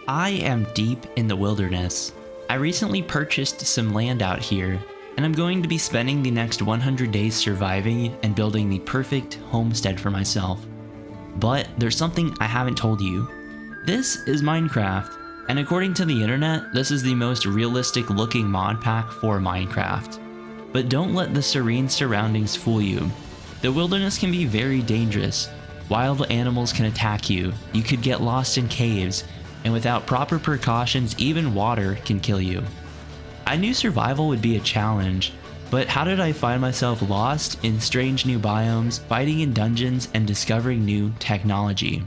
I am deep in the wilderness. I recently purchased some land out here, and I'm going to be spending the next 100 days surviving and building the perfect homestead for myself. But there's something I haven't told you. This is Minecraft, and according to the internet, this is the most realistic looking mod pack for Minecraft. But don't let the serene surroundings fool you. The wilderness can be very dangerous. Wild animals can attack you, you could get lost in caves, and without proper precautions, even water can kill you. I knew survival would be a challenge, but how did I find myself lost in strange new biomes, fighting in dungeons, and discovering new technology?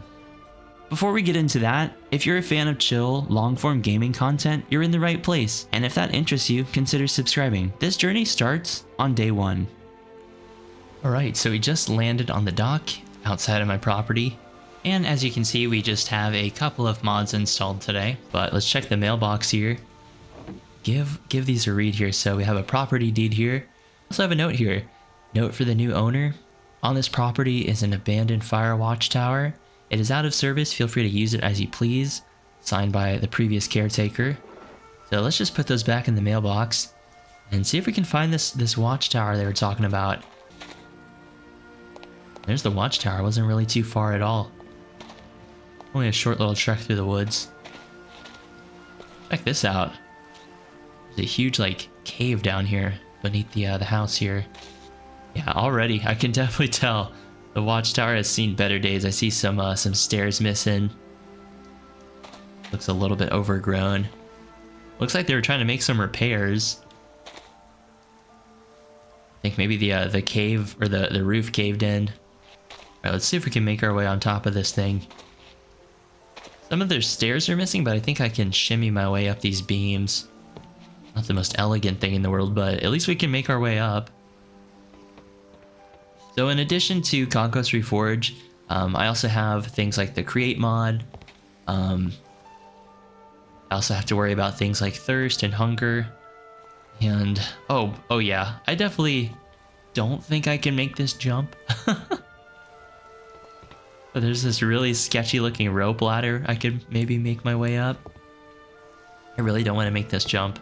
Before we get into that, if you're a fan of chill, long-form gaming content, you're in the right place, and if that interests you, consider subscribing. This journey starts on day 1. Alright, so we just landed on the dock outside of my property. And as you can see, we just have a couple of mods installed today, but let's check the mailbox here. Give these a read here. So we have a property deed here. Also have a note here. Note for the new owner. On this property is an abandoned fire watchtower. It is out of service. Feel free to use it as you please. Signed by the previous caretaker. So let's just put those back in the mailbox and see if we can find this watchtower they were talking about. There's the watchtower. Wasn't really too far at all. Only a short little trek through the woods. Check this out. There's a huge like cave down here beneath the house here. Yeah, already I can definitely tell the watchtower has seen better days. I see some stairs missing. Looks a little bit overgrown. Looks like they were trying to make some repairs. I think maybe the cave or the roof caved in. All right, let's see if we can make our way on top of this thing. Some of their stairs are missing, but I think I can shimmy my way up these beams. Not the most elegant thing in the world, but at least we can make our way up. So in addition to Conquest Reforged, I also have things like the Create mod. I also have to worry about things like thirst and hunger. And, oh yeah, I definitely don't think I can make this jump. But there's this really sketchy looking rope ladder I could maybe make my way up. I really don't want to make this jump.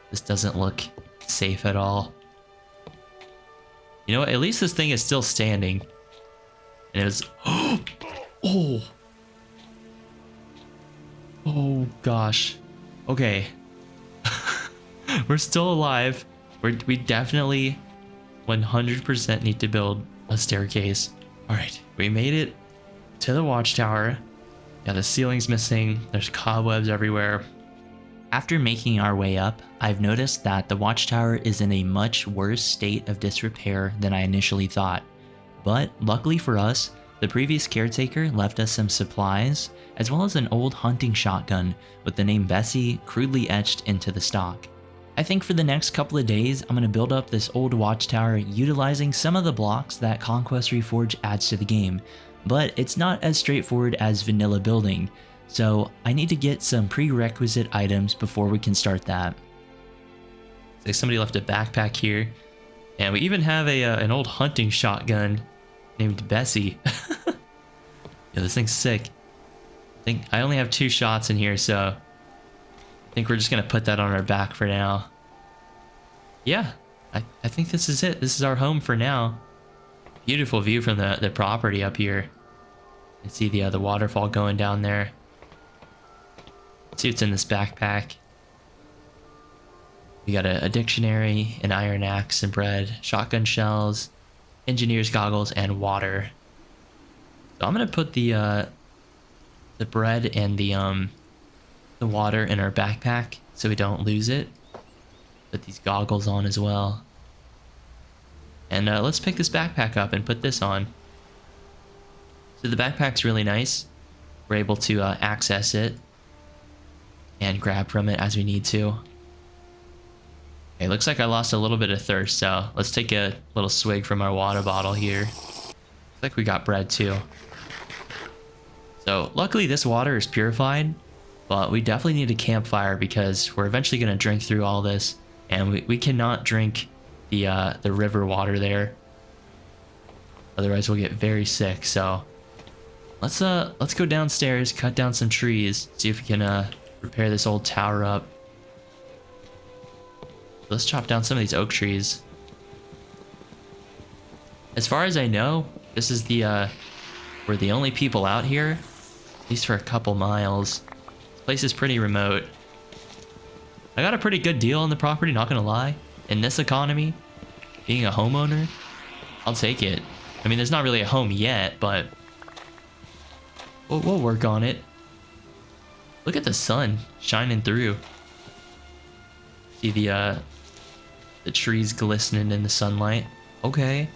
This doesn't look safe at all. You know what? At least this thing is still standing. And it was... Oh! Oh gosh. Okay. We're still alive. We definitely 100% need to build a staircase. Alright, we made it to the watchtower. Yeah, the ceiling's missing. There's cobwebs everywhere. After making our way up, I've noticed that the watchtower is in a much worse state of disrepair than I initially thought. But luckily for us, the previous caretaker left us some supplies, as well as an old hunting shotgun with the name Bessie crudely etched into the stock. I think for the next couple of days, I'm going to build up this old watchtower utilizing some of the blocks that Conquest Reforged adds to the game, but it's not as straightforward as vanilla building, so I need to get some prerequisite items before we can start that. So somebody left a backpack here, and we even have an old hunting shotgun named Bessie. Yeah, this thing's sick. I think I only have 2 shots in here, so I think we're just gonna put that on our back for now. Yeah, I think this is it. This is our home for now. Beautiful view from the property up here. You can see the waterfall going down there. Let's see what's in this backpack. We got a dictionary, an iron axe and bread, shotgun shells, engineer's goggles, and water. So I'm gonna put the bread and the water in our backpack so we don't lose it. Put these goggles on as well. And let's pick this backpack up and put this on. So the backpack's really nice. We're able to access it and grab from it as we need to. Okay, looks like I lost a little bit of thirst, so let's take a little swig from our water bottle here. Looks like we got bread too. So luckily this water is purified, but we definitely need a campfire because we're eventually going to drink through all this, and we cannot drink the river water there. Otherwise we'll get very sick, so Let's go downstairs, cut down some trees, see if we can repair this old tower up. Let's chop down some of these oak trees. As far as I know, this is the we're the only people out here, at least for a couple miles. This place is pretty remote. I got a pretty good deal on the property, not gonna lie. In this economy, being a homeowner, I'll take it. I mean, there's not really a home yet, but we'll work on it. Look at the sun shining through. See the trees glistening in the sunlight. Okay,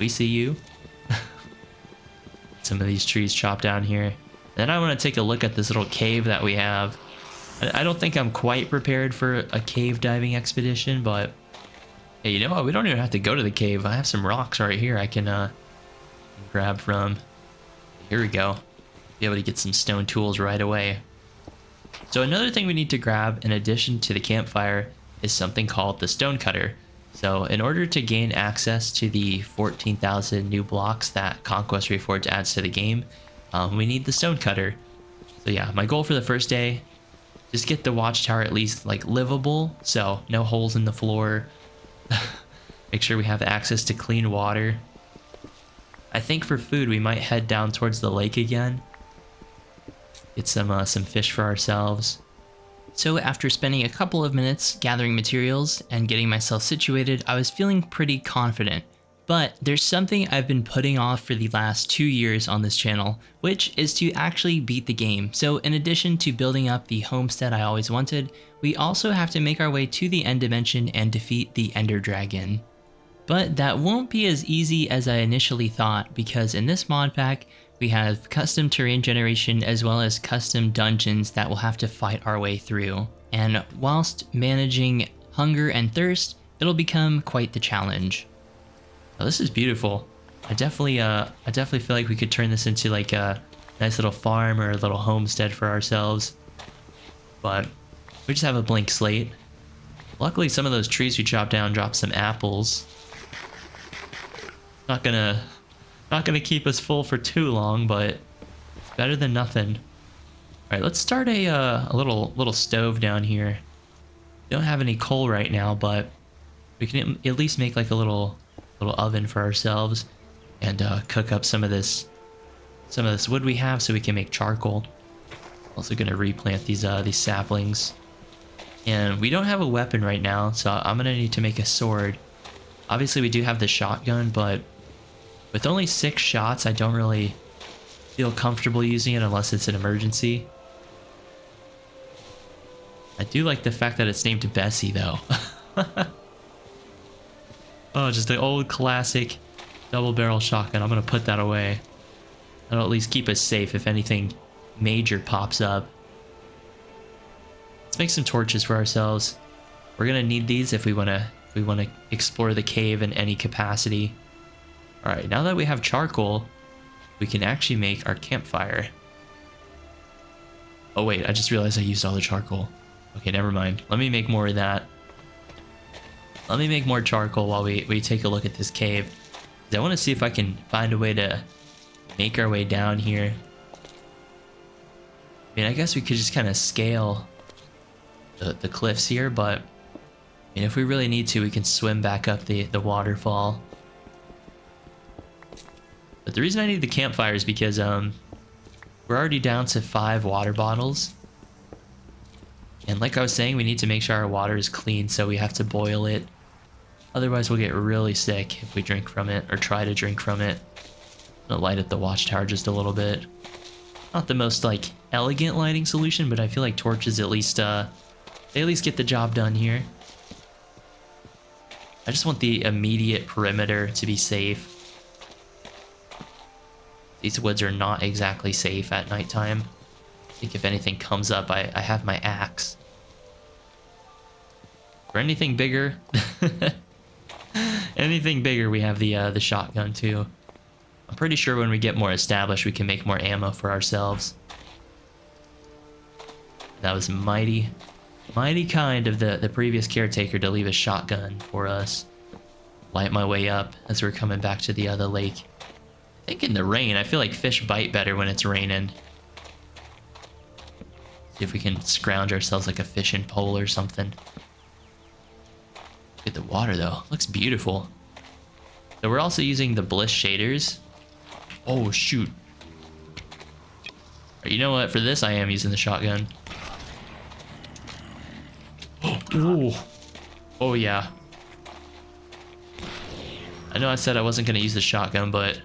we see you. Some of these trees chopped down here. Then I want to take a look at this little cave that we have. I don't think I'm quite prepared for a cave diving expedition, but hey, you know what? We don't even have to go to the cave. I have some rocks right here I can grab from. Here we go. Be able to get some stone tools right away. So another thing we need to grab in addition to the campfire is something called the stone cutter. So in order to gain access to the 14,000 new blocks that Conquest Reforged adds to the game, we need the stone cutter. So yeah, my goal for the first day, just get the watchtower at least like livable, so no holes in the floor. Make sure we have access to clean water. I think for food we might head down towards the lake again. Get some fish for ourselves. So after spending a couple of minutes gathering materials and getting myself situated, I was feeling pretty confident. But there's something I've been putting off for the last 2 years on this channel, which is to actually beat the game. So in addition to building up the homestead I always wanted, we also have to make our way to the end dimension and defeat the Ender Dragon. But that won't be as easy as I initially thought, because in this mod pack, we have custom terrain generation as well as custom dungeons that we'll have to fight our way through. And whilst managing hunger and thirst, it'll become quite the challenge. Oh, this is beautiful. I definitely feel like we could turn this into like a nice little farm or a little homestead for ourselves. But we just have a blank slate. Luckily, some of those trees we chopped down dropped some apples. Not gonna keep us full for too long, but it's better than nothing. All right, let's start a little stove down here. Don't have any coal right now, but we can at least make like a little oven for ourselves and cook up some of this wood we have so we can make charcoal. Also gonna replant these saplings. And we don't have a weapon right now, so I'm gonna need to make a sword. Obviously we do have the shotgun, but with only 6 shots, I don't really feel comfortable using it unless it's an emergency. I do like the fact that it's named Bessie, though. Oh, just the old classic double barrel shotgun. I'm gonna put that away. That'll at least keep us safe if anything major pops up. Let's make some torches for ourselves. We're gonna need these if we wanna explore the cave in any capacity. All right, now that we have charcoal, we can actually make our campfire. Oh wait, I just realized I used all the charcoal. Okay, never mind. Let me make more of that. Let me make more charcoal while we take a look at this cave. I want to see if I can find a way to make our way down here. I mean, I guess we could just kind of scale the cliffs here, but I mean, if we really need to, we can swim back up the waterfall. But the reason I need the campfire is because we're already down to 5 water bottles. And like I was saying, we need to make sure our water is clean, so we have to boil it. Otherwise we'll get really sick if we drink from it or try to drink from it. I'm gonna light up the watchtower just a little bit. Not the most like elegant lighting solution, but I feel like torches at least they at least get the job done here. I just want the immediate perimeter to be safe. These woods are not exactly safe at nighttime. I think if anything comes up, I have my axe. For anything bigger, anything bigger, we have the shotgun too. I'm pretty sure when we get more established, we can make more ammo for ourselves. That was mighty kind of the previous caretaker to leave a shotgun for us. Light my way up as we're coming back to the other lake. I think in the rain, I feel like fish bite better when it's raining. See if we can scrounge ourselves like a fishing pole or something. Look at the water though, looks beautiful. So we're also using the bliss shaders. Oh shoot. You know what, for this I am using the shotgun. Oh, oh yeah. I know I said I wasn't gonna use the shotgun, but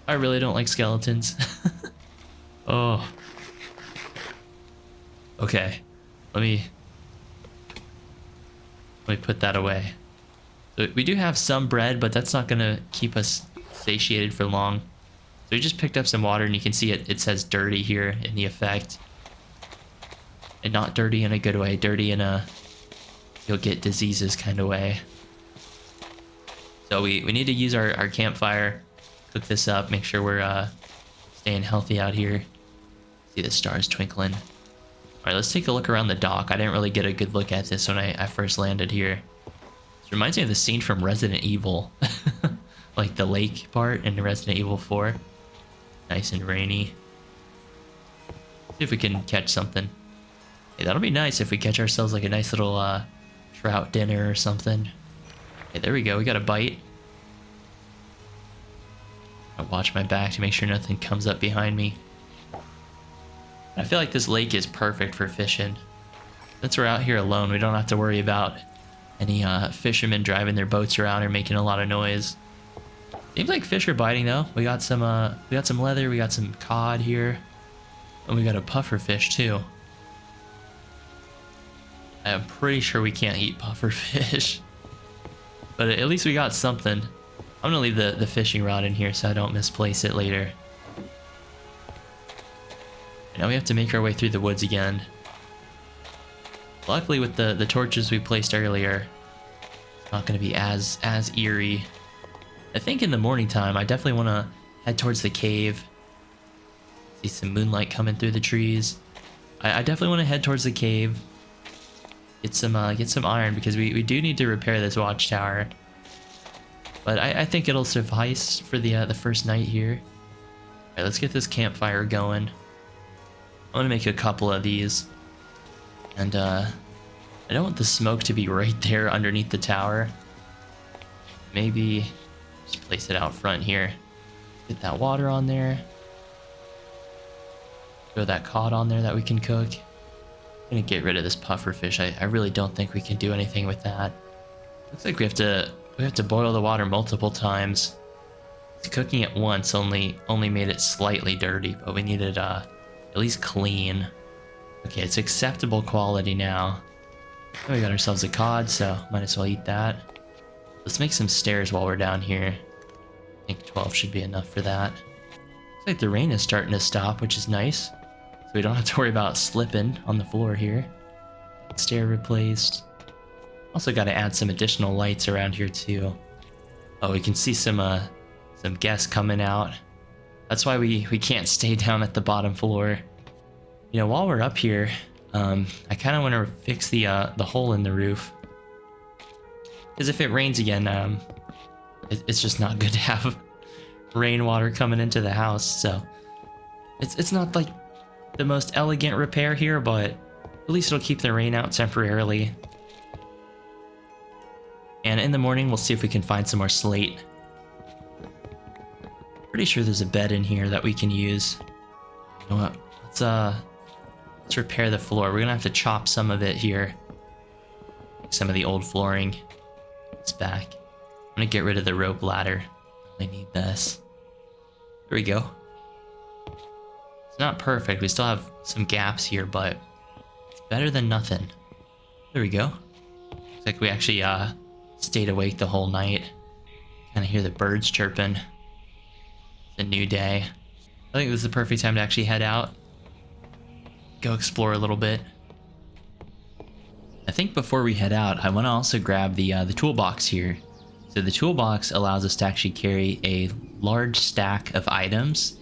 I really don't like skeletons. Oh. Okay, let me put that away. So we do have some bread, but that's not gonna keep us satiated for long. So we just picked up some water, and you can see it says dirty here in the effect. And not dirty in a good way, dirty in a you'll get diseases kind of way. So we need to use our campfire, cook this up, make sure we're staying healthy out here. See the stars twinkling. All right, let's take a look around the dock. I didn't really get a good look at this when I first landed here. It reminds me of the scene from Resident Evil. Like the lake part in Resident Evil 4. Nice and rainy. See if we can catch something. Hey, that'll be nice if we catch ourselves like a nice little trout dinner or something. Okay, there we go. We got a bite. I'll watch my back to make sure nothing comes up behind me. I feel like this lake is perfect for fishing. Since we're out here alone, we don't have to worry about any fishermen driving their boats around or making a lot of noise. Seems like fish are biting though. We got some leather, we got some cod here, and we got a puffer fish too. I'm pretty sure we can't eat puffer fish, but at least we got something. I'm gonna leave the fishing rod in here so I don't misplace it later. Now we have to make our way through the woods again. Luckily with the torches we placed earlier, it's not going to be as eerie. I think in the morning time I definitely want to head towards the cave. See some moonlight coming through the trees. I definitely want to head towards the cave. Get some iron because we do need to repair this watchtower. But I think it'll suffice for the first night here. Alright, let's get this campfire going. I'm gonna make a couple of these, and I don't want the smoke to be right there underneath the tower. Maybe just place it out front here. Get that water on there. Throw that cod on there that we can cook. I'm gonna get rid of this puffer fish. I really don't think we can do anything with that. Looks like we have to boil the water multiple times. Cooking it once only made it slightly dirty, but we needed at least clean. Okay, it's acceptable quality now. Oh, we got ourselves a cod, so might as well eat that. Let's make some stairs while we're down here. I think 12 should be enough for that. Looks like the rain is starting to stop, which is nice. So we don't have to worry about slipping on the floor here. Stair replaced. Also got to add some additional lights around here too. Oh, we can see some guests coming out. That's why we can't stay down at the bottom floor. You know, while we're up here, I kind of want to fix the hole in the roof. Because if it rains again, it's just not good to have rainwater coming into the house. So it's not like the most elegant repair here, but at least it'll keep the rain out temporarily. And in the morning, we'll see if we can find some more slate. Pretty sure there's a bed in here that we can use. You know what? Let's repair the floor. We're gonna have to chop some of it here. Some of the old flooring. It's back. I'm gonna get rid of the rope ladder. I need this. There we go. It's not perfect. We still have some gaps here, but it's better than nothing. There we go. Looks like we actually stayed awake the whole night. Kind of hear the birds chirping. A new day. I think this is the perfect time to actually head out. Go explore a little bit. I think before we head out, I want to also grab the toolbox here. So the toolbox allows us to actually carry a large stack of items.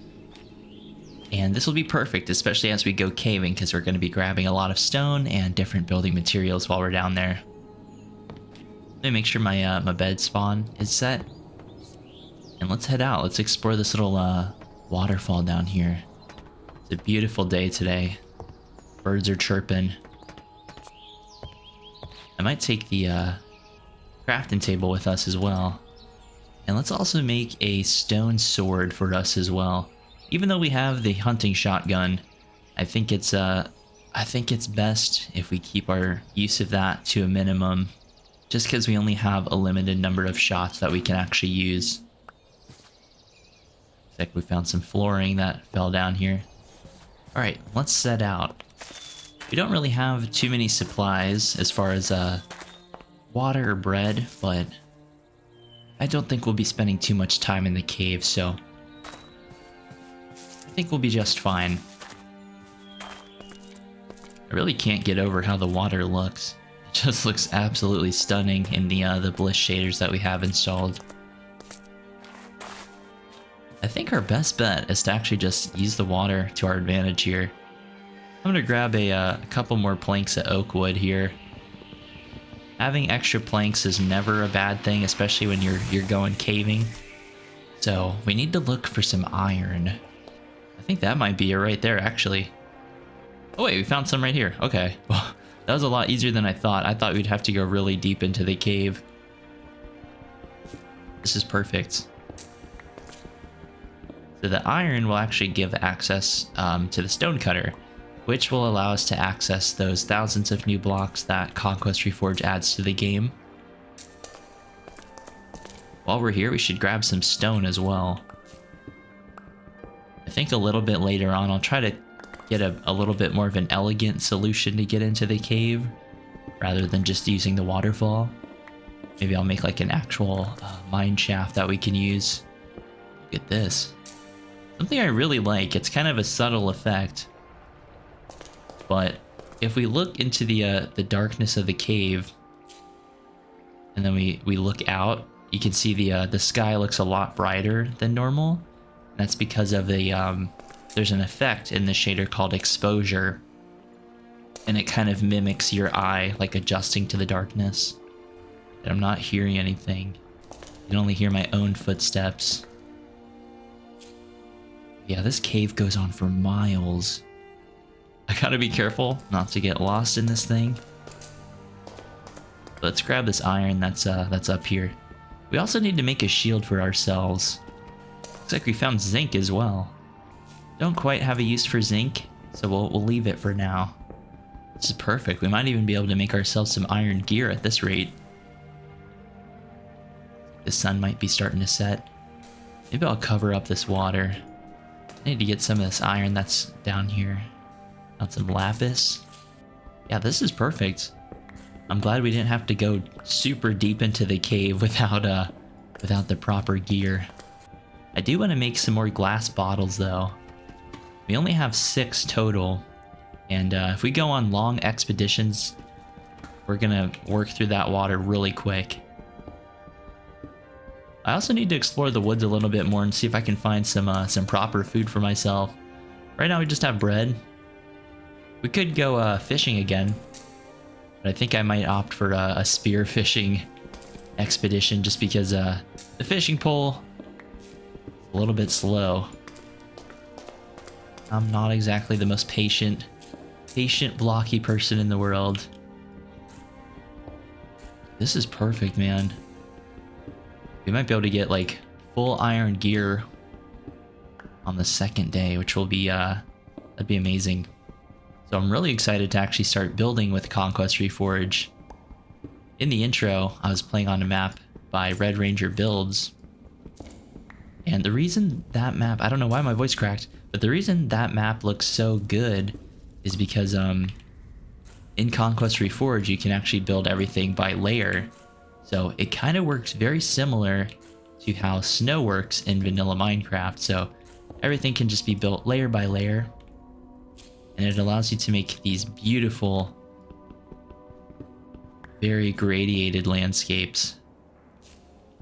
And this will be perfect, especially as we go caving, because we're going to be grabbing a lot of stone and different building materials while we're down there. Let me make sure my bed spawn is set. And let's head out. Let's explore this little waterfall down here. It's a beautiful day today. Birds are chirping. I might take the crafting table with us as well. And let's also make a stone sword for us as well. Even though we have the hunting shotgun, I think it's best if we keep our use of that to a minimum, just because we only have a limited number of shots that we can actually use. Looks like we found some flooring that fell down here. Alright, let's set out. We don't really have too many supplies as far as water or bread, but I don't think we'll be spending too much time in the cave, so I think we'll be just fine. I really can't get over how the water looks. It just looks absolutely stunning in the bliss shaders that we have installed. I think our best bet is to actually just use the water to our advantage here. I'm gonna grab a couple more planks of oak wood here. Having extra planks is never a bad thing, especially when you're going caving. So we need to look for some iron. I think that might be it right there, actually. Oh wait, we found some right here. Okay, well, that was a lot easier than I thought. I thought we'd have to go really deep into the cave. This is perfect. So the iron will actually give access to the stone cutter, which will allow us to access those thousands of new blocks that Conquest Reforged adds to the game. While we're here, we should grab some stone as well. I think a little bit later on, I'll try to get a little bit more of an elegant solution to get into the cave, rather than just using the waterfall. Maybe I'll make like an actual mine shaft that we can use. Look at this. Something I really like, it's kind of a subtle effect. But if we look into the darkness of the cave, and then we look out, you can see the sky looks a lot brighter than normal. That's because of there's an effect in the shader called exposure, and it kind of mimics your eye, like adjusting to the darkness. And I'm not hearing anything. You can only hear my own footsteps. Yeah, this cave goes on for miles. I gotta be careful not to get lost in this thing. Let's grab this iron that's up here. We also need to make a shield for ourselves. Looks like we found zinc as well. Don't quite have a use for zinc, so we'll leave it for now. This is perfect. We might even be able to make ourselves some iron gear at this rate. The sun might be starting to set. Maybe I'll cover up this water. I need to get some of this iron that's down here. Got some lapis. Yeah, this is perfect. I'm glad we didn't have to go super deep into the cave without the proper gear. I do want to make some more glass bottles though. We only have 6 total, and if we go on long expeditions, we're gonna work through that water really quick. I also need to explore the woods a little bit more and see if I can find some proper food for myself. Right now we just have bread. We could go fishing again, but I think I might opt for a spear fishing expedition just because the fishing pole is a little bit slow. I'm not exactly the most patient, blocky person in the world. This is perfect, man. We might be able to get like full iron gear on the second day, which will be that'd be amazing. So I'm really excited to actually start building with Conquest Reforged. In the intro, I was playing on a map by RedrangerBuilds, and the reason that map, I don't know why my voice cracked, but the reason that map looks so good is because in Conquest Reforged you can actually build everything by layer. So it kind of works very similar to how snow works in vanilla Minecraft. So everything can just be built layer by layer, and it allows you to make these beautiful, very gradiated landscapes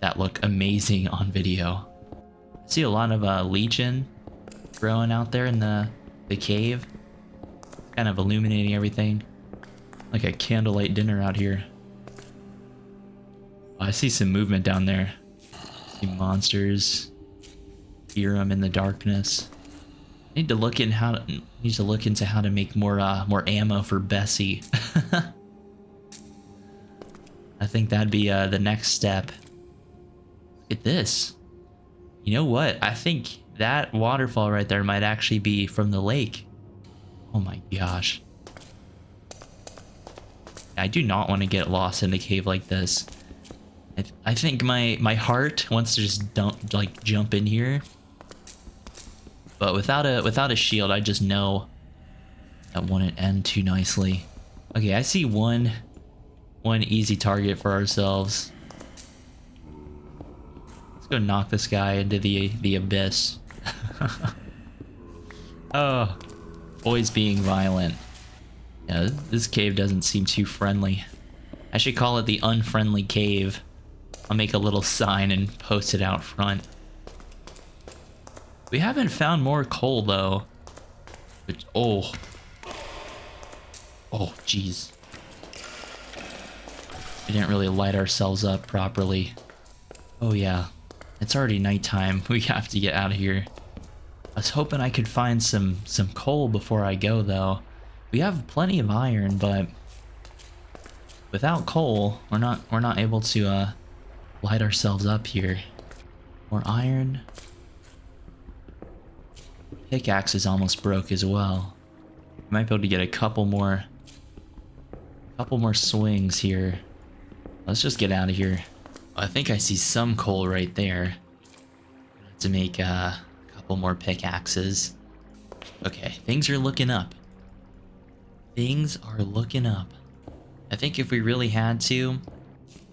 that look amazing on video. I see a lot of lichen growing out there in the cave, kind of illuminating everything, like a candlelight dinner out here. Oh, I see some movement down there. See monsters. Hear them in the darkness. Need to look into how to make more ammo for Bessie. I think that'd be the next step. Look at this. You know what? I think that waterfall right there might actually be from the lake. Oh my gosh. I do not want to get lost in a cave like this. I think my heart wants to just jump in here. But without a shield, I just know that wouldn't end too nicely. Okay, I see one easy target for ourselves. Let's go knock this guy into the abyss. Oh, always being violent. Yeah, this cave doesn't seem too friendly. I should call it the unfriendly cave. I'll make a little sign and post it out front. We haven't found more coal though. But, oh, jeez. We didn't really light ourselves up properly. Oh yeah, it's already nighttime. We have to get out of here. I was hoping I could find some coal before I go though. We have plenty of iron, but without coal, we're not able to light ourselves up here. More iron. Pickaxe is almost broke as well. Might be able to get a couple more swings here. Let's just get out of here. I think I see some coal right there. To make a couple more pickaxes. Okay, things are looking up. Things are looking up. I think if we really had to,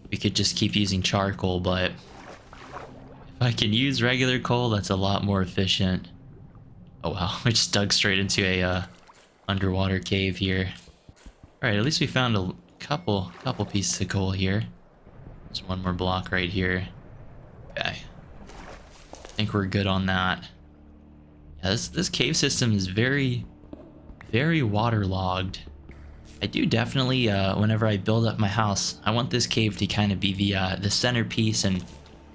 we could just keep using charcoal, but if I can use regular coal, that's a lot more efficient. Oh wow, we just dug straight into a underwater cave here. Alright, at least we found a couple pieces of coal here. There's one more block right here. Okay. I think we're good on that. Yeah, this cave system is very waterlogged. I do definitely, whenever I build up my house, I want this cave to kind of be the centerpiece and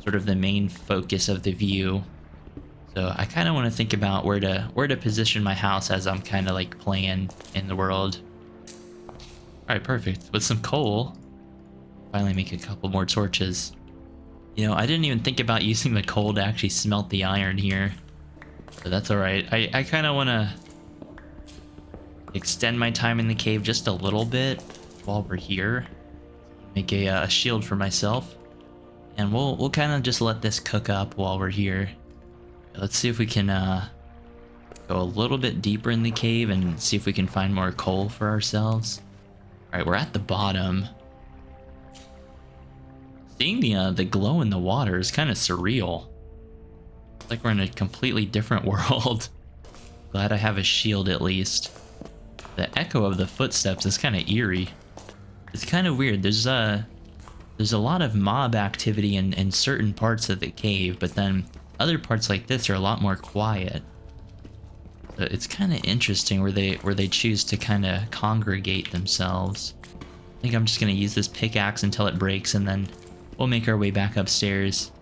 sort of the main focus of the view. So I kind of want to think about where to position my house as I'm kind of like playing in the world. All right, perfect. With some coal, finally make a couple more torches. You know, I didn't even think about using the coal to actually smelt the iron here, but that's all right. I kind of want to extend my time in the cave just a little bit while we're here. Make a shield for myself, and we'll kind of just let this cook up while we're here. Let's see if we can go a little bit deeper in the cave and see if we can find more coal for ourselves. All right, we're at the bottom. Seeing the glow in the water is kind of surreal. It's like we're in a completely different world. Glad I have a shield at least. The echo of the footsteps is kind of eerie. It's kind of weird. There's a lot of mob activity in certain parts of the cave, but then other parts like this are a lot more quiet. So it's kind of interesting where they choose to kind of congregate themselves. I think I'm just gonna use this pickaxe until it breaks, and then we'll make our way back upstairs.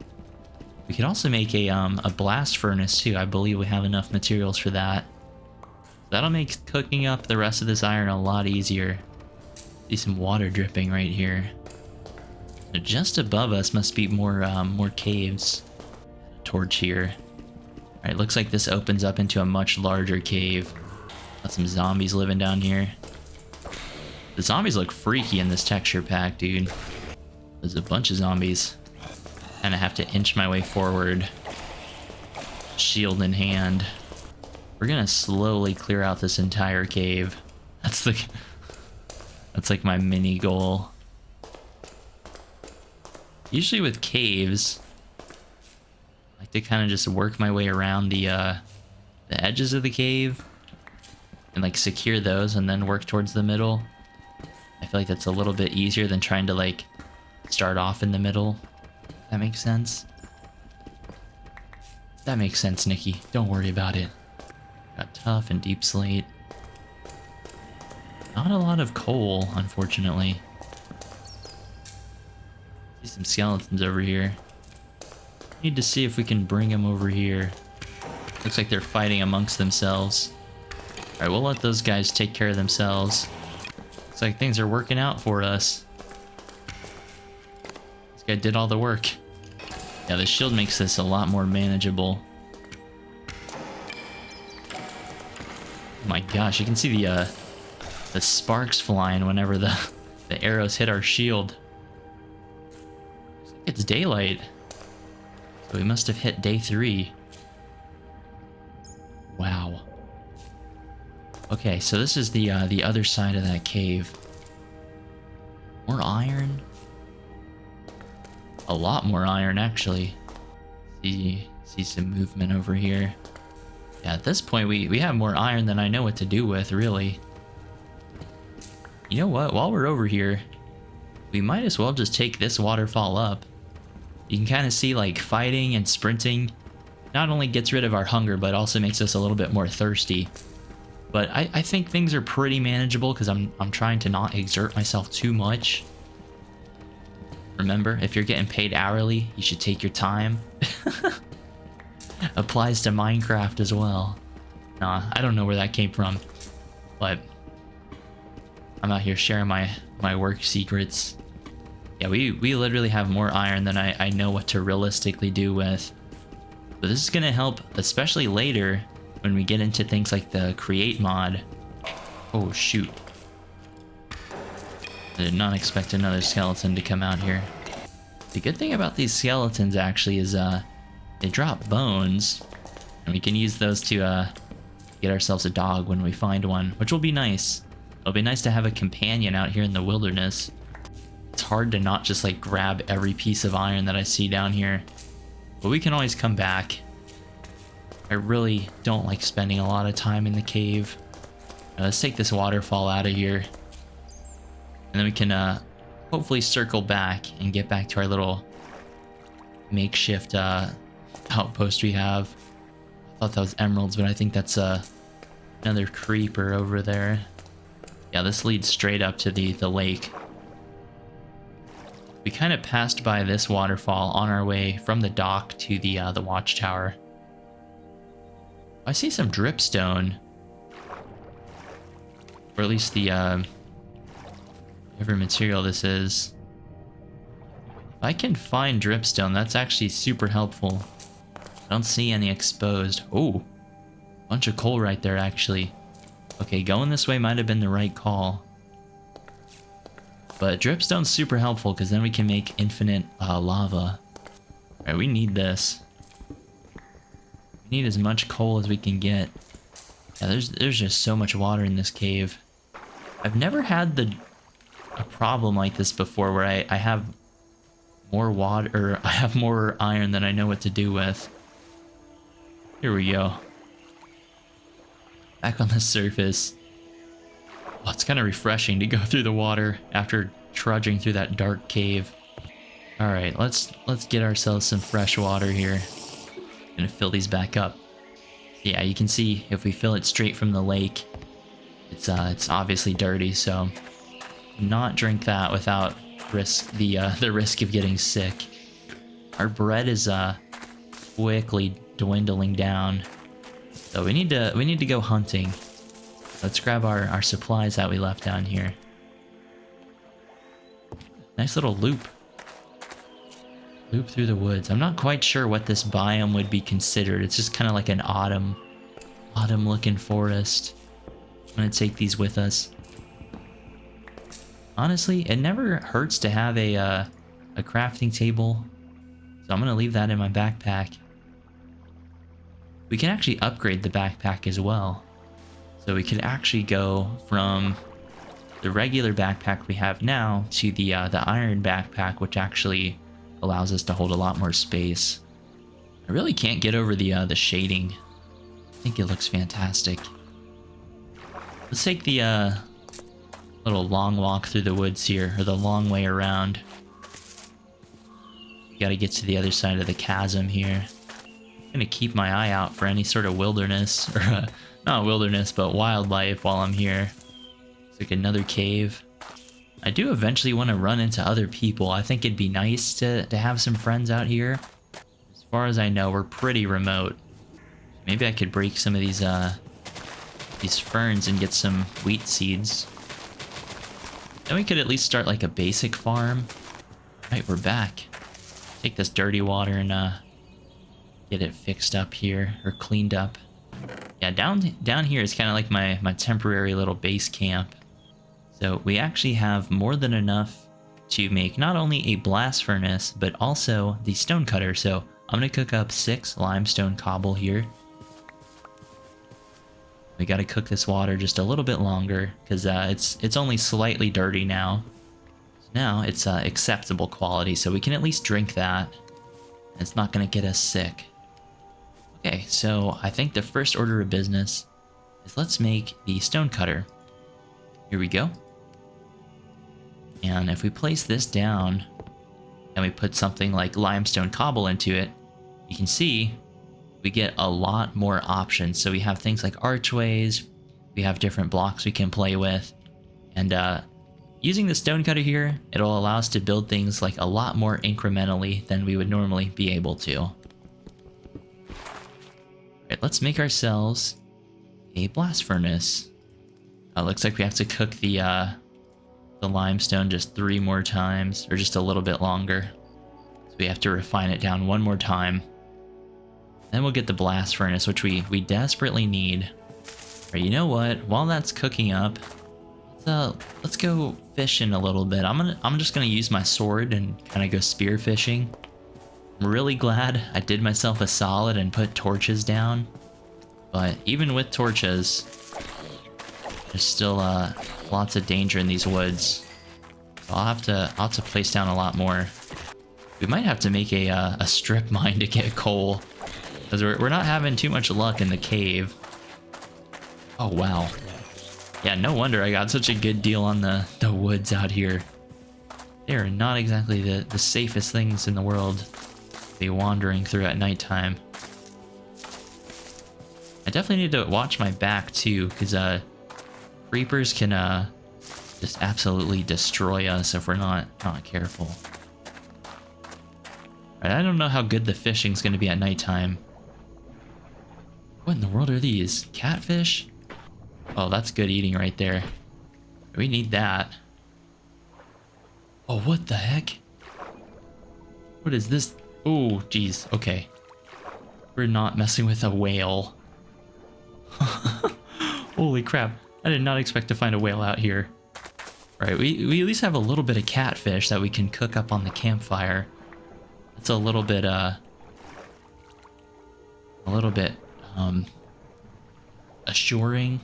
We could also make a blast furnace too. I believe we have enough materials for that. That'll make cooking up the rest of this iron a lot easier. See some water dripping right here. So just above us must be more caves. Torch here. All right, looks like this opens up into a much larger cave. Got some zombies living down here. The zombies look freaky in this texture pack, dude. There's a bunch of zombies. Kind of have to inch my way forward. Shield in hand. We're gonna slowly clear out this entire cave. That's like my mini goal. Usually with caves, I like to kind of just work my way around the edges of the cave and like secure those and then work towards the middle. I feel like that's a little bit easier than trying to like start off in the middle. If that makes sense. That makes sense, Nikki. Don't worry about it. Got tough and deep slate. Not a lot of coal, unfortunately. See some skeletons over here. Need to see if we can bring them over here. Looks like they're fighting amongst themselves. Alright, we'll let those guys take care of themselves. Looks like things are working out for us. This guy did all the work. Yeah, the shield makes this a lot more manageable. Oh my gosh, you can see the sparks flying whenever the arrows hit our shield. It's daylight. So we must have hit day 3. Wow. Okay, so this is the other side of that cave. More iron. A lot more iron, actually. See some movement over here. Yeah, at this point, we have more iron than I know what to do with, really. You know what? While we're over here, we might as well just take this waterfall up. You can kind of see, like, fighting and sprinting not only gets rid of our hunger, but also makes us a little bit more thirsty. But I think things are pretty manageable because I'm trying to not exert myself too much. Remember, if you're getting paid hourly, you should take your time. Applies to Minecraft as well. Nah, I don't know where that came from, but I'm out here sharing my work secrets. Yeah, we literally have more iron than I know what to realistically do with. But this is gonna help, especially later when we get into things like the create mod. Oh shoot. I did not expect another skeleton to come out here. The good thing about these skeletons actually is they drop bones, and we can use those to get ourselves a dog when we find one, which will be nice. It'll be nice to have a companion out here in the wilderness. It's hard to not just like grab every piece of iron that I see down here, but we can always come back. I really don't like spending a lot of time in the cave. Let's take this waterfall out of here, and then we can hopefully circle back and get back to our little makeshift outpost we have. I thought that was emeralds, but I think that's another creeper over there. Yeah, this leads straight up to the lake. We kind of passed by this waterfall on our way from the dock to the watchtower. I see some dripstone, or at least the whatever material this is. If I can find dripstone, that's actually super helpful. I don't see any exposed. Oh, bunch of coal right there, actually. Okay, going this way might have been the right call. But dripstone's super helpful because then we can make infinite lava. Alright, we need this. We need as much coal as we can get. Yeah, there's just so much water in this cave. I've never had a problem like this before where I have more water, or I have more iron than I know what to do with. Here we go. Back on the surface. Oh, it's kind of refreshing to go through the water after trudging through that dark cave. All right, let's get ourselves some fresh water here. Gonna fill these back up. Yeah, you can see if we fill it straight from the lake, it's obviously dirty. So, not drink that without the risk of getting sick. Our bread is quickly dwindling down, so we need to go hunting. Let's grab our supplies that we left down here. Nice little loop. Loop through the woods. I'm not quite sure what this biome would be considered. It's just kind of like an autumn looking forest. I'm gonna take these with us. Honestly, it never hurts to have a crafting table, so I'm gonna leave that in my backpack. We can actually upgrade the backpack as well. So we could actually go from the regular backpack we have now to the iron backpack, which actually allows us to hold a lot more space. I really can't get over the shading. I think it looks fantastic. Let's take the little long walk through the woods here, or the long way around. We gotta get to the other side of the chasm here. I'm gonna keep my eye out for any sort of wilderness, or not wilderness, but wildlife while I'm here. It's like another cave. I do eventually want to run into other people. I think it'd be nice to have some friends out here. There's far as I know, we're pretty remote. Maybe I could break some of these ferns and get some wheat seeds. Then we could at least start like a basic farm. Right, we're back. Take this dirty water and get it fixed up here, or cleaned up. Yeah, down here is kind of like my temporary little base camp. So we actually have more than enough to make not only a blast furnace, but also the stone cutter. So I'm gonna cook up 6 limestone cobble here. We gotta cook this water just a little bit longer because it's only slightly dirty now. Now it's acceptable quality, so we can at least drink that. It's not gonna get us sick. Okay, so I think the first order of business is let's make the stone cutter. Here we go. And if we place this down and we put something like limestone cobble into it, you can see we get a lot more options. So we have things like archways, we have different blocks we can play with, and using the stone cutter here, it'll allow us to build things like a lot more incrementally than we would normally be able to. All right, let's make ourselves a blast furnace. Looks like we have to cook the limestone just 3 more times, or just a little bit longer. So we have to refine it down 1 more time. Then we'll get the blast furnace, which we desperately need. All right, you know what? While that's cooking up, let's go fishing a little bit. I'm just gonna use my sword and kind of go spear fishing. I'm really glad I did myself a solid and put torches down. But even with torches, there's still lots of danger in these woods. So I'll have to place down a lot more. We might have to make a strip mine to get coal, because we're not having too much luck in the cave. Oh wow. Yeah, no wonder I got such a good deal on the woods out here. They are not exactly the safest things in the world to be wandering through at nighttime. I definitely need to watch my back too, because creepers can just absolutely destroy us if we're not careful. Alright, I don't know how good the fishing's gonna be at nighttime. What in the world are these? Catfish? Oh, that's good eating right there. We need that. Oh, what the heck? What is this? Oh, geez. Okay. We're not messing with a whale. Holy crap. I did not expect to find a whale out here. Alright, we at least have a little bit of catfish that we can cook up on the campfire. It's a little bit,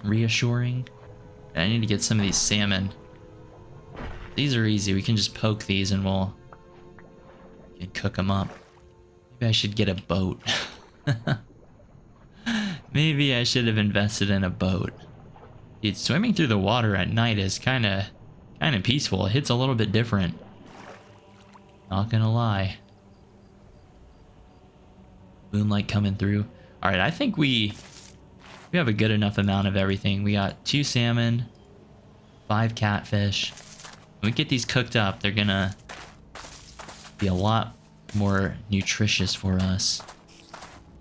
reassuring. And I need to get some of these salmon. These are easy. We can just poke these and we can cook them up. Maybe I should get a boat. Maybe I should have invested in a boat. Dude, swimming through the water at night is kind of peaceful. It hits a little bit different. Not gonna lie. Moonlight coming through. All right, I think we have a good enough amount of everything. We got 2 salmon, 5 catfish. When we get these cooked up, they're gonna be a lot more nutritious for us.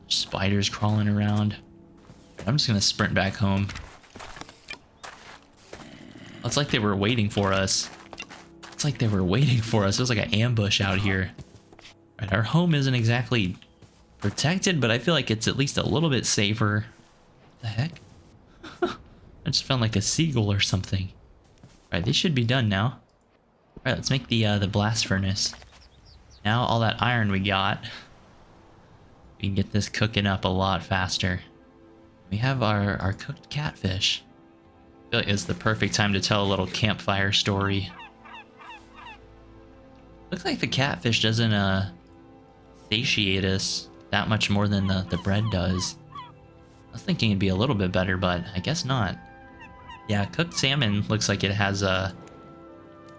Spiders crawling around. I'm just gonna sprint back home. It's like they were waiting for us. It's like they were waiting for us. It was like an ambush out here. Right, our home isn't exactly protected, but I feel like it's at least a little bit safer. What the heck? I just found like a seagull or something. Alright, they should be done now. Alright, let's make the blast furnace. Now all that iron we got, we can get this cooking up a lot faster. We have our cooked catfish. I feel like it's the perfect time to tell a little campfire story. Looks like the catfish doesn't satiate us that much more than the bread does. I was thinking it'd be a little bit better, but I guess not. Yeah, cooked salmon looks like it has a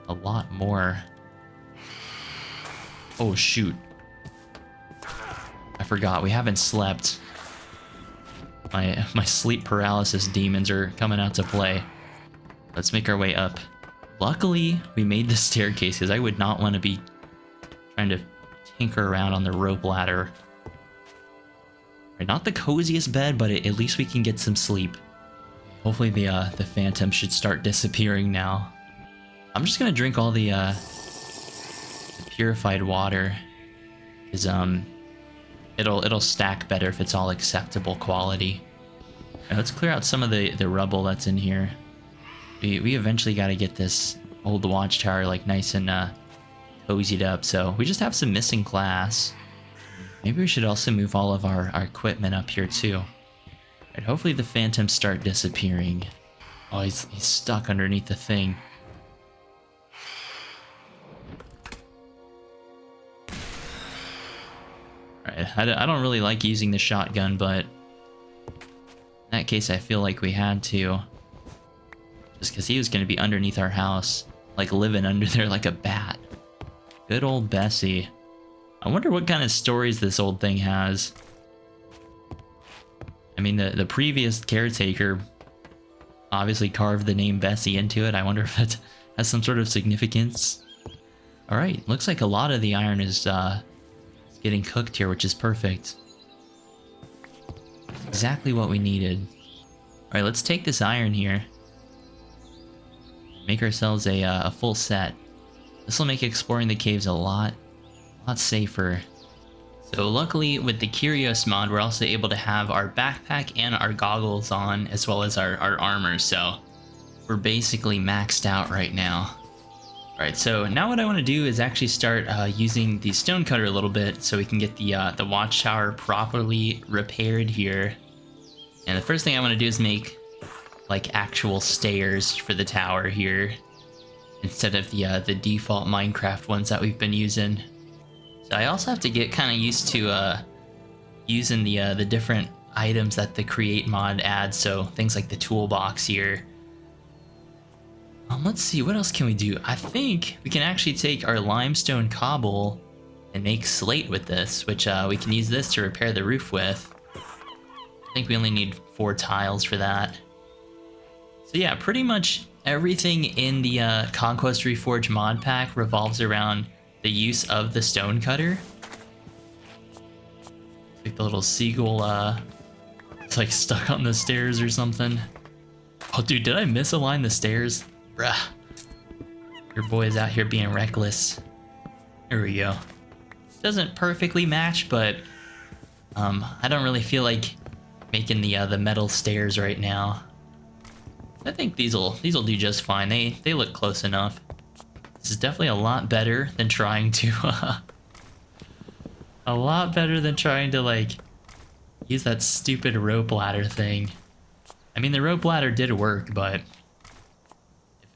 lot more. Oh shoot. I forgot, we haven't slept. My sleep paralysis demons are coming out to play. Let's make our way up. Luckily, we made the staircase because I would not want to be trying to tinker around on the rope ladder. Right, not the coziest bed, but at least we can get some sleep. Hopefully the phantom should start disappearing now. I'm just gonna drink all the purified water, because it'll stack better if it's all acceptable quality. Right, let's clear out some of the rubble that's in here. We eventually got to get this old watchtower like nice and cozied up. So we just have some missing glass. Maybe we should also move all of our equipment up here too. Right, hopefully the phantoms start disappearing. Oh, he's stuck underneath the thing. Alright, I don't really like using the shotgun, but in that case I feel like we had to. Just because he was going to be underneath our house, like living under there like a bat. Good old Bessie. I wonder what kind of stories this old thing has. I mean, the previous caretaker obviously carved the name Bessie into it. I wonder if it has some sort of significance. Alright, looks like a lot of the iron is getting cooked here, which is perfect. Exactly what we needed. Alright, let's take this iron here. Make ourselves a full set. This will make exploring the caves a lot safer. So luckily with the Curios mod, we're also able to have our backpack and our goggles on, as well as our armor. So we're basically maxed out right now. Alright, so now what I want to do is actually start using the stonecutter a little bit so we can get the watchtower properly repaired here. And the first thing I want to do is make like actual stairs for the tower here, instead of the default Minecraft ones that we've been using. So I also have to get kind of used to using the different items that the create mod adds, so things like the toolbox here. Let's see, what else can we do? I think we can actually take our limestone cobble and make slate with this, which we can use this to repair the roof with. I think we only need 4 tiles for that. So yeah, pretty much everything in the Conquest Reforged mod pack revolves around the use of the stonecutter. Like the little seagull, it's like stuck on the stairs or something. Oh dude, did I misalign the stairs? Bruh. Your boy is out here being reckless. There we go. Doesn't perfectly match, but I don't really feel like making the metal stairs right now. I think these'll do just fine. They look close enough. This is definitely a lot better than trying to like use that stupid rope ladder thing. I mean, the rope ladder did work, but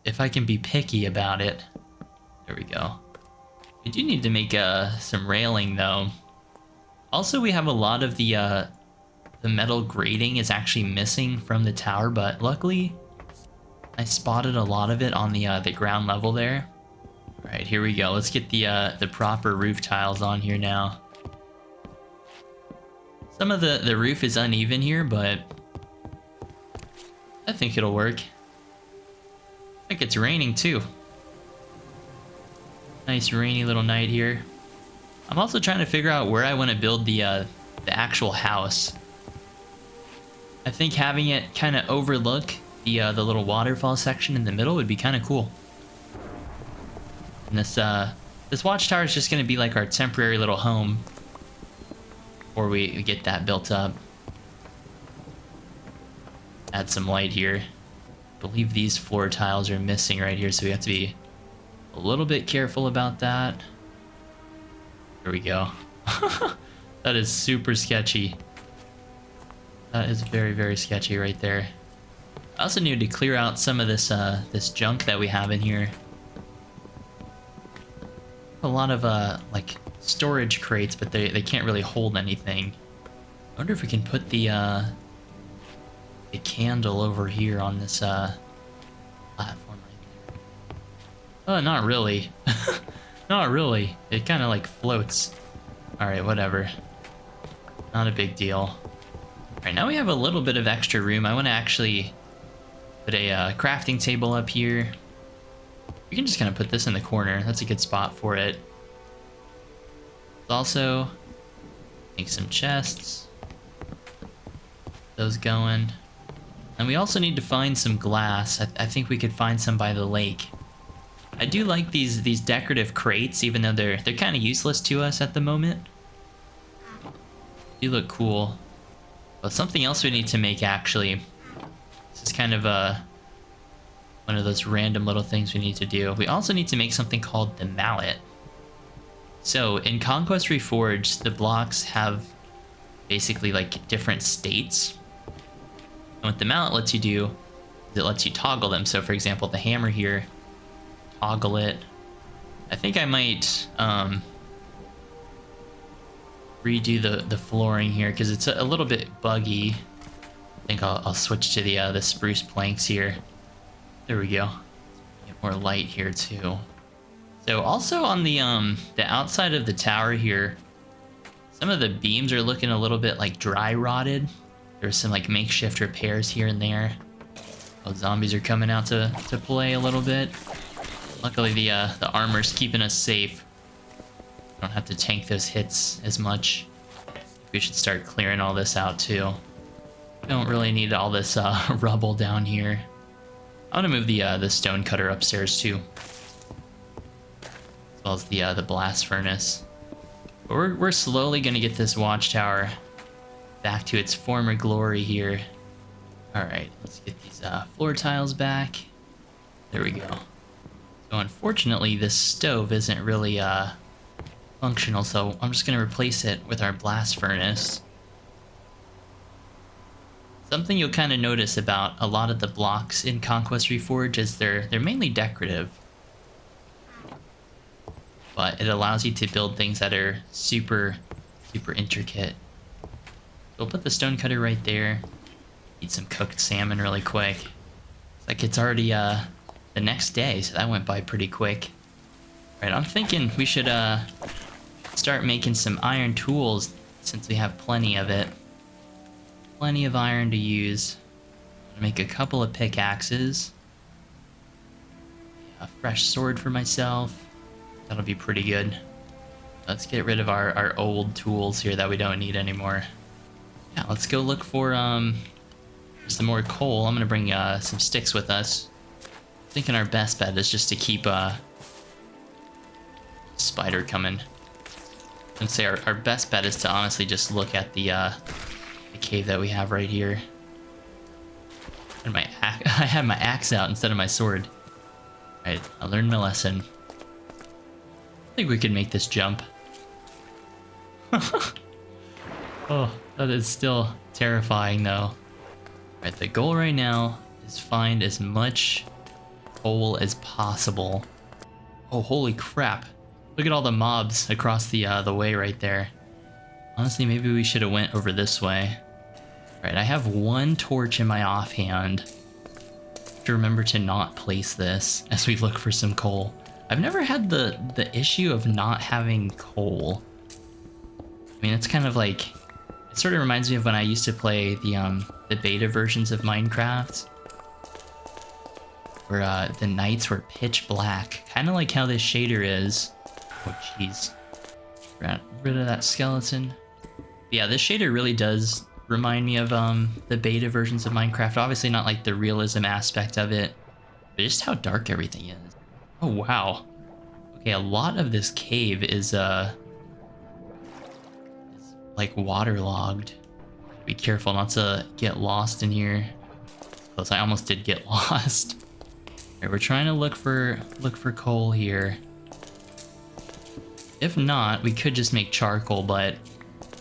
if I can be picky about it. There we go. We do need to make some railing though. Also, we have a lot of the metal grating is actually missing from the tower, but luckily I spotted a lot of it on the ground level there. All right, here we go. Let's get the proper roof tiles on here now. Some of the roof is uneven here, but I think it'll work. I think it's raining too. Nice rainy little night here. I'm also trying to figure out where I want to build the actual house. I think having it kind of overlook the little waterfall section in the middle would be kind of cool. And this watchtower is just going to be like our temporary little home before we get that built up. Add some light here. I believe these floor tiles are missing right here, so we have to be a little bit careful about that. There we go. That is super sketchy. That is very, very sketchy right there. I also need to clear out some of this this junk that we have in here. A lot of like storage crates, but they can't really hold anything. I wonder if we can put the candle over here on this platform right there. Oh, not really. Not really. It kind of like floats. All right, whatever. Not a big deal. All right, now we have a little bit of extra room. I want to actually put a crafting table up here. We can just kind of put this in the corner. That's a good spot for it. Also, make some chests. those going. And we also need to find some glass. I think we could find some by the lake. I do like these decorative crates, even though they're kind of useless to us at the moment. They look cool. But something else we need to make, actually. This is kind of one of those random little things we need to do. We also need to make something called the mallet. So in Conquest Reforged, the blocks have basically like different states. And what the mallet lets you do is it lets you toggle them. So for example, the hammer here, toggle it. I think I might redo the flooring here because it's a little bit buggy. I think I'll switch to the spruce planks here. There we go. Get more light here too. So also on the outside of the tower here, some of the beams are looking a little bit like dry rotted. There's some like makeshift repairs here and there. Oh, zombies are coming out to play a little bit. Luckily the armor's keeping us safe. Don't have to tank those hits as much. We should start clearing all this out too. Don't really need all this rubble down here. I'm gonna move the stone cutter upstairs too, as well as the blast furnace. But we're slowly gonna get this watchtower back to its former glory here. All right, let's get these floor tiles back. There we go. So unfortunately, this stove isn't really functional, so I'm just gonna replace it with our blast furnace. Something you'll kind of notice about a lot of the blocks in Conquest Reforged is they're mainly decorative, but it allows you to build things that are super intricate. So we'll put the stone cutter right there. Eat some cooked salmon really quick. It's like it's already the next day, so that went by pretty quick. All right, I'm thinking we should start making some iron tools since we have plenty of it. Plenty of iron to use. Make a couple of pickaxes. A fresh sword for myself. That'll be pretty good. Let's get rid of our old tools here that we don't need anymore. Yeah, let's go look for some more coal. I'm gonna bring some sticks with us. Thinking our best bet is just to keep spider coming. I'd say our best bet is to honestly just look at the cave that we have right here. And I had my axe out instead of my sword. All right, I learned my lesson. I think we could make this jump. Oh, that is still terrifying though. All right, the goal right now is find as much coal as possible. Oh, holy crap. Look at all the mobs across the way right there. Honestly, maybe we should have went over this way. All right, I have one torch in my offhand. Have to remember to not place this as we look for some coal. I've never had the issue of not having coal. I mean, it's kind of like, it sort of reminds me of when I used to play the beta versions of Minecraft, where the nights were pitch black, kind of like how this shader is. Oh jeez, got rid of that skeleton. Yeah, this shader really does remind me of the beta versions of Minecraft. Obviously not like the realism aspect of it, but just how dark everything is. Oh wow. Okay, a lot of this cave is like waterlogged. Be careful not to get lost in here. Plus, I almost did get lost. Alright, we're trying to look for coal here. If not, we could just make charcoal, but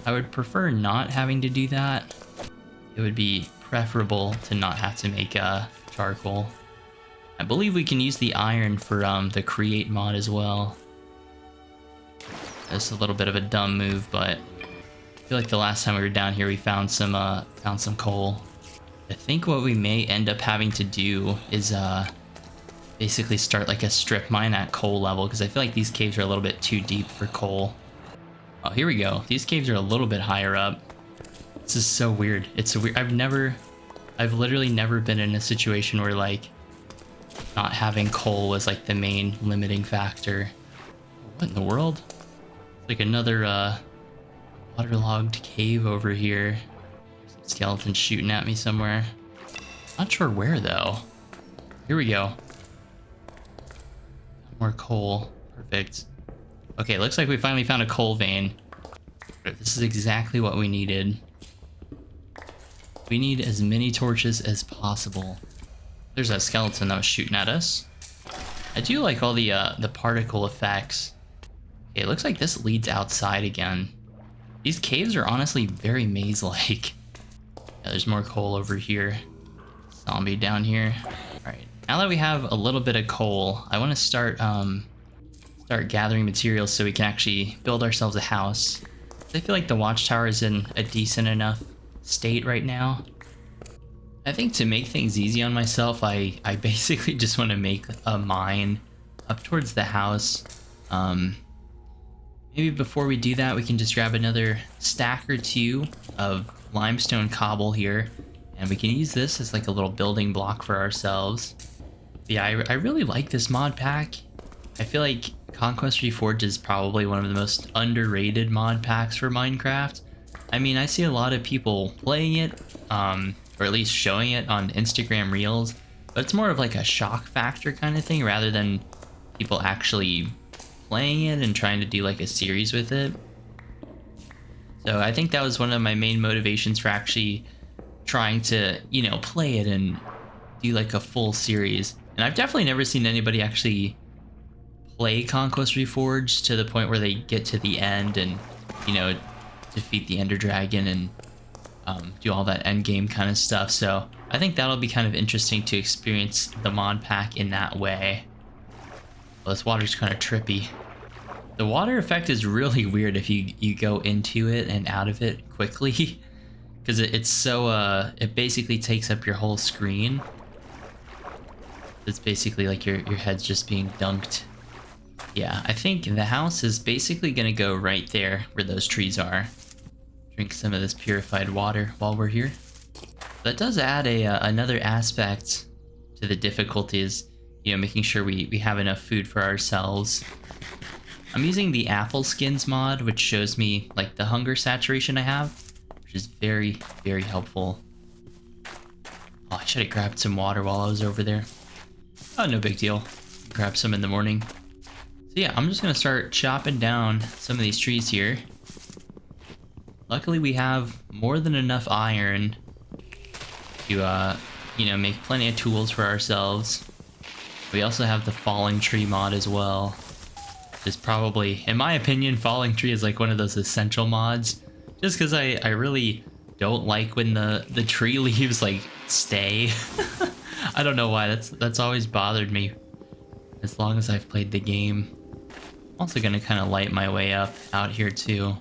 I would prefer not having to do that. It would be preferable to not have to make charcoal. I believe we can use the iron for the create mod as well. That's a little bit of a dumb move, but I feel like the last time we were down here we found some coal. I think what we may end up having to do is basically start like a strip mine at coal level, because I feel like these caves are a little bit too deep for coal. Oh, here we go. These caves are a little bit higher up. This is so weird. It's so weird. I've literally never been in a situation where like not having coal was like the main limiting factor. What in the world? It's like another waterlogged cave over here. Some Skeleton shooting at me somewhere. Not sure where though. Here we go. More coal. Perfect. Okay, looks like we finally found a coal vein. This is exactly what we needed. We need as many torches as possible. There's that skeleton that was shooting at us. I do like all the particle effects. Okay, it looks like this leads outside again. These caves are honestly very maze-like. Yeah, there's more coal over here. Zombie down here. Alright, now that we have a little bit of coal, I want to start gathering materials so we can actually build ourselves a house. I feel like the watchtower is in a decent enough state right now. I think to make things easy on myself, I basically just want to make a mine up towards the house. Maybe before we do that, we can just grab another stack or two of limestone cobble here, and we can use this as like a little building block for ourselves. But yeah, I really like this mod pack. I feel like Conquest Reforged is probably one of the most underrated mod packs for Minecraft. I mean, I see a lot of people playing it, or at least showing it on Instagram Reels, but it's more of like a shock factor kind of thing rather than people actually playing it and trying to do like a series with it. So I think that was one of my main motivations for actually trying to, you know, play it and do like a full series. And I've definitely never seen anybody actually play Conquest Reforged to the point where they get to the end and, you know, defeat the Ender Dragon and do all that end game kind of stuff. So I think that'll be kind of interesting to experience the mod pack in that way. Well, this water's kind of trippy. The water effect is really weird if you go into it and out of it quickly, because it's so it basically takes up your whole screen. It's basically like your head's just being dunked. Yeah, I think the house is basically gonna go right there where those trees are. Drink some of this purified water while we're here. That does add another aspect to the difficulties, you know, making sure we have enough food for ourselves. I'm using the AppleSkins mod, which shows me like the hunger saturation I have, which is very, very helpful. Oh, I should have grabbed some water while I was over there. Oh, no big deal. Grab some in the morning. So yeah, I'm just gonna start chopping down some of these trees here. Luckily we have more than enough iron to, you know, make plenty of tools for ourselves. We also have the falling tree mod as well. Is probably, in my opinion, falling tree is like one of those essential mods. Just because I really don't like when the tree leaves like stay. I don't know why, that's always bothered me as long as I've played the game. I'm also gonna kind of light my way up out here too.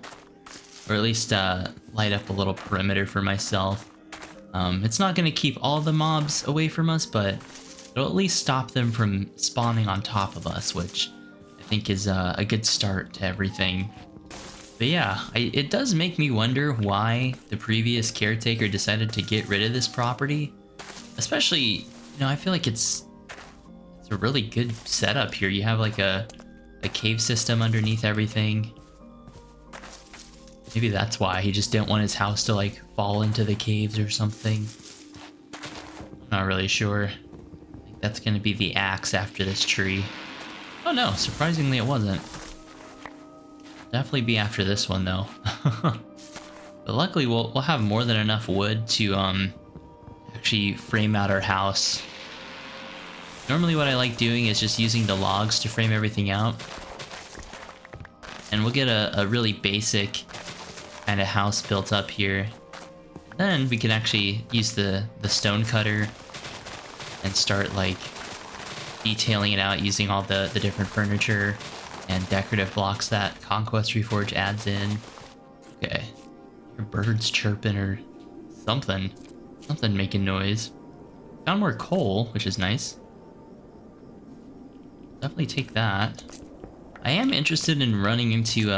Or at least light up a little perimeter for myself. It's not gonna keep all the mobs away from us, but it'll at least stop them from spawning on top of us, which I think is a good start to everything. But yeah, it does make me wonder why the previous caretaker decided to get rid of this property. Especially, you know, I feel like it's a really good setup here. You have like a cave system underneath everything. Maybe that's why he just didn't want his house to like fall into the caves or something. Not really sure. I think that's gonna be the axe after this tree. Oh no, surprisingly it wasn't. Definitely be after this one though. But luckily we'll have more than enough wood to actually frame out our house. Normally what I like doing is just using the logs to frame everything out. And we'll get a really basic kind of house built up here. Then we can actually use the stone cutter and start like detailing it out using all the different furniture and decorative blocks that Conquest Reforged adds in. Okay, your birds chirping or something making noise. Found more coal, which is nice. Definitely take that. I am interested in running into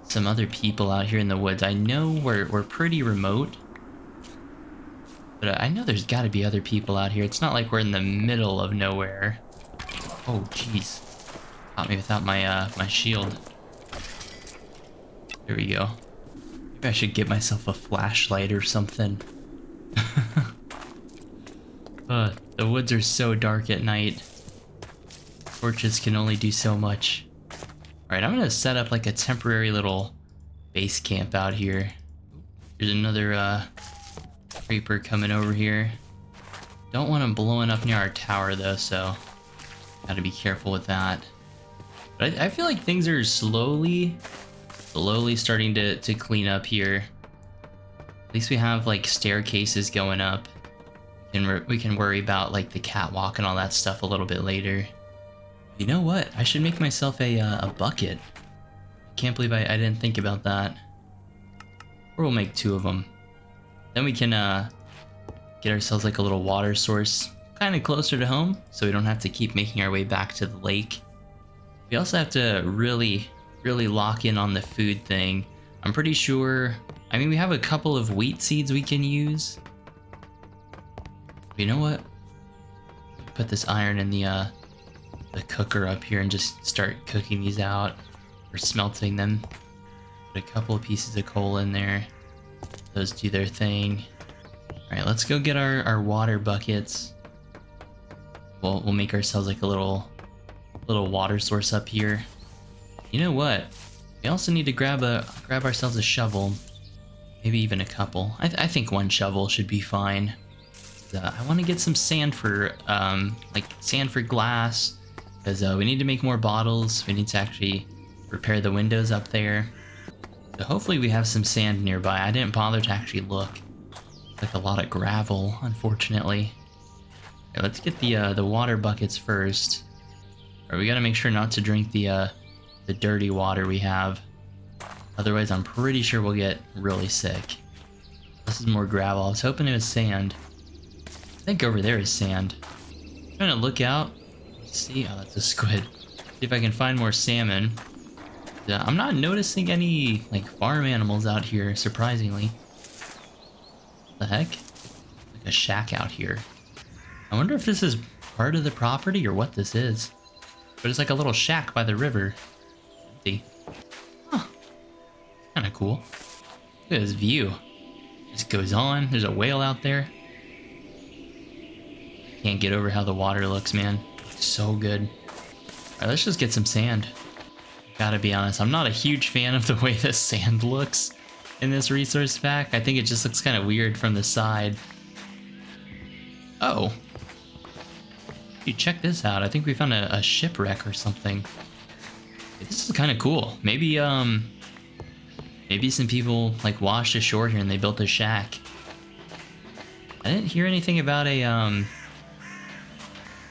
some other people out here in the woods. I know we're pretty remote, but I know there's got to be other people out here. It's not like we're in the middle of nowhere. Oh, jeez. Caught me without my my shield. Here we go. Maybe I should get myself a flashlight or something. The woods are so dark at night. Torches can only do so much. Alright, I'm gonna set up like a temporary little base camp out here. There's another creeper coming over here. Don't want him blowing up near our tower though, so gotta be careful with that. But I feel like things are slowly starting to clean up here. At least we have like staircases going up. And we can worry about like the catwalk and all that stuff a little bit later. You know what? I should make myself a bucket. I can't believe I didn't think about that. Or we'll make 2 of them. Then we can get ourselves like a little water source kind of closer to home, so we don't have to keep making our way back to the lake. We also have to really lock in on the food thing. I'm pretty sure, I mean, we have a couple of wheat seeds we can use. But you know what? Put this iron in the cooker up here and just start cooking these out or smelting them. Put a couple of pieces of coal in there. Those do their thing. All right, let's go get our water buckets. We'll make ourselves like a little water source up here. You know what? We also need to grab ourselves a shovel, maybe even a couple. I think 1 shovel should be fine. I want to get some sand for like sand for glass, because we need to make more bottles. We need to actually repair the windows up there. So hopefully we have some sand nearby. I didn't bother to actually look. Like a lot of gravel, unfortunately. Okay, let's get the water buckets first. Or we gotta make sure not to drink the dirty water we have. Otherwise, I'm pretty sure we'll get really sick. This is more gravel. I was hoping it was sand. I think over there is sand. I'm trying to look out. See, oh, that's a squid. See if I can find more salmon. I'm not noticing any like farm animals out here, surprisingly. The heck? Like a shack out here. I wonder if this is part of the property or what this is. But it's like a little shack by the river. Empty. Huh. Kinda cool. Look at this view. Just goes on. There's a whale out there. Can't get over how the water looks, man. It's so good. Alright, let's just get some sand. Gotta be honest, I'm not a huge fan of the way the sand looks in this resource pack. I think it just looks kind of weird from the side. Oh. Dude, check this out. I think we found a shipwreck or something. This is kind of cool. Maybe maybe some people like washed ashore here and they built a shack. I didn't hear anything about a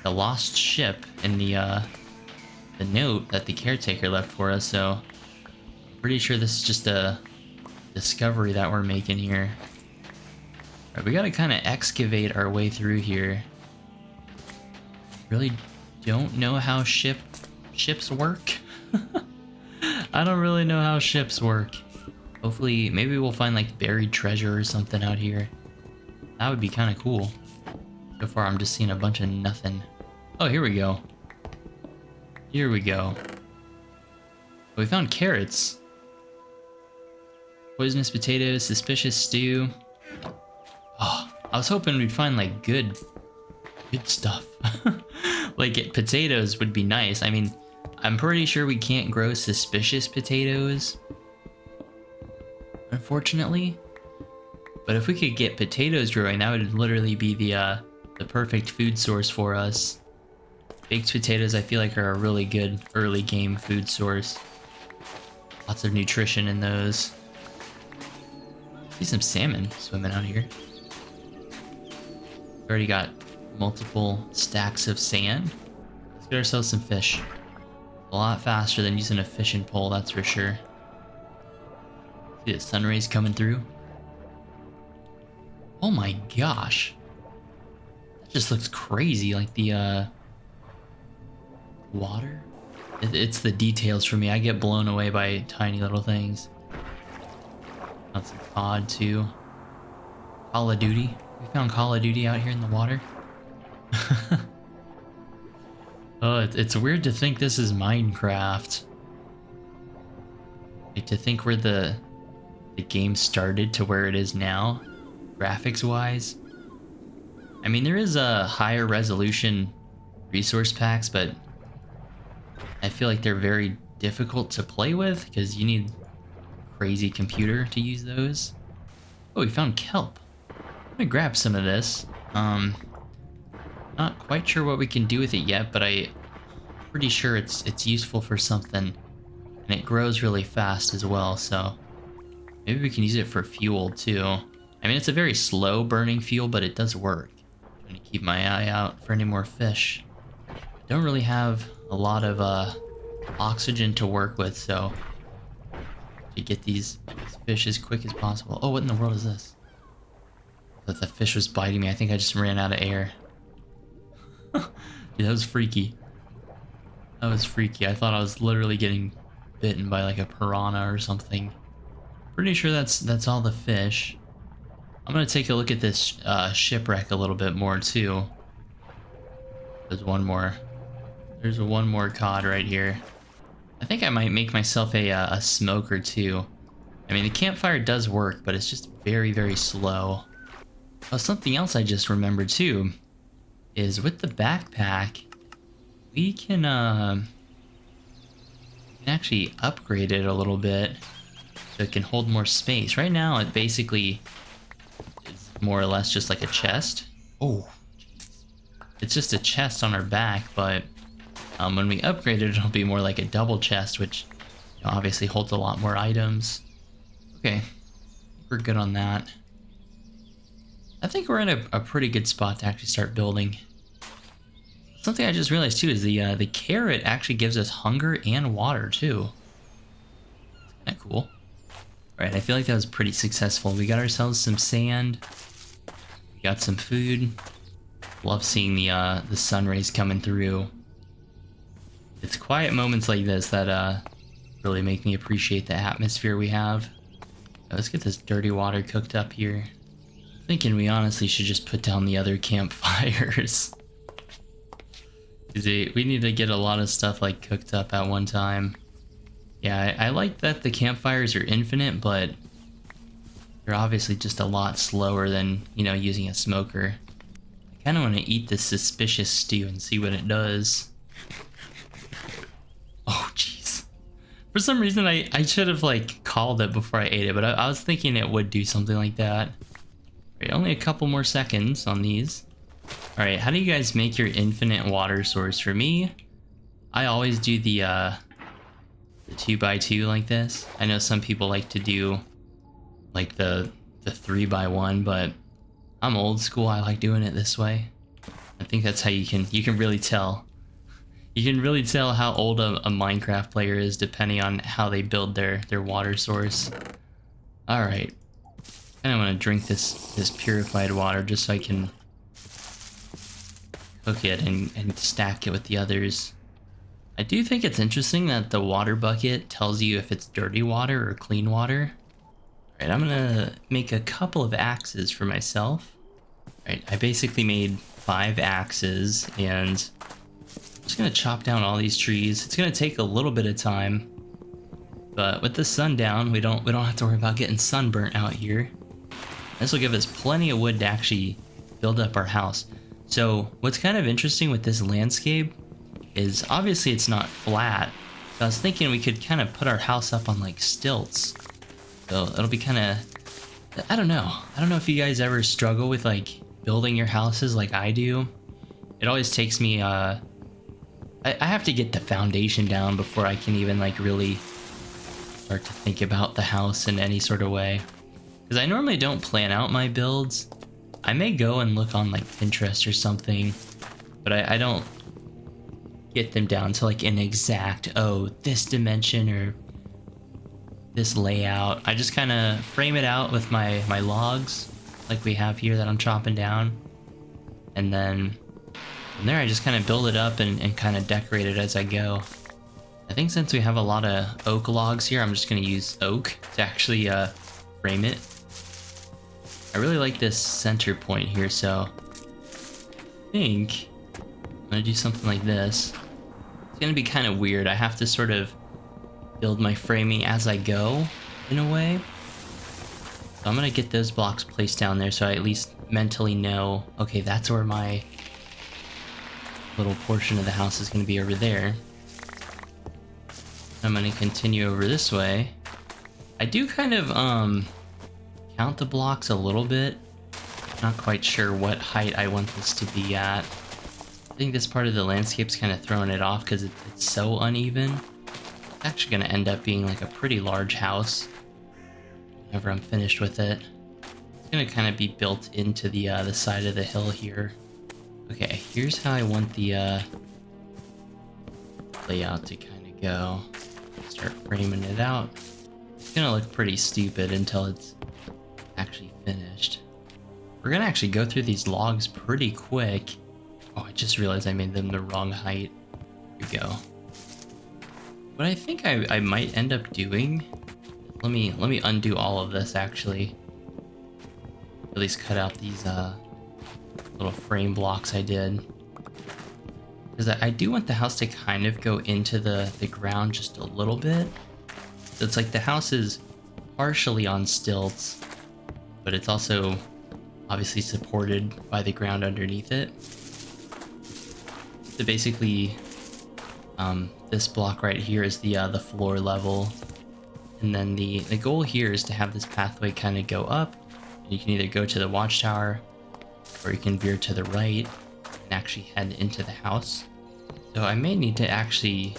lost ship in the note that the caretaker left for us, so I'm pretty sure this is just a discovery that we're making here. Alright, we gotta kind of excavate our way through here. Really don't know how ships work. I don't really know how ships work. Hopefully, maybe we'll find like buried treasure or something out here. That would be kind of cool. So far, I'm just seeing a bunch of nothing. Oh, here we go. Here we go. We found carrots. Poisonous potatoes, suspicious stew. Oh, I was hoping we'd find like good stuff. Like potatoes would be nice. I mean, I'm pretty sure we can't grow suspicious potatoes, unfortunately. But if we could get potatoes growing, that would literally be the perfect food source for us. Baked potatoes, I feel like, are a really good early game food source. Lots of nutrition in those. See some salmon swimming out here. Already got multiple stacks of sand. Let's get ourselves some fish. A lot faster than using a fishing pole, that's for sure. See the sun rays coming through. Oh my gosh. That just looks crazy, like the water. It's the details for me. I get blown away by tiny little things. That's a cod too. Call of Duty. We found Call of Duty out here in the water. Oh, it's weird to think this is Minecraft. Like, to think we're the the game started to where it is now, graphics wise. I mean, there is a higher resolution resource packs, but I feel like they're very difficult to play with because you need a crazy computer to use those. Oh, we found kelp. I'm gonna grab some of this. Not quite sure what we can do with it yet, but I'm pretty sure it's useful for something, and it grows really fast as well. So maybe we can use it for fuel too. I mean, it's a very slow burning fuel, but it does work. I'm gonna keep my eye out for any more fish. Don't really have a lot of oxygen to work with, so to get these fish as quick as possible. Oh, what in the world is this? I thought the fish was biting me. I think I just ran out of air. Dude, that was freaky. That was freaky. I thought I was literally getting bitten by like a piranha or something. Pretty sure that's all the fish. I'm gonna take a look at this shipwreck a little bit more too. There's one more. There's one more cod right here. I think I might make myself a smoker too. I mean, the campfire does work, but it's just very, very slow. Oh, something else I just remembered too is with the backpack, we can actually upgrade it a little bit so it can hold more space. Right now, it basically is more or less just like a chest. Oh, geez. It's just a chest on our back, but when we upgrade it, it'll be more like a double chest, which obviously holds a lot more items. Okay, we're good on that. I think we're in a pretty good spot to actually start building. Something I just realized too is the carrot actually gives us hunger and water too. Kind of cool. All right, I feel like that was pretty successful. We got ourselves some sand. We got some food. Love seeing the sun rays coming through. It's quiet moments like this that really make me appreciate the atmosphere we have. Let's get this dirty water cooked up here. Thinking we honestly should just put down the other campfires. We need to get a lot of stuff like cooked up at one time. Yeah, I like that the campfires are infinite, but they're obviously just a lot slower than, you know, using a smoker. I kind of want to eat this suspicious stew and see what it does. Oh, jeez. For some reason, I should have like called it before I ate it, but I was thinking it would do something like that. Right, only a couple more seconds on these. All right, how do you guys make your infinite water source? For me, I always do the 2x2 like this. I know some people like to do like the 3x1, but I'm old school. I like doing it this way. I think that's how you can really tell. You can really tell how old a Minecraft player is depending on how they build their water source. All right. I want to drink this purified water just so I can cook it and stack it with the others. I do think it's interesting that the water bucket tells you if it's dirty water or clean water. Alright, I'm gonna make a couple of axes for myself. Alright, I basically made 5 axes and I'm just gonna chop down all these trees. It's gonna take a little bit of time, but with the sun down, we don't have to worry about getting sunburnt out here. This will give us plenty of wood to actually build up our house. So what's kind of interesting with this landscape is obviously it's not flat. So I was thinking we could kind of put our house up on like stilts. So it'll be kind of, I don't know if you guys ever struggle with like building your houses like I do. It always takes me, I have to get the foundation down before I can even like really start to think about the house in any sort of way. Because I normally don't plan out my builds. I may go and look on like Pinterest or something, but I don't get them down to like an exact, oh, this dimension or this layout. I just kind of frame it out with my logs like we have here that I'm chopping down. And then from there I just kind of build it up and kind of decorate it as I go. I think since we have a lot of oak logs here, I'm just going to use oak to actually frame it. I really like this center point here, so I think I'm gonna do something like this. It's gonna be kind of weird. I have to sort of build my framing as I go, in a way. So I'm gonna get those blocks placed down there so I at least mentally know, okay, that's where my little portion of the house is gonna be over there. I'm gonna continue over this way. I do kind of count the blocks a little bit. Not quite sure what height I want this to be at. I think this part of the landscape's kind of throwing it off because it's so uneven. It's actually gonna end up being like a pretty large house whenever I'm finished with it. It's gonna kind of be built into the side of the hill here. Okay, here's how I want the layout to kind of go. Start framing it out. It's gonna look pretty stupid until it's actually finished. We're gonna actually go through these logs pretty quick. Oh, I just realized I made them the wrong height. Here we go. What I think I might end up doing, let me undo all of this actually. At least cut out these little frame blocks I did. Because I do want the house to kind of go into the ground just a little bit. So it's like the house is partially on stilts, but it's also obviously supported by the ground underneath it. So basically, this block right here is the floor level. And then the goal here is to have this pathway kind of go up. You can either go to the watchtower, or you can veer to the right and actually head into the house. So I may need to actually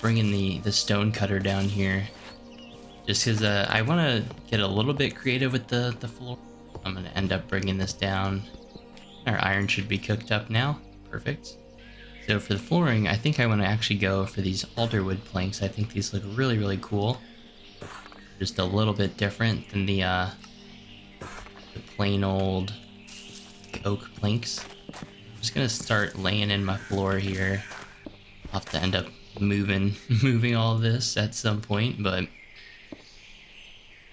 bring in the stone cutter down here, just because I want to get a little bit creative with the floor. I'm going to end up bringing this down. Our iron should be cooked up now. Perfect. So for the flooring, I think I want to actually go for these alderwood planks. I think these look really, really cool. Just a little bit different than the plain old oak planks. I'm just gonna start laying in my floor here. I'll have to end up moving all of this at some point, but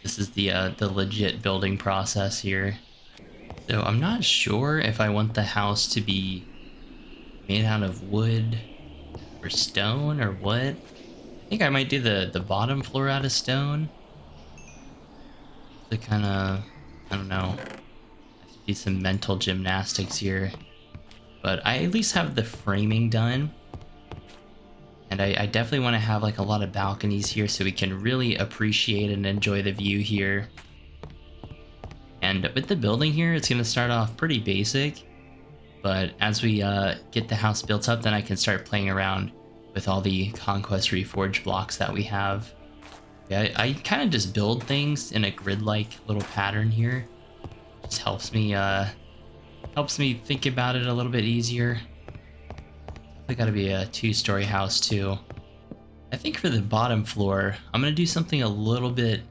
this is the legit building process here. So I'm not sure if I want the house to be made out of wood or stone or what. I think I might do the bottom floor out of stone. To kind of, I don't know, do some mental gymnastics here. But I at least have the framing done. And I definitely want to have like a lot of balconies here so we can really appreciate and enjoy the view here. And with the building here, it's going to start off pretty basic. But as we get the house built up, then I can start playing around with all the Conquest Reforged blocks that we have. Yeah, I kind of just build things in a grid-like little pattern here. Just helps me think about it a little bit easier. I got to be a 2-story house too. I think for the bottom floor, I'm gonna do something a little bit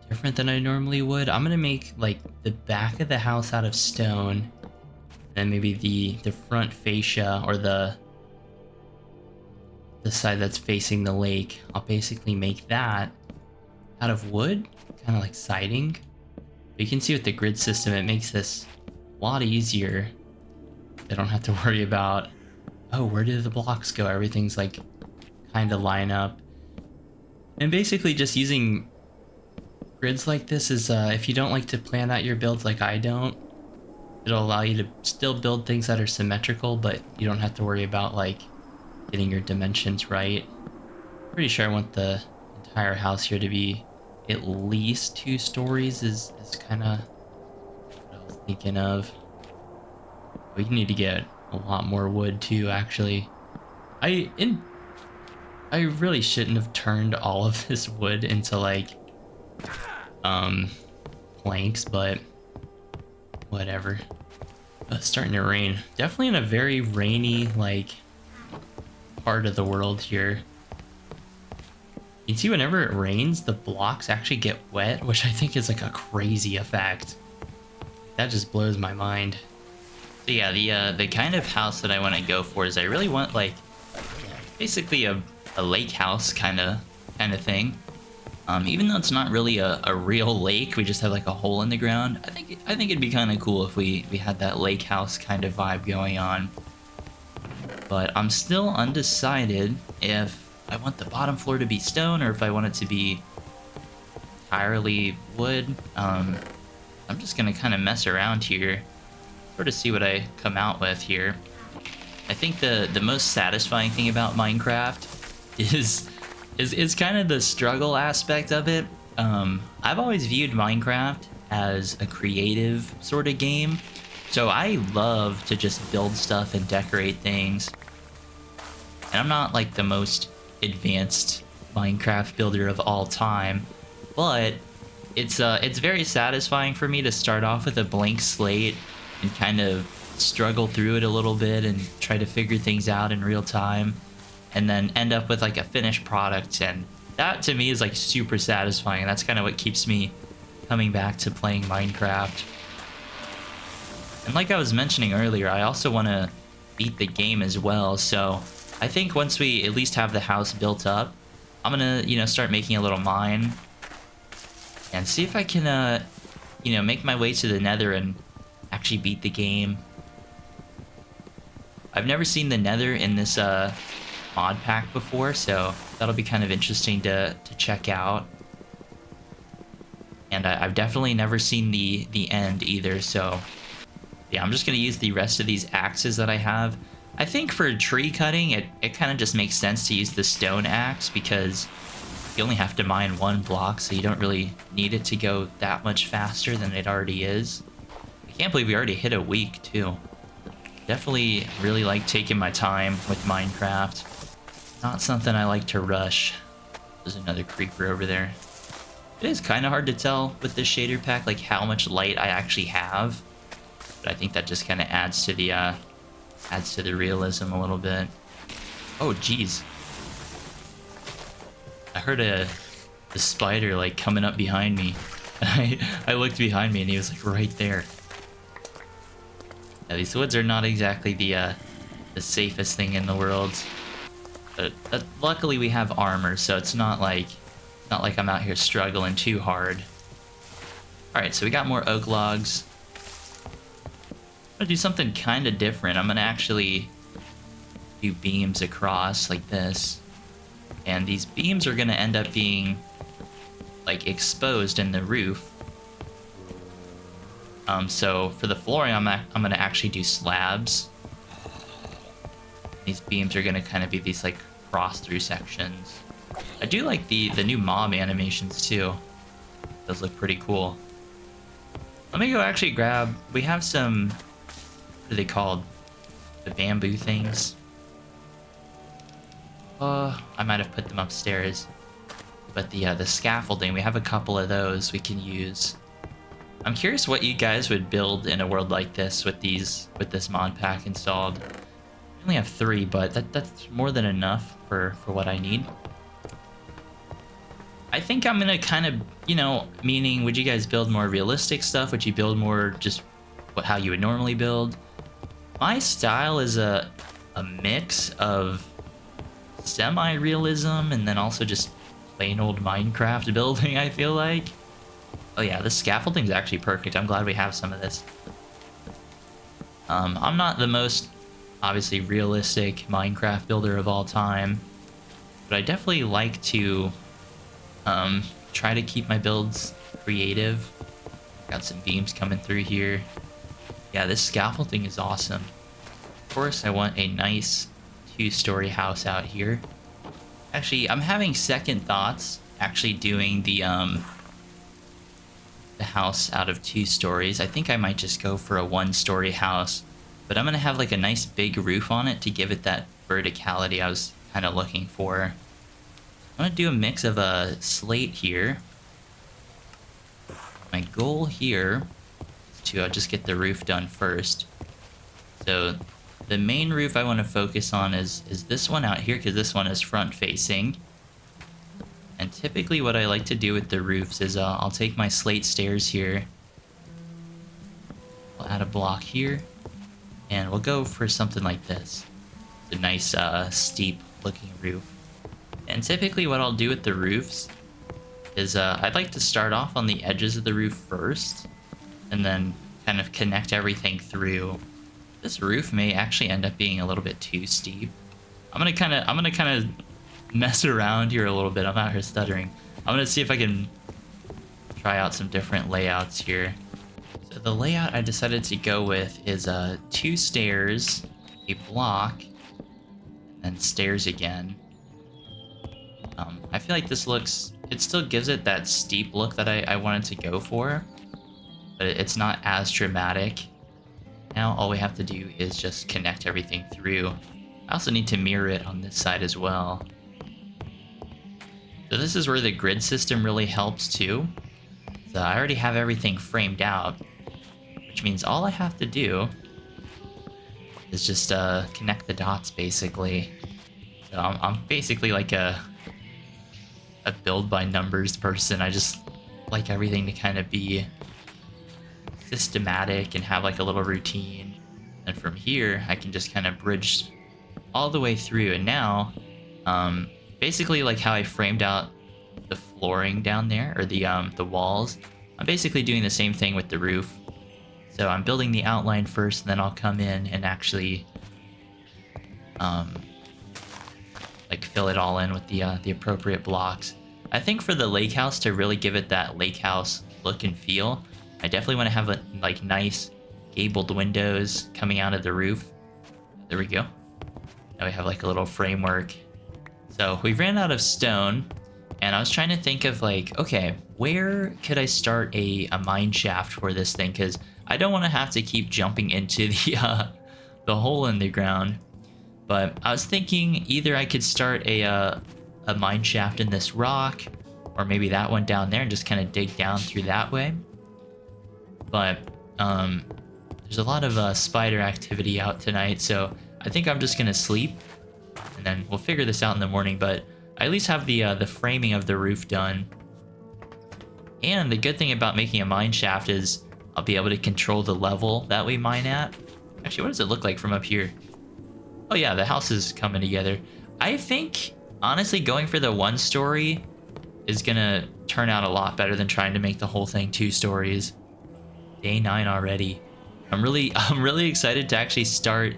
different than I normally would. I'm gonna make like the back of the house out of stone, and maybe the front fascia or the side that's facing the lake. I'll basically make that out of wood, kind of like siding. But you can see with the grid system, it makes this a lot easier. I don't have to worry about, oh, where did the blocks go? Everything's like kind of line up. And basically just using grids like this is, if you don't like to plan out your builds like I don't, it'll allow you to still build things that are symmetrical, but you don't have to worry about like getting your dimensions right. Pretty sure I want the entire house here to be at least 2 stories is kind of what I was thinking of. We need to get a lot more wood too, actually. I really shouldn't have turned all of this wood into like planks, but whatever. It's starting to rain. Definitely in a very rainy like part of the world here. You can see whenever it rains, the blocks actually get wet, which I think is like a crazy effect. That just blows my mind. So yeah, the kind of house that I want to go for is I really want like basically a lake house kind of thing. Even though it's not really a real lake, we just have like a hole in the ground. I think it'd be kind of cool if we had that lake house kind of vibe going on. But I'm still undecided if I want the bottom floor to be stone or if I want it to be entirely wood. I'm just gonna kind of mess around here, sort of see what I come out with here. I think the most satisfying thing about Minecraft is kind of the struggle aspect of it. I've always viewed Minecraft as a creative sort of game, so I love to just build stuff and decorate things. And I'm not like the most advanced Minecraft builder of all time, but it's very satisfying for me to start off with a blank slate and kind of struggle through it a little bit and try to figure things out in real time, and then end up with like a finished product. And that to me is like super satisfying. That's kind of what keeps me coming back to playing Minecraft. And like I was mentioning earlier, I also want to beat the game as well. So I think once we at least have the house built up, I'm gonna, start making a little mine and see if I can, make my way to the Nether and actually beat the game. I've never seen the Nether in this mod pack before, so that'll be kind of interesting to check out. And I've definitely never seen the end either, so yeah, I'm just gonna use the rest of these axes that I have. I think for tree cutting, it kind of just makes sense to use the stone axe, because you only have to mine one block, so you don't really need it to go that much faster than it already is. I can't believe we already hit a week too. Definitely really like taking my time with Minecraft. Not something I like to rush. There's another creeper over there. It is kind of hard to tell with this shader pack like how much light I actually have, but I think that just kind of adds to the realism a little bit. Oh geez, I heard the spider like coming up behind me. I looked behind me and he was like right there. Yeah, these woods are not exactly the safest thing in the world, but luckily we have armor, so it's not like I'm out here struggling too hard. All right, so we got more oak logs. I'm gonna do something kind of different. I'm gonna actually do beams across like this, and these beams are gonna end up being like exposed in the roof. So for the flooring, I'm gonna actually do slabs. These beams are gonna kind of be these like cross through sections. I do like the new mob animations too. Those look pretty cool. Let me go actually grab, we have some, what are they called? The bamboo things. I might have put them upstairs. But the scaffolding, we have a couple of those we can use. I'm curious what you guys would build in a world like this with this mod pack installed. I only have 3, but that's more than enough for what I need. I think I'm gonna kind of, meaning, would you guys build more realistic stuff? Would you build more just how you would normally build? My style is a mix of semi-realism and then also just plain old Minecraft building, I feel like. Oh yeah, this scaffolding is actually perfect. I'm glad we have some of this. I'm not the most, obviously, realistic Minecraft builder of all time, but I definitely like to try to keep my builds creative. Got some beams coming through here. Yeah, this scaffolding is awesome. Of course, I want a nice 2-story house out here. Actually, I'm having second thoughts actually doing the house out of 2 stories. I think I might just go for a 1-story house, but I'm gonna have like a nice big roof on it to give it that verticality I was kind of looking for. I'm gonna do a mix of a slate here. My goal here is to just get the roof done first. So the main roof I want to focus on is this one out here, because this one is front facing. And typically what I like to do with the roofs is I'll take my slate stairs here. I'll add a block here, and we'll go for something like this. A nice steep looking roof. And typically what I'll do with the roofs is I'd like to start off on the edges of the roof first, and then kind of connect everything through. This roof may actually end up being a little bit too steep. I'm gonna kind of mess around here a little bit. I'm out here stuttering. I'm gonna see if I can try out some different layouts here. So the layout I decided to go with is 2 stairs, a block, and stairs again. I feel like this looks, it still gives it that steep look that I wanted to go for, but it's not as dramatic. Now all we have to do is just connect everything through. I also need to mirror it on this side as well. So this is where the grid system really helps too. So I already have everything framed out, which means all I have to do is just connect the dots basically. So I'm basically like a build by numbers person. I just like everything to kind of be systematic and have like a little routine. And from here, I can just kind of bridge all the way through. And now, basically like how I framed out the flooring down there, or the walls, I'm basically doing the same thing with the roof. So I'm building the outline first, and then I'll come in and actually like fill it all in with the appropriate blocks. I think for the lake house to really give it that lake house look and feel, I definitely want to have a like nice gabled windows coming out of the roof. There we go. Now we have like a little framework. So we ran out of stone, and I was trying to think of like, okay, where could I start a mine shaft for this thing? Because I don't want to have to keep jumping into the hole in the ground. But I was thinking either I could start a mine shaft in this rock, or maybe that one down there and just kind of dig down through that way. But there's a lot of spider activity out tonight, so I think I'm just gonna sleep, and then we'll figure this out in the morning. But I at least have the framing of the roof done. And the good thing about making a mine shaft is I'll be able to control the level that we mine at. Actually, what does it look like from up here? Oh yeah, the house is coming together. I think, honestly, going for the 1 story is gonna turn out a lot better than trying to make the whole thing 2 stories. Day 9 already. I'm really excited to actually start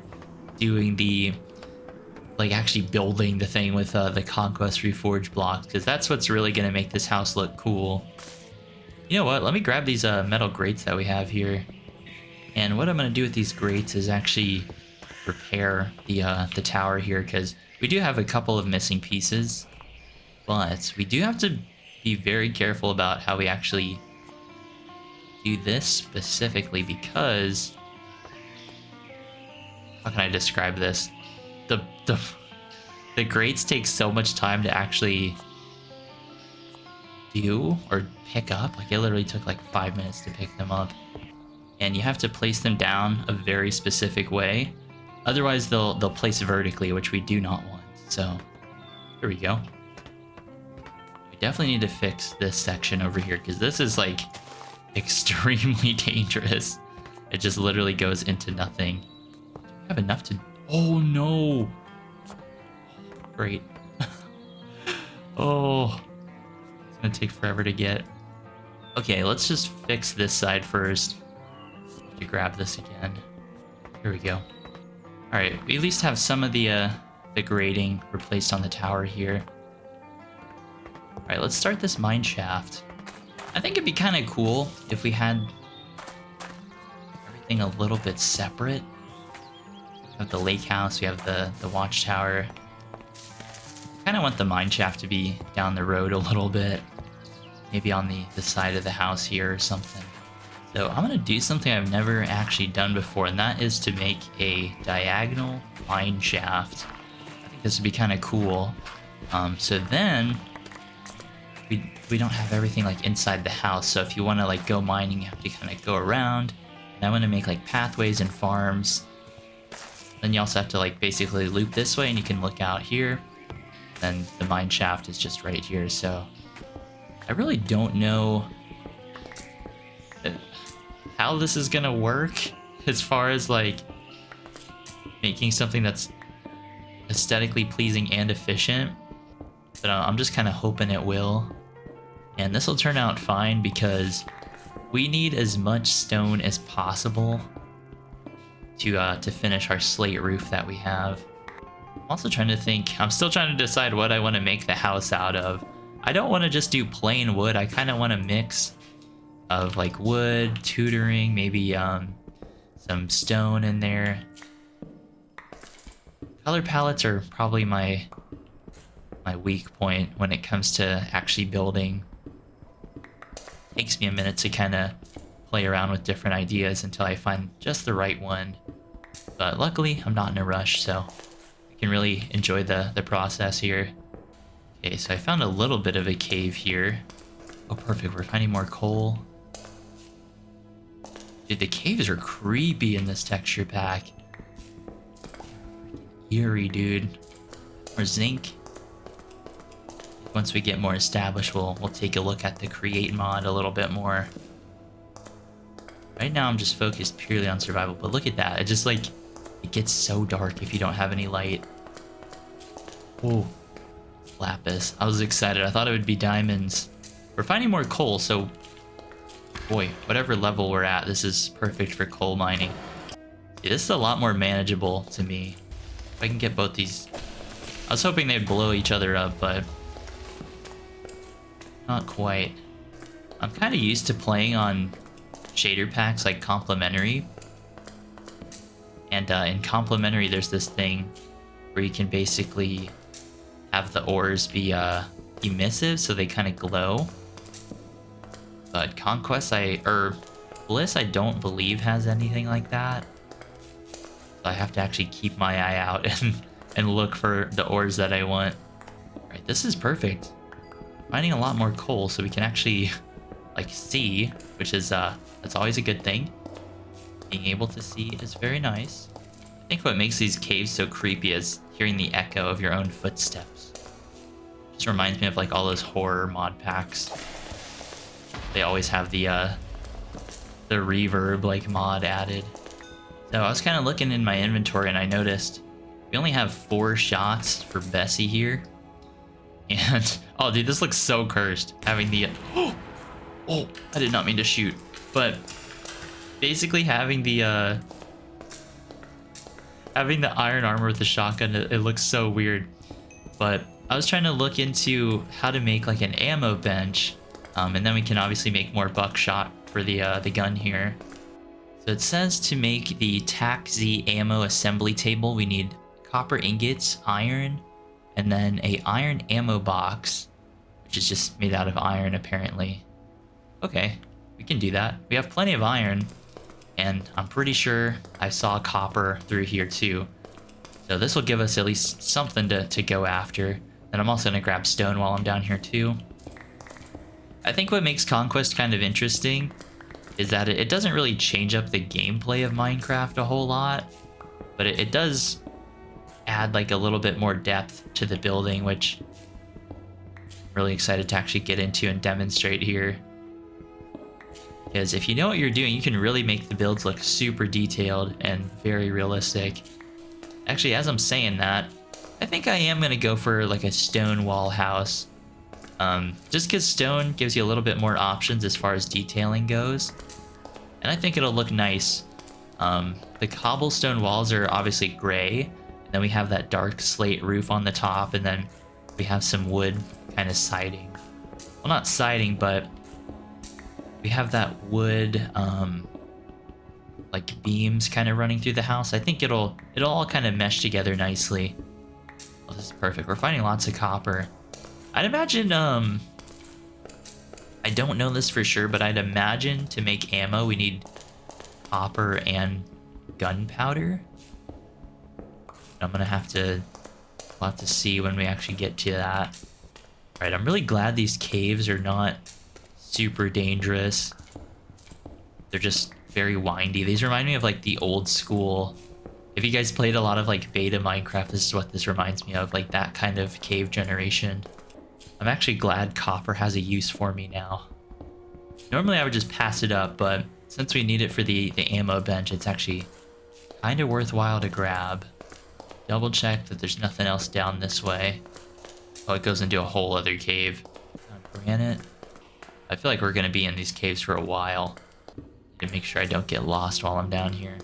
doing the, like, actually building the thing with the Conquest Reforged blocks, because that's what's really gonna make this house look cool. You know what? Let me grab these metal grates that we have here. And what I'm gonna do with these grates is actually repair the tower here, because we do have a couple of missing pieces, but we do have to be very careful about how we actually do this specifically, because how can I describe this? The grates take so much time to actually do or pick up. Like, it literally took like 5 minutes to pick them up, and you have to place them down a very specific way. Otherwise, they'll place vertically, which we do not want. So, here we go. We definitely need to fix this section over here, because this is, like, extremely dangerous. It just literally goes into nothing. Do we have enough to... Oh, no! Great. Oh. It's gonna take forever to get. Okay, let's just fix this side first. To grab this again. Here we go. Alright, we at least have some of the grading replaced on the tower here. Alright, let's start this mine shaft. I think it'd be kind of cool if we had everything a little bit separate. We have the lake house, we have the watchtower. I kind of want the mine shaft to be down the road a little bit. Maybe on the side of the house here or something. So I'm going to do something I've never actually done before, and that is to make a diagonal mine shaft. I think this would be kind of cool. So then we don't have everything like inside the house. So if you want to like go mining, you have to kind of go around. And I want to make like pathways and farms. Then you also have to like basically loop this way, and you can look out here. Then the mine shaft is just right here. So I really don't know how this is gonna work as far as like making something that's aesthetically pleasing and efficient, but I'm just kind of hoping it will. And this will turn out fine, because we need as much stone as possible to finish our slate roof that we have. I'm also trying to think, I'm still trying to decide what I want to make the house out of. I don't want to just do plain wood. I kind of want to mix of like wood, tutoring, maybe some stone in there. Color palettes are probably my weak point when it comes to actually building. Takes me a minute to kind of play around with different ideas until I find just the right one. But luckily, I'm not in a rush, so I can really enjoy the process here. Okay, so I found a little bit of a cave here. Oh, perfect. We're finding more coal. Dude, the caves are creepy in this texture pack. Eerie, dude. More zinc. Once we get more established, we'll take a look at the create mod a little bit more. Right now, I'm just focused purely on survival, but look at that. It just like, it gets so dark if you don't have any light. Oh, lapis. I was excited. I thought it would be diamonds. We're finding more coal, so boy, whatever level we're at, this is perfect for coal mining. Yeah, this is a lot more manageable to me. If I can get both these... I was hoping they'd blow each other up, but not quite. I'm kind of used to playing on shader packs like complementary. And in complementary, there's this thing where you can basically have the ores be emissive, so they kind of glow. But Conquest, Bliss, I don't believe has anything like that. So I have to actually keep my eye out and look for the ores that I want. All right, this is perfect. Finding a lot more coal so we can actually like see, which is that's always a good thing. Being able to see is very nice. I think what makes these caves so creepy is hearing the echo of your own footsteps. Just reminds me of like all those horror mod packs. They always have the reverb like mod added. So I was kind of looking in my inventory and I noticed we only have 4 shots for Bessie here. And oh dude, this looks so cursed having the oh, I did not mean to shoot, but basically having the iron armor with the shotgun, it looks so weird. But I was trying to look into how to make like an ammo bench, and then we can obviously make more buckshot for the gun here. So it says to make the TAC-Z ammo assembly table, we need copper ingots, iron, and then a iron ammo box, which is just made out of iron apparently. Okay, we can do that. We have plenty of iron, and I'm pretty sure I saw copper through here too. So this will give us at least something to go after. And I'm also gonna grab stone while I'm down here too. I think what makes Conquest kind of interesting is that it doesn't really change up the gameplay of Minecraft a whole lot, but it does add like a little bit more depth to the building, which I'm really excited to actually get into and demonstrate here. Because if you know what you're doing, you can really make the builds look super detailed and very realistic. Actually, as I'm saying that, I think I am going to go for like a stone wall house. Just because stone gives you a little bit more options as far as detailing goes. And I think it'll look nice. The cobblestone walls are obviously gray. And then we have that dark slate roof on the top. And then we have some wood kind of siding. Well, not siding, but we have that wood like beams kind of running through the house. I think it'll all kind of mesh together nicely. Oh, this is perfect. We're finding lots of copper. I'd imagine, I don't know this for sure, but I'd imagine to make ammo we need copper and gunpowder. I'm gonna we'll have to see when we actually get to that. All right, I'm really glad these caves are not super dangerous. They're just very windy. These remind me of like the old school. If you guys played a lot of like beta Minecraft, this is what this reminds me of, like that kind of cave generation. I'm actually glad copper has a use for me now. Normally I would just pass it up, but since we need it for the ammo bench, it's actually kind of worthwhile to grab. Double check that there's nothing else down this way. Oh, it goes into a whole other cave. Granite. I feel like we're gonna be in these caves for a while. To make sure I don't get lost while I'm down here.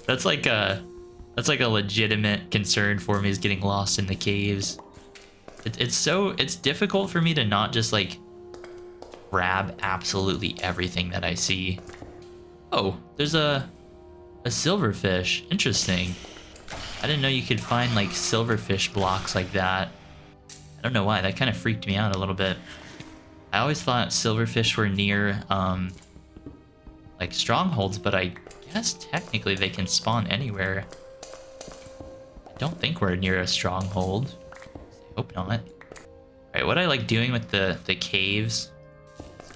That's like a legitimate concern for me, is getting lost in the caves. It's difficult for me to not just like grab absolutely everything that I see. Oh, there's a silverfish. Interesting. I didn't know you could find like silverfish blocks like that. I don't know why, that kind of freaked me out a little bit. I always thought silverfish were near like strongholds, but I guess technically they can spawn anywhere. I don't think we're near a stronghold. I hope not. Alright, what I like doing with the caves,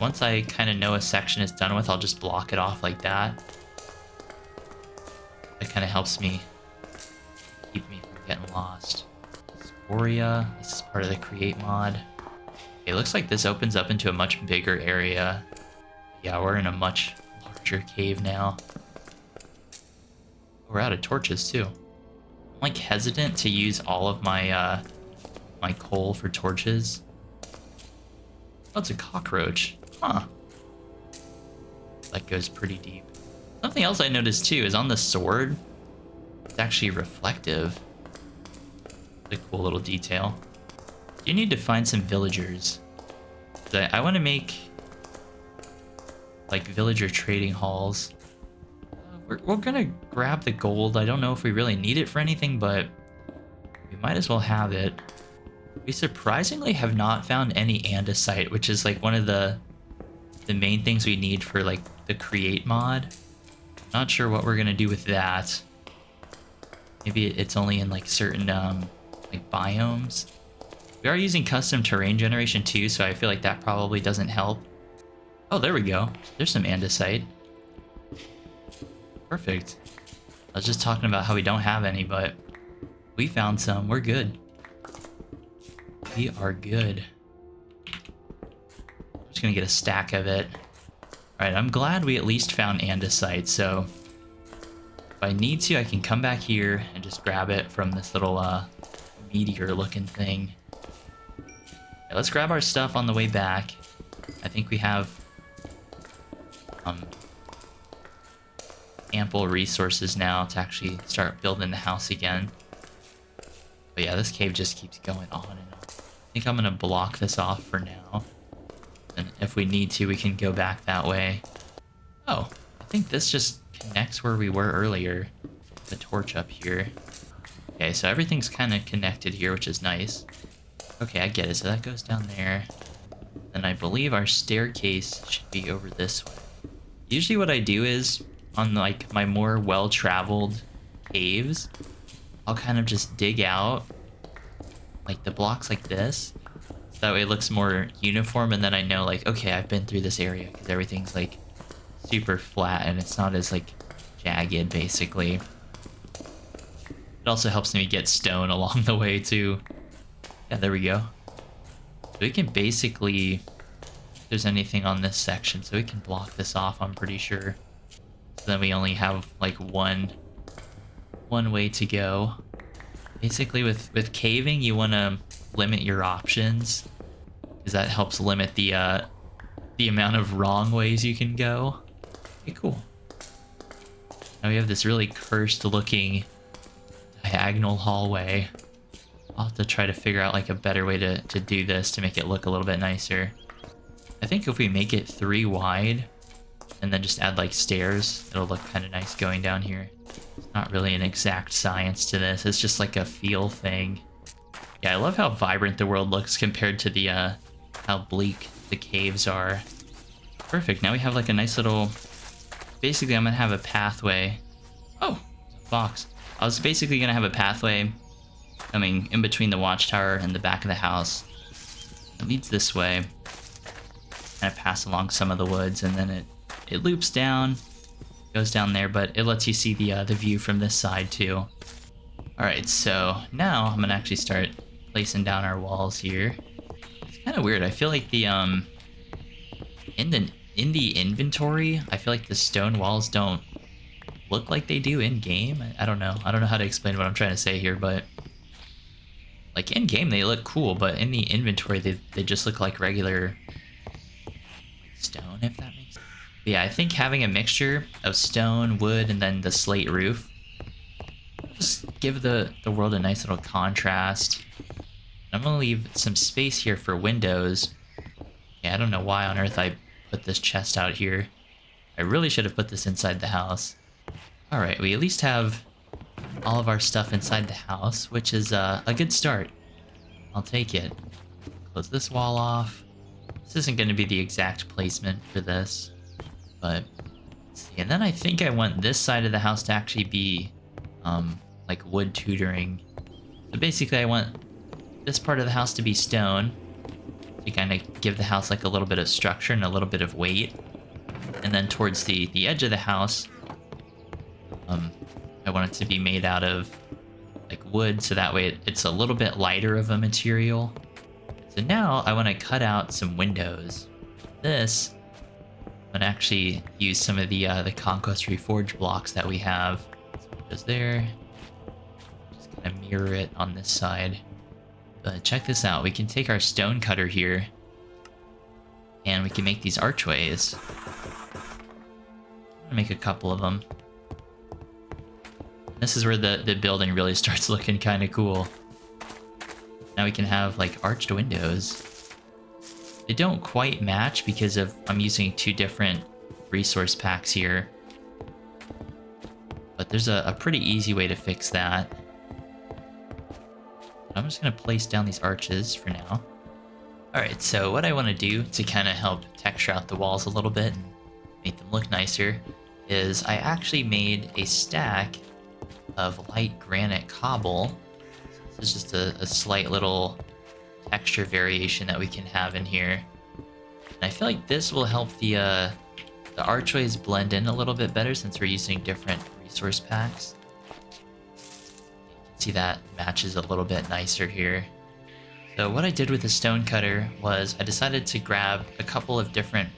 once I kind of know a section is done with, I'll just block it off like that. That kind of helps me keep me from getting lost. Sporia, this is part of the create mod. It looks like this opens up into a much bigger area. Yeah, we're in a much larger cave now. We're out of torches too. I'm like hesitant to use all of my my coal for torches. Oh, it's a cockroach. Huh. That goes pretty deep. Something else I noticed too is on the sword, it's actually reflective. It's a cool little detail. You need to find some villagers. I want to make like villager trading halls. We're gonna grab the gold. I don't know if we really need it for anything, but we might as well have it. We surprisingly have not found any andesite, which is like one of the main things we need for like the create mod. Not sure what we're gonna do with that. Maybe it's only in like certain like biomes. We are using custom terrain generation too, so I feel like that probably doesn't help. Oh, there we go. There's some andesite. Perfect. I was just talking about how we don't have any, but we found some. We're good. We are good. I'm just gonna get a stack of it. Alright, I'm glad we at least found andesite, so if I need to, I can come back here and just grab it from this little meteor looking thing. Yeah, let's grab our stuff on the way back. I think we have ample resources now to actually start building the house again. But yeah, this cave just keeps going on and on. I think I'm gonna block this off for now. And if we need to, we can go back that way. Oh, I think this just connects where we were earlier. The torch up here. Okay, so everything's kind of connected here, which is nice. Okay, I get it. So that goes down there. And I believe our staircase should be over this way. Usually what I do is, on like my more well-traveled caves, I'll kind of just dig out like the blocks like this. So that way it looks more uniform, and then I know like, okay, I've been through this area because everything's like super flat and it's not as like jagged basically. It also helps me get stone along the way too. Yeah, there we go. So we can basically, if there's anything on this section, so we can block this off, I'm pretty sure. So then we only have like one way to go. Basically with caving, you want to limit your options, because that helps limit the amount of wrong ways you can go. Okay, cool. Now we have this really cursed looking diagonal hallway. I'll have to try to figure out like a better way to do this to make it look a little bit nicer. I think if we make it 3 wide and then just add like stairs, it'll look kind of nice going down here. It's not really an exact science to this, it's just like a feel thing. Yeah, I love how vibrant the world looks compared to the how bleak the caves are. Perfect, now we have like a nice little, basically I'm gonna have a pathway. Oh, fox. I was basically gonna have a pathway coming in between the watchtower and the back of the house. It leads this way. Kind of pass along some of the woods, and then it loops down, goes down there, but it lets you see the view from this side too. Alright, so now I'm gonna actually start placing down our walls here. It's kind of weird. I feel like the in the inventory, I feel like the stone walls don't look like they do in game. I don't know. I don't know how to explain what I'm trying to say here, but like in game they look cool, but in the inventory they just look like regular stone, if that makes sense. But yeah, I think having a mixture of stone, wood, and then the slate roof just give the world a nice little contrast. I'm gonna leave some space here for windows. Yeah, I don't know why on earth I put this chest out here. I really should have put this inside the house. Alright, we at least have all of our stuff inside the house, which is a good start. I'll take it. Close this wall off. This isn't going to be the exact placement for this, but let's see. And then I think I want this side of the house to actually be like wood tutoring. So basically I want this part of the house to be stone to kind of give the house like a little bit of structure and a little bit of weight. And then towards the edge of the house, I want it to be made out of like wood, so that way it's a little bit lighter of a material. So now I want to cut out some windows. This, I'm gonna actually use some of the Conquest Reforged blocks that we have. So windows there. Just gonna mirror it on this side. But check this out. We can take our stone cutter here, and we can make these archways. I'm gonna make a couple of them. This is where the building really starts looking kind of cool. Now we can have like arched windows. They don't quite match because I'm using two different resource packs here. But there's a pretty easy way to fix that. I'm just gonna place down these arches for now. Alright, so what I want to do to kind of help texture out the walls a little bit and make them look nicer is I actually made a stack of light granite cobble. This is just a slight little texture variation that we can have in here. And I feel like this will help the archways blend in a little bit better since we're using different resource packs. You can see that matches a little bit nicer here. So what I did with the stone cutter was I decided to grab a couple of different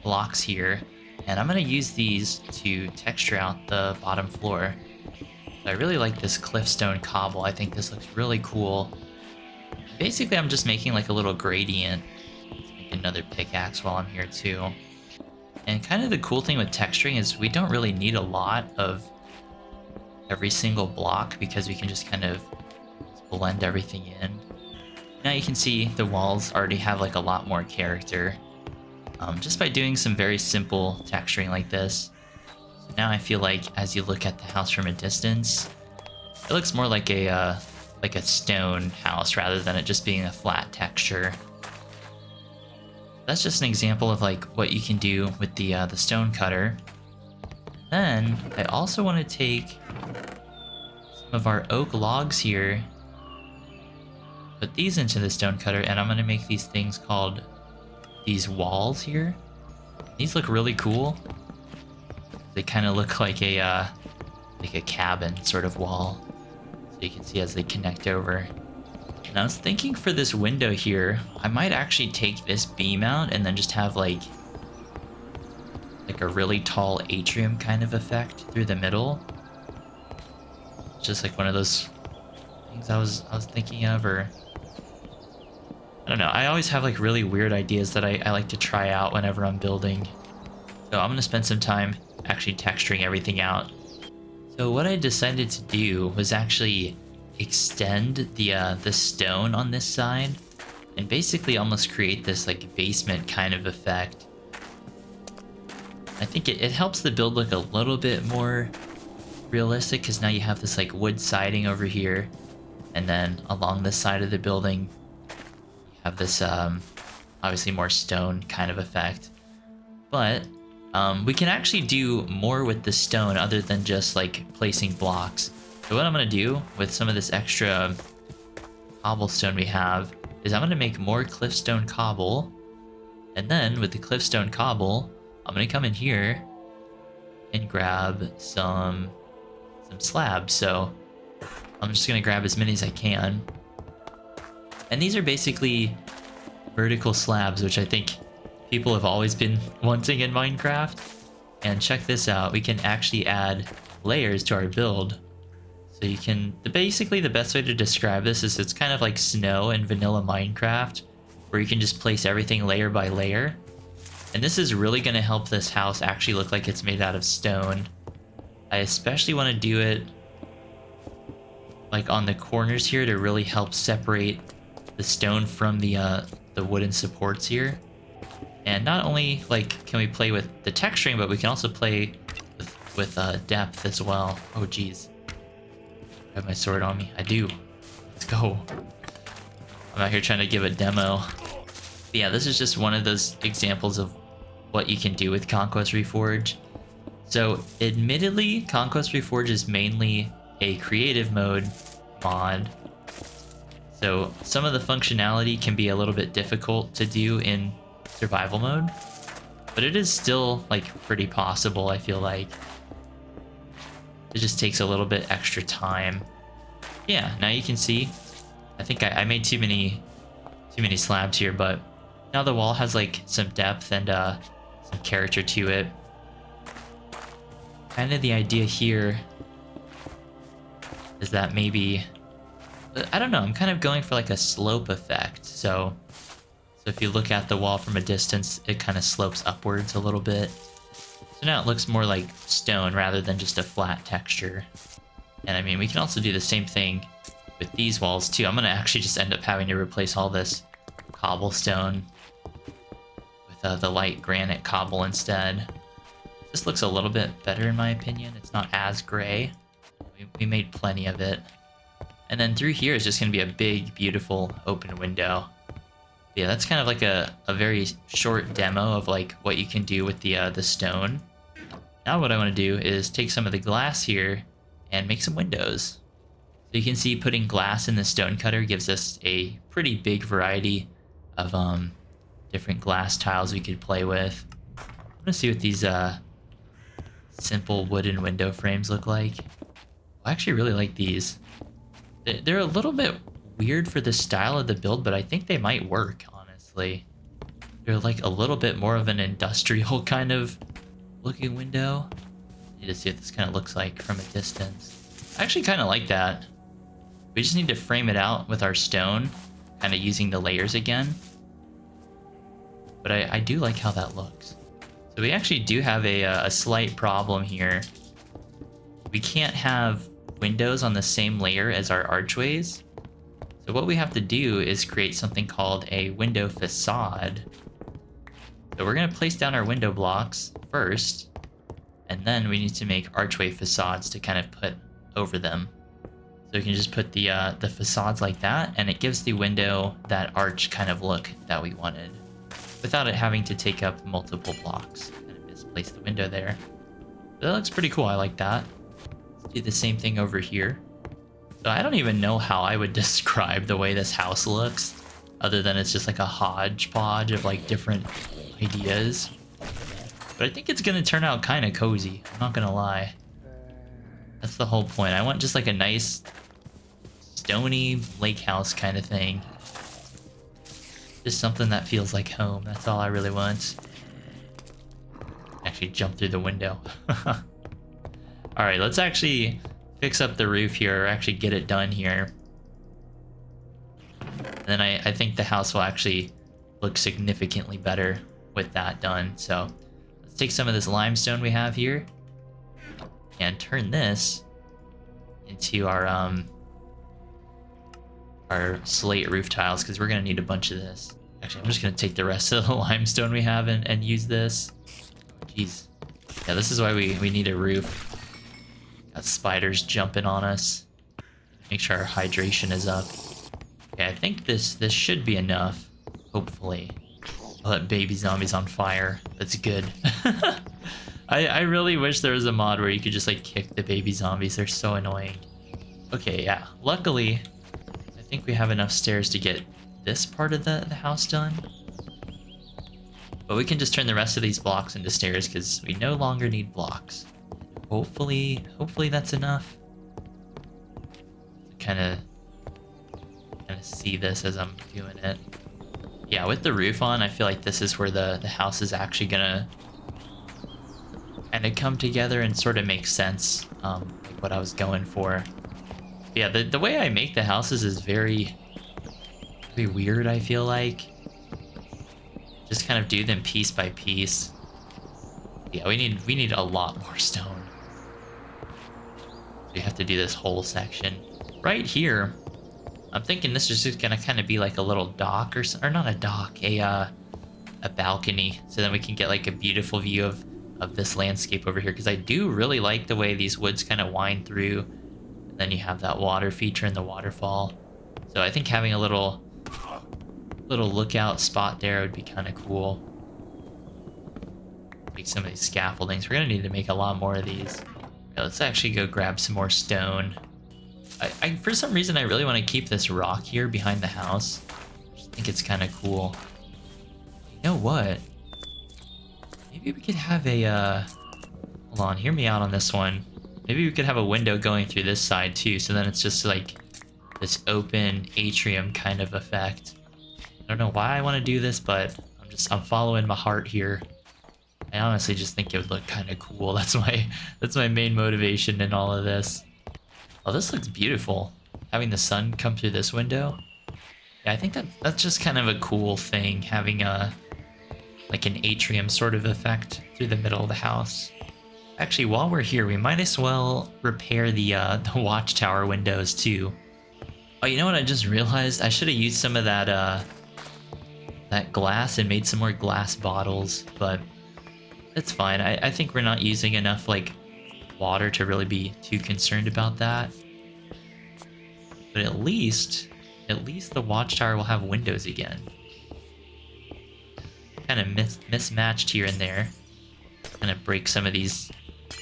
blocks here, and I'm going to use these to texture out the bottom floor. I really like this cliffstone cobble. I think this looks really cool. Basically, I'm just making like a little gradient. Let's make another pickaxe while I'm here too. And kind of the cool thing with texturing is we don't really need a lot of every single block because we can just kind of blend everything in. Now you can see the walls already have like a lot more character just by doing some very simple texturing like this. Now I feel like as you look at the house from a distance, it looks more like a stone house rather than it just being a flat texture. That's just an example of like what you can do with the stone cutter. Then I also want to take some of our oak logs here, put these into the stone cutter, and I'm going to make these things called these walls here. These look really cool. They kind of look like a cabin sort of wall, so you can see as they connect over. And I was thinking for this window here, I might actually take this beam out and then just have like a really tall atrium kind of effect through the middle. Just like one of those things I was thinking of, or I don't know. I always have like really weird ideas that I like to try out whenever I'm building. So I'm gonna spend some time actually texturing everything out. So what I decided to do was actually extend the stone on this side and basically almost create this like basement kind of effect. I think it helps the build look a little bit more realistic because now you have this like wood siding over here, and then along this side of the building you have this obviously more stone kind of effect. But we can actually do more with the stone other than just like placing blocks. So what I'm going to do with some of this extra cobblestone we have is I'm going to make more cliffstone cobble, and then with the cliffstone cobble I'm going to come in here and grab some slabs. So I'm just going to grab as many as I can, and these are basically vertical slabs, which I think people have always been wanting in Minecraft. And check this out, we can actually add layers to our build. So you can, basically the best way to describe this is it's kind of like snow in vanilla Minecraft, where you can just place everything layer by layer. And this is really going to help this house actually look like it's made out of stone. I especially want to do it like on the corners here to really help separate the stone from the wooden supports here. And not only like can we play with the texturing, but we can also play with depth as well. Oh geez, I have my sword on me. I do. Let's go. I'm out here trying to give a demo. But yeah, this is just one of those examples of what you can do with Conquest Reforged. So admittedly, Conquest Reforged is mainly a creative mode mod. So some of the functionality can be a little bit difficult to do in survival mode, but it is still like pretty possible. I feel like it just takes a little bit extra time. Yeah, now you can see, I think I made too many slabs here, but now the wall has like some depth and some character to it. Kind of the idea here is that maybe, I don't know, I'm kind of going for like a slope effect. So if you look at the wall from a distance, it kind of slopes upwards a little bit. So now it looks more like stone rather than just a flat texture. And I mean, we can also do the same thing with these walls too. I'm gonna actually just end up having to replace all this cobblestone with the light granite cobble instead. This looks a little bit better in my opinion. It's not as gray. We made plenty of it. And then through here is just gonna be a big, beautiful open window. Yeah, that's kind of like a very short demo of like what you can do with the stone. Now what I want to do is take some of the glass here and make some windows. So you can see putting glass in the stone cutter gives us a pretty big variety of different glass tiles we could play with. I want to see what these simple wooden window frames look like. I actually really like these. They're a little bit weird for the style of the build, but I think they might work, honestly. They're like a little bit more of an industrial kind of looking window. Need to see what this kind of looks like from a distance. I actually kind of like that. We just need to frame it out with our stone, kind of using the layers again. But I do like how that looks. So we actually do have a slight problem here. We can't have windows on the same layer as our archways. So what we have to do is create something called a window facade. So we're going to place down our window blocks first, and then we need to make archway facades to kind of put over them. So we can just put the facades like that, and it gives the window that arch kind of look that we wanted, without it having to take up multiple blocks. Kind of misplace the window there. But that looks pretty cool. I like that. Let's do the same thing over here. So I don't even know how I would describe the way this house looks, other than it's just like a hodgepodge of like different ideas. But I think it's gonna turn out kind of cozy. I'm not gonna lie. That's the whole point. I want just like a nice stony lake house kind of thing. Just something that feels like home. That's all I really want. Actually jump through the window. All right, let's actually fix up the roof here, or actually get it done here. And then I think the house will actually look significantly better with that done. So let's take some of this limestone we have here and turn this into our slate roof tiles, because we're gonna need a bunch of this. Actually, I'm just gonna take the rest of the limestone we have and use this. Jeez. Yeah, this is why we need a roof. Got spiders jumping on us. Make sure our hydration is up. Okay, I think this should be enough. Hopefully. I'll let baby zombies on fire. That's good. I really wish there was a mod where you could just like kick the baby zombies. They're so annoying. Okay, yeah. Luckily, I think we have enough stairs to get this part of the house done. But we can just turn the rest of these blocks into stairs because we no longer need blocks. Hopefully that's enough. Kind of see this as I'm doing it. Yeah, with the roof on, I feel like this is where the house is actually gonna kind of come together and sort of make sense, like what I was going for. Yeah, the way I make the houses is very weird, I feel like. Just kind of do them piece by piece. Yeah, we need a lot more stone. So you have to do this whole section. Right here, I'm thinking this is just gonna kind of be like a little dock or not a dock, a balcony, so then we can get like a beautiful view of this landscape over here, because I do really like the way these woods kind of wind through, and then you have that water feature in the waterfall. So I think having a little lookout spot there would be kind of cool. Make some of these scaffoldings. We're gonna need to make a lot more of these. Yeah, let's actually go grab some more stone. I for some reason I really want to keep this rock here behind the house. I just think it's kind of cool. You know what? Maybe we could have a hold on, hear me out on this one. Maybe we could have a window going through this side too, so then it's just like this open atrium kind of effect. I don't know why I want to do this, but I'm following my heart here. I honestly just think it would look kind of cool. That's my main motivation in all of this. Oh, this looks beautiful. Having the sun come through this window. Yeah, I think that's just kind of a cool thing, having like an atrium sort of effect through the middle of the house. Actually, while we're here, we might as well repair the watchtower windows too. Oh, you know what I just realized? I should have used some of that glass and made some more glass bottles, but it's fine. I think we're not using enough like water to really be too concerned about that. But at least the watchtower will have windows again. Kind of mismatched here and there. Kind of break some of these.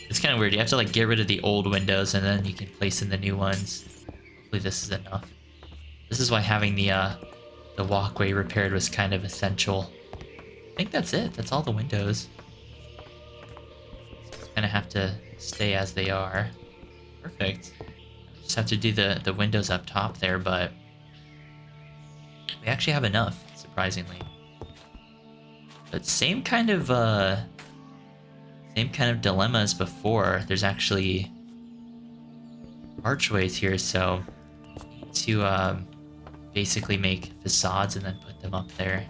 It's kind of weird. You have to like get rid of the old windows and then you can place in the new ones. Hopefully this is enough. This is why having the walkway repaired was kind of essential. I think that's it. That's all the windows. So gonna have to stay as they are. Perfect. Just have to do the windows up top there, but we actually have enough, surprisingly. But same kind of dilemma as before. There's actually archways here, so I need to basically make facades and then put them up there.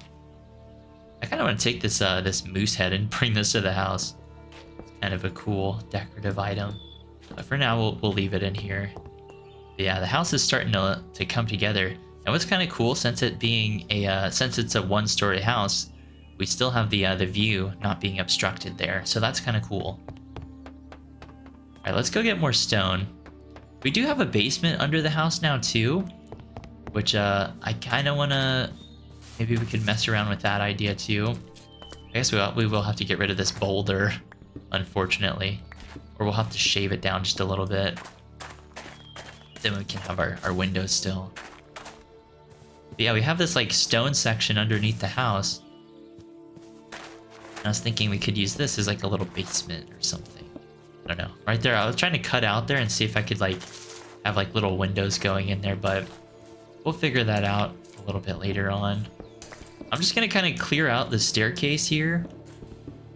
I kind of want to take this this moose head and bring this to the house. It's kind of a cool decorative item. But for now, we'll leave it in here. But yeah, the house is starting to come together. And what's kind of cool, since it being since it's a one-story house, we still have the view not being obstructed there. So that's kind of cool. All right, let's go get more stone. We do have a basement under the house now too, which I kind of want to. Maybe we could mess around with that idea too. I guess we will have to get rid of this boulder, unfortunately. Or we'll have to shave it down just a little bit. Then we can have our windows still. But yeah, we have this like stone section underneath the house. And I was thinking we could use this as like a little basement or something. I don't know. Right there, I was trying to cut out there and see if I could like have like little windows going in there, but we'll figure that out a little bit later on. I'm just gonna kind of clear out the staircase here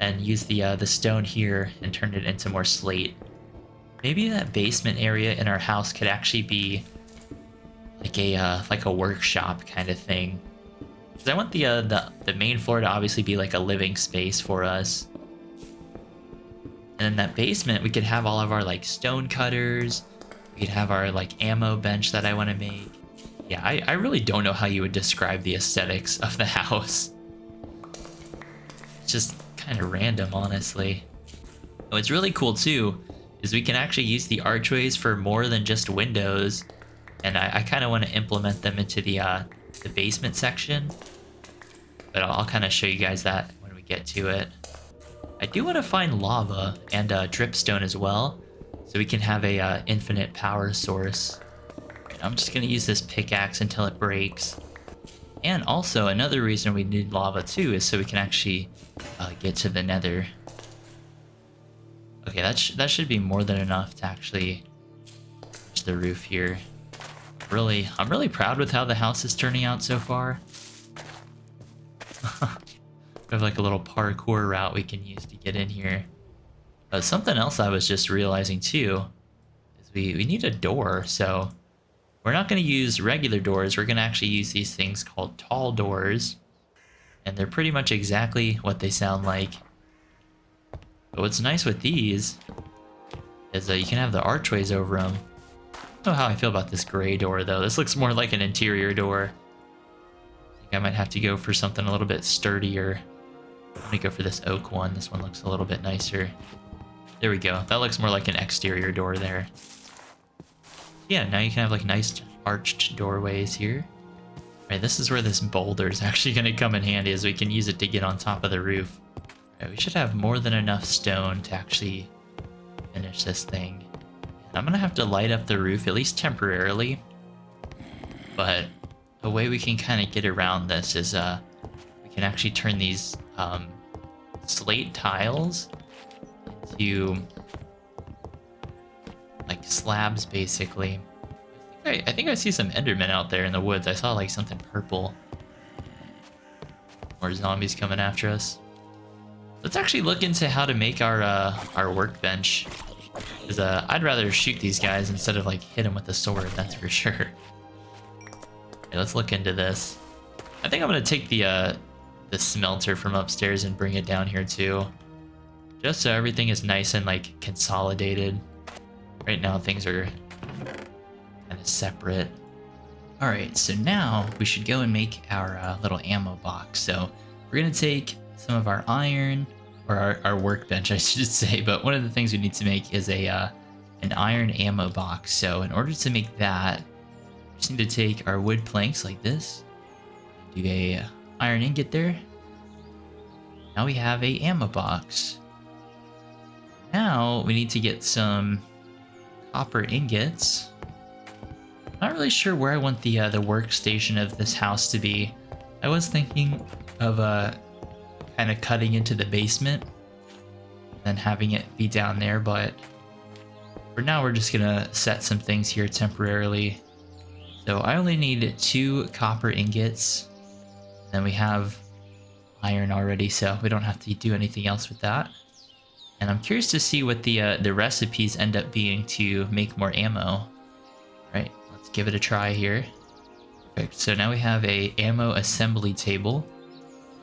and use the stone here and turn it into more slate. Maybe that basement area in our house could actually be like a workshop kind of thing. Because I want the main floor to obviously be like a living space for us. And in that basement, we could have all of our like stone cutters. We could have our like ammo bench that I want to make. Yeah, I really don't know how you would describe the aesthetics of the house. It's just kind of random, honestly. What's really cool too is we can actually use the archways for more than just windows, and I kind of want to implement them into the basement section, but I'll kind of show you guys that when we get to it. I do want to find lava and dripstone as well, so we can have a infinite power source. I'm just going to use this pickaxe until it breaks. And also, another reason we need lava too is so we can actually get to the nether. Okay, that should be more than enough to actually reach the roof here. I'm really proud with how the house is turning out so far. We have like a little parkour route we can use to get in here. Something else I was just realizing too is we need a door, so we're not going to use regular doors. We're going to actually use these things called tall doors, and they're pretty much exactly what they sound like. But what's nice with these is that you can have the archways over them. I don't know how I feel about this gray door though. This looks more like an interior door. I think I might have to go for something a little bit sturdier. I'm gonna go for this oak one. This one looks a little bit nicer. There we go. That looks more like an exterior door there. Yeah, now you can have like nice arched doorways here. Right, this is where this boulder is actually going to come in handy, as we can use it to get on top of the roof. Right, we should have more than enough stone to actually finish this thing. I'm going to have to light up the roof, at least temporarily. But the way we can kind of get around this is we can actually turn these slate tiles into like slabs, basically. I think I see some Endermen out there in the woods. I saw like something purple. More zombies coming after us. Let's actually look into how to make our workbench. Because I'd rather shoot these guys instead of like hit them with a sword, that's for sure. Okay, let's look into this. I think I'm gonna take the smelter from upstairs and bring it down here too. Just so everything is nice and like consolidated. Right now things are kind of separate. All right, so now we should go and make our little ammo box. So we're gonna take some of our iron, or our workbench, I should say. But one of the things we need to make is an iron ammo box. So in order to make that, we just need to take our wood planks like this, do a iron ingot there. Now we have a ammo box. Now we need to get some copper ingots. Not really sure where I want the workstation of this house to be. I was thinking of kind of cutting into the basement and having it be down there, but for now we're just gonna set some things here temporarily. So I only need 2 copper ingots. Then we have iron already, so we don't have to do anything else with that. And I'm curious to see what the recipes end up being to make more ammo. Right, let's give it a try here. Perfect. So now we have a ammo assembly table,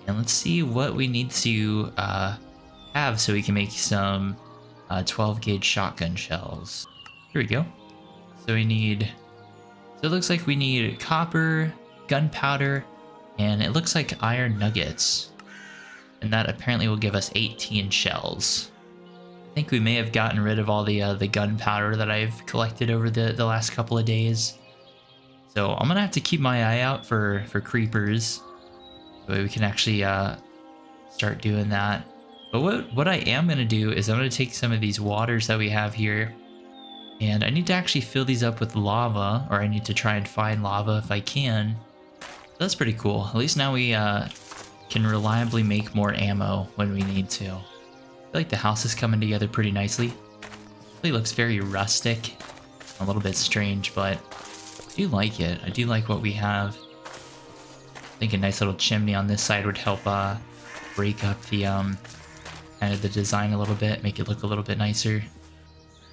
and let's see what we need to have so we can make some 12 gauge shotgun shells. Here we go. So we need. So it looks like we need copper, gunpowder, and it looks like iron nuggets, and that apparently will give us 18 shells. I think we may have gotten rid of all the gunpowder that I've collected over the last couple of days. So I'm gonna have to keep my eye out for creepers, so we can actually start doing that. But what I am gonna do is I'm gonna take some of these waters that we have here, and I need to actually fill these up with lava, or I need to try and find lava if I can. That's pretty cool. At least now we can reliably make more ammo when we need to. I feel like the house is coming together pretty nicely. It really looks very rustic, a little bit strange, but I do like it. I do like what we have. I think a nice little chimney on this side would help break up the kind of the design a little bit, make it look a little bit nicer.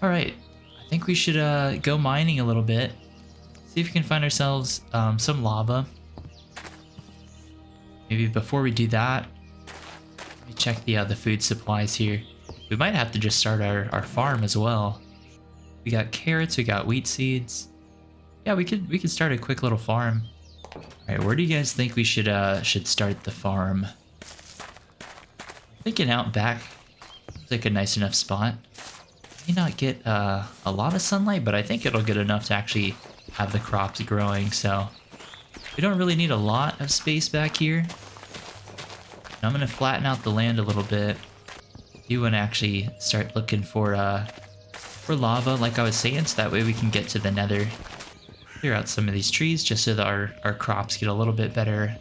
All right, I think we should go mining a little bit, see if we can find ourselves some lava. Maybe before we do that, let me check the food supplies here. We might have to just start our farm as well. We got carrots, we got wheat seeds. Yeah, we could start a quick little farm. All right, where do you guys think we should start the farm? Thinking out back is like a nice enough spot. May not get a lot of sunlight, but I think it'll get enough to actually have the crops growing. So we don't really need a lot of space back here. And I'm gonna flatten out the land a little bit. You want to actually start looking for lava, like I was saying, so that way we can get to the nether. Clear out some of these trees just so that our crops get a little bit better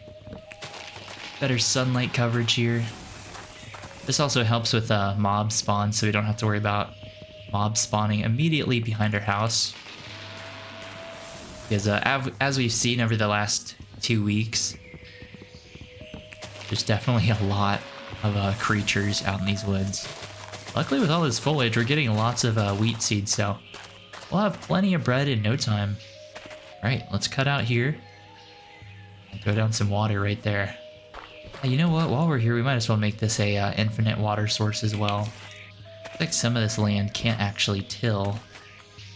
sunlight coverage here. This also helps with mob spawn, so we don't have to worry about mob spawning immediately behind our house. Because as we've seen over the last 2 weeks, there's definitely a lot of creatures out in these woods. Luckily, with all this foliage, we're getting lots of wheat seeds, so we'll have plenty of bread in no time. All right, let's cut out here and throw down some water right there. Hey, you know what? While we're here, we might as well make this a infinite water source as well. Looks like some of this land can't actually till.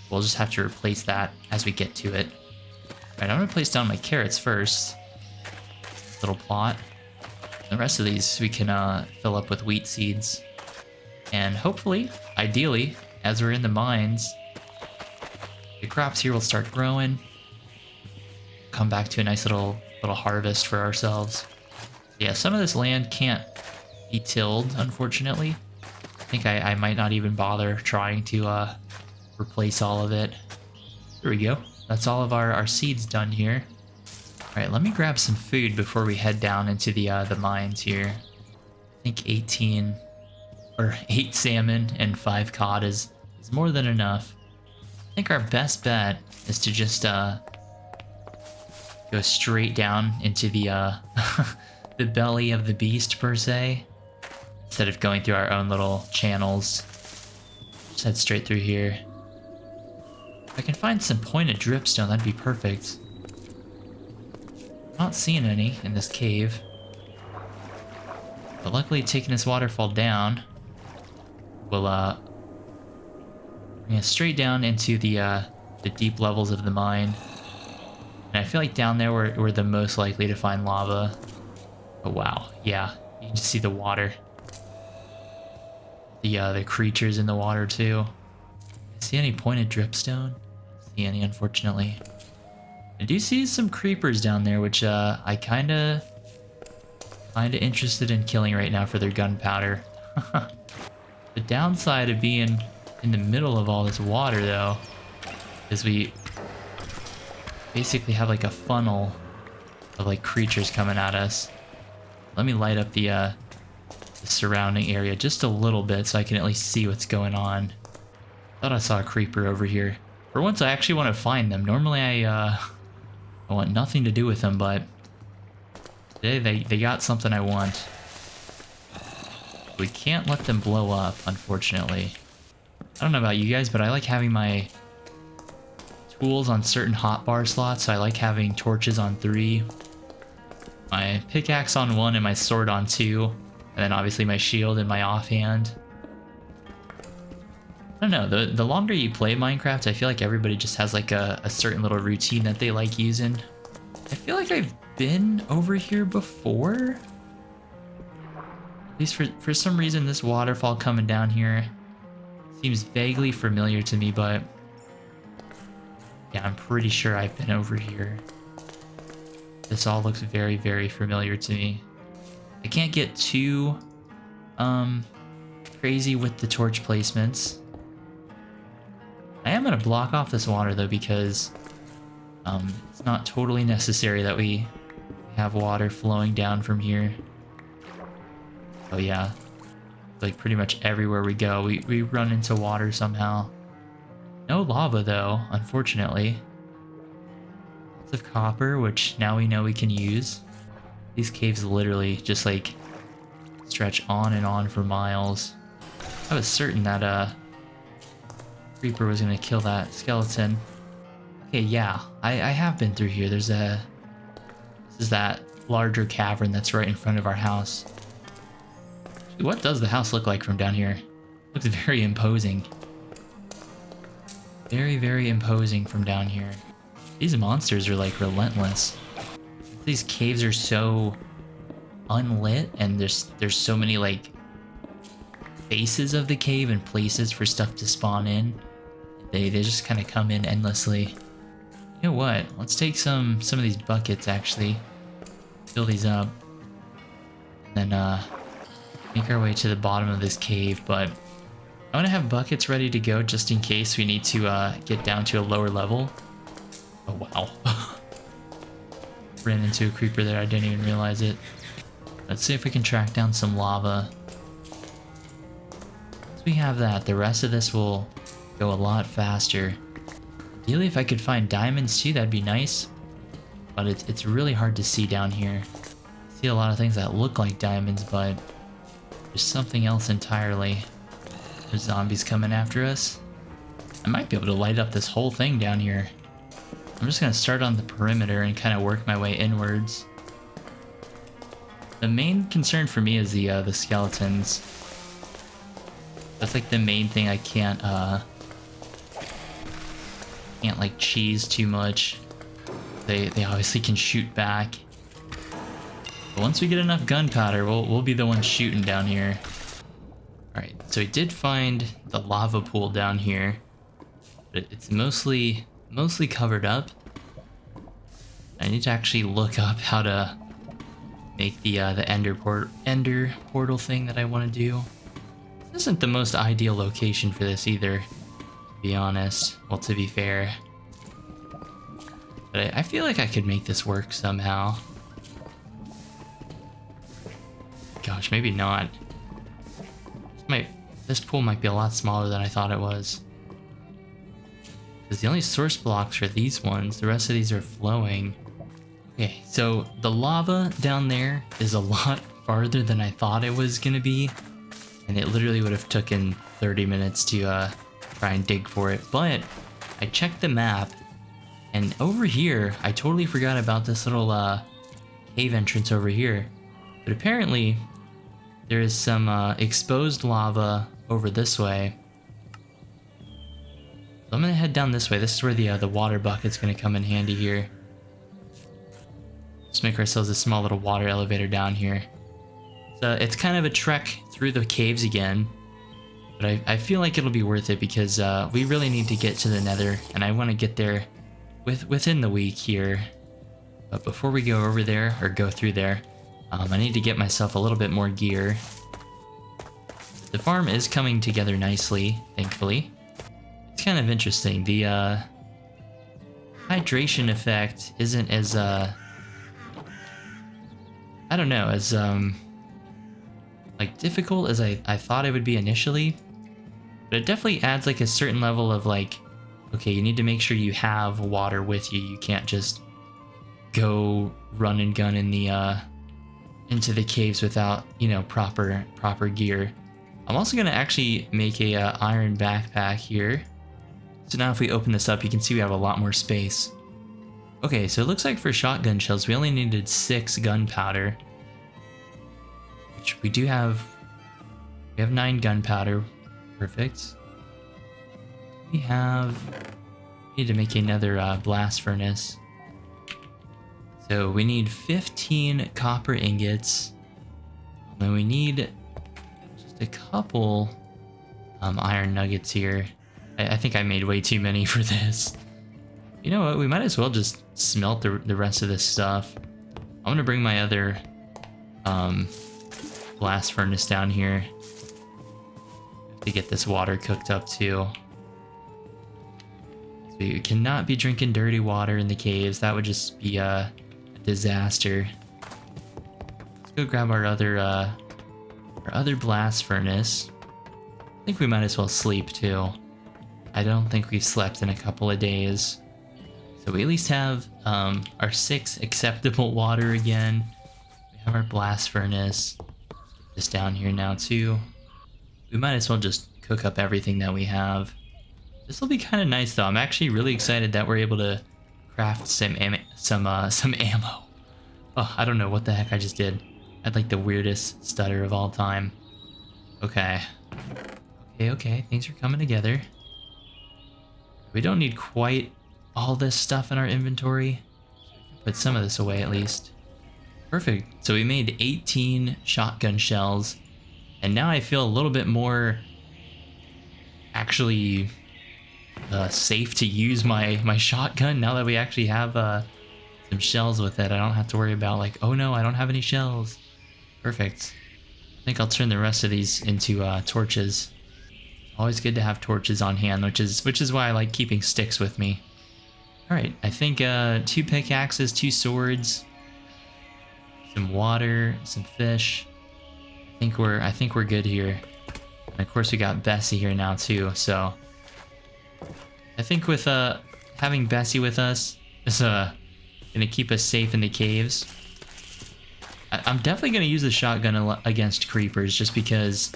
We'll just have to replace that as we get to it. All right, I'm gonna place down my carrots first. Little plot. The rest of these we can fill up with wheat seeds. And hopefully, ideally, as we're in the mines, the crops here will start growing. Come back to a nice little harvest for ourselves. Yeah, some of this land can't be tilled, unfortunately. I think I might not even bother trying to replace all of it. There we go. That's all of our seeds done here. All right, let me grab some food before we head down into the mines here. I think 18 or 8 salmon and 5 cod is more than enough. I think our best bet is to just go straight down into the the belly of the beast per se, instead of going through our own little channels. Just head straight through here. If I can find some pointed dripstone, that'd be perfect. Not seeing any in this cave. But luckily taking this waterfall down will bring us straight down into the deep levels of the mine. And I feel like down there we're the most likely to find lava. Oh wow, yeah. You can just see the water. The creatures in the water too. See any pointed dripstone? Don't see any, unfortunately. I do see some creepers down there, which I kinda interested in killing right now for their gunpowder. The downside of being in the middle of all this water, though, is we basically have like a funnel of like creatures coming at us. Let me light up the surrounding area just a little bit so I can at least see what's going on. Thought I saw a creeper over here. For once, I actually want to find them. Normally, I want nothing to do with them, but today they got something I want. We can't let them blow up, unfortunately. I don't know about you guys, but I like having my tools on certain hotbar slots. So I like having torches on 3, my pickaxe on 1, and my sword on 2, and then obviously my shield and my offhand. I don't know, the longer you play Minecraft, I feel like everybody just has like a certain little routine that they like using. I feel like I've been over here before. At least for some reason, this waterfall coming down here seems vaguely familiar to me, but yeah, I'm pretty sure I've been over here. This all looks very, very familiar to me. I can't get too crazy with the torch placements. I am going to block off this water though, because it's not totally necessary that we have water flowing down from here. Oh yeah, like pretty much everywhere we go, we run into water somehow. No lava though, unfortunately. Lots of copper, which now we know we can use. These caves literally just like stretch on and on for miles. I was certain that creeper was gonna kill that skeleton. Okay, yeah, I have been through here. This is that larger cavern that's right in front of our house. What does the house look like from down here? It looks very imposing. Very, very imposing from down here. These monsters are like relentless. These caves are so unlit, and there's so many like faces of the cave and places for stuff to spawn in. They just kind of come in endlessly. You know what? Let's take some of these buckets actually. Fill these up. And then make our way to the bottom of this cave, but I want to have buckets ready to go just in case we need to get down to a lower level. Oh wow. Ran into a creeper there, I didn't even realize it. Let's see if we can track down some lava. Once we have that, the rest of this will go a lot faster. Ideally, if I could find diamonds too, that'd be nice. But it's really hard to see down here. I see a lot of things that look like diamonds, but there's something else entirely. There's zombies coming after us. I might be able to light up this whole thing down here. I'm just gonna start on the perimeter and kind of work my way inwards. The main concern for me is the skeletons. That's like the main thing I can't like cheese too much. They obviously can shoot back. But once we get enough gunpowder, we'll be the ones shooting down here. Alright, so we did find the lava pool down here. But it's mostly covered up. I need to actually look up how to make the ender portal thing that I want to do. This isn't the most ideal location for this either, to be honest. Well, to be fair. But I feel like I could make this work somehow. Gosh, maybe not. This pool might be a lot smaller than I thought it was. Because the only source blocks are these ones. The rest of these are flowing. Okay, so the lava down there is a lot farther than I thought it was gonna be. And it literally would have taken 30 minutes to try and dig for it. But I checked the map, and over here, I totally forgot about this little cave entrance over here. But apparently, there is some exposed lava over this way. So I'm gonna head down this way. This is where the water bucket's gonna come in handy here. Let's make ourselves a small little water elevator down here. So it's kind of a trek through the caves again, but I feel like it'll be worth it because we really need to get to the Nether, and I want to get there within the week here. But before we go over there or go through there, I need to get myself a little bit more gear. The farm is coming together nicely, thankfully. It's kind of interesting. The hydration effect isn't as I don't know, as like difficult as I thought it would be initially. But it definitely adds like a certain level of like, okay, you need to make sure you have water with you. You can't just go run and gun in the into the caves without, you know, proper gear. I'm also gonna actually make a iron backpack here. So now if we open this up, you can see we have a lot more space. Okay, so it looks like for shotgun shells, we only needed 6 gunpowder. Which we do have. We have 9 gunpowder. Perfect. We need to make another blast furnace. So we need 15 copper ingots. And then we need just a couple iron nuggets here. I think I made way too many for this. You know what? We might as well just smelt the rest of this stuff. I'm gonna bring my other blast furnace down here to get this water cooked up too. So you cannot be drinking dirty water in the caves. That would just be a disaster. Let's go grab our other blast furnace. I think we might as well sleep too. I don't think we've slept in a couple of days. So we at least have our 6 acceptable water again. We have our blast furnace. Get this down here now too. We might as well just cook up everything that we have. This will be kind of nice though. I'm actually really excited that we're able to craft some ammo. Oh, I don't know what the heck I just did. I had like the weirdest stutter of all time. Okay. Okay, things are coming together. We don't need quite all this stuff in our inventory. Put some of this away at least. Perfect. So we made 18 shotgun shells. And now I feel a little bit more actually safe to use my shotgun now that we actually have some shells with it. I don't have to worry about like, oh no, I don't have any shells. Perfect. I think I'll turn the rest of these into torches. Always good to have torches on hand, which is why I like keeping sticks with me. All right, I think 2 pickaxes, 2 swords, some water, some fish. I think we're good here. And of course we got Bessie here now too, so I think with having Bessie with us is gonna keep us safe in the caves. I'm definitely gonna use the shotgun against creepers just because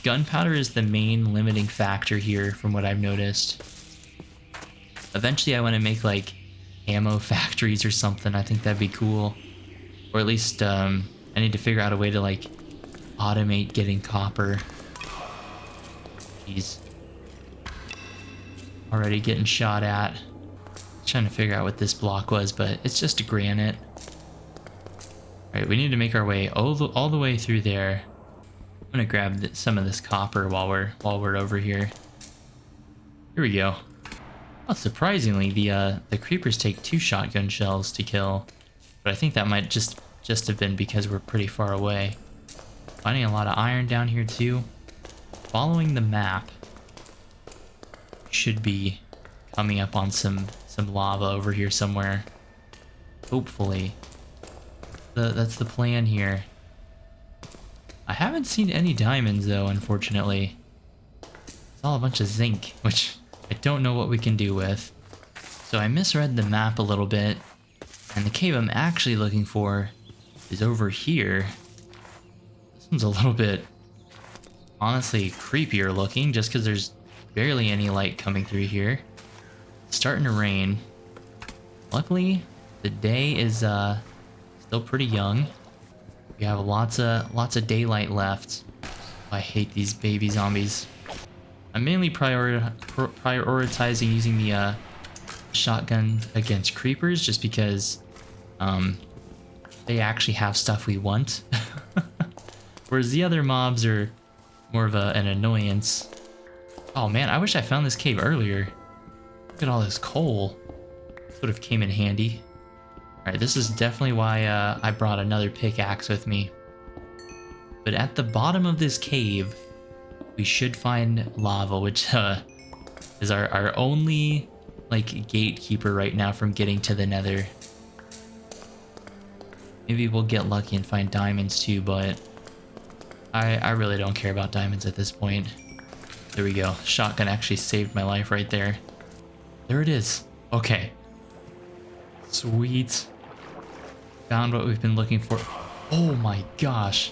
gunpowder is the main limiting factor here from what I've noticed. Eventually I want to make like ammo factories or something. I think that'd be cool. Or at least I need to figure out a way to like automate getting copper. Jeez. Already getting shot at. Trying to figure out what this block was, but it's just a granite. All right, we need to make our way all the way through there. I'm gonna grab some of this copper while we're over here. Here we go. Oh, surprisingly, the creepers take 2 shotgun shells to kill, but I think that might just have been because we're pretty far away. Finding a lot of iron down here too. Following the map, should be coming up on some lava over here somewhere. Hopefully, that's the plan here. I haven't seen any diamonds though, unfortunately. It's all a bunch of zinc, which I don't know what we can do with. So I misread the map a little bit, and the cave I'm actually looking for is over here. This one's a little bit, honestly, creepier looking, just because there's barely any light coming through here. It's starting to rain. Luckily, the day is still pretty young. We have lots of daylight left. I hate these baby zombies. I'm mainly prioritizing using the shotgun against creepers just because they actually have stuff we want. Whereas the other mobs are more of an annoyance. Oh man, I wish I found this cave earlier. Look at all this coal. Would have came in handy. Alright, this is definitely why I brought another pickaxe with me. But at the bottom of this cave, we should find lava, which is our only like gatekeeper right now from getting to the nether. Maybe we'll get lucky and find diamonds too, but I really don't care about diamonds at this point. There we go. Shotgun actually saved my life right there. There it is. Okay. Sweet. Found what we've been looking for. Oh my gosh.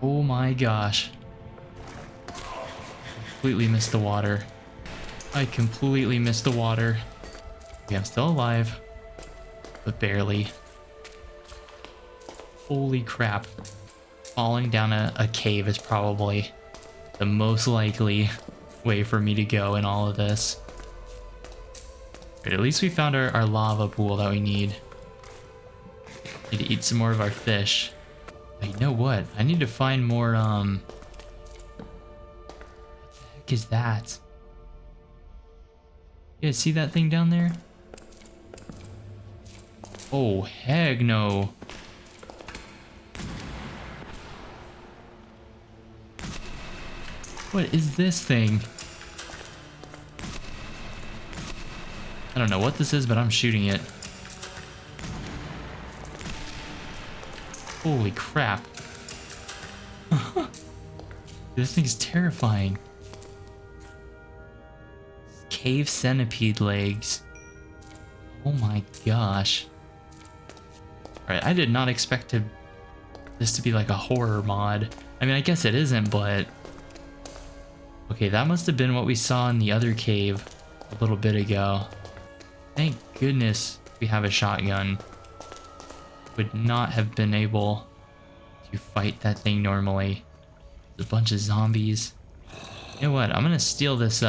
Oh my gosh. Completely missed the water. I completely missed the water. Okay, I'm still alive, but barely. Holy crap. Falling down a cave is probably the most likely way for me to go in all of this. But at least we found our lava pool that we need. Need to eat some more of our fish. But you know what? I need to find more, what the heck is that? You guys see that thing down there? Oh, heck no. What is this thing? I don't know what this is, but I'm shooting it. Holy crap. This thing's terrifying. Cave centipede legs. Oh my gosh. Alright, I did not expect this to be like a horror mod. I mean, I guess it isn't, but... Okay, that must have been what we saw in the other cave a little bit ago. Thank goodness we have a shotgun. Would not have been able to fight that thing normally. There's a bunch of zombies. You know what? I'm gonna steal this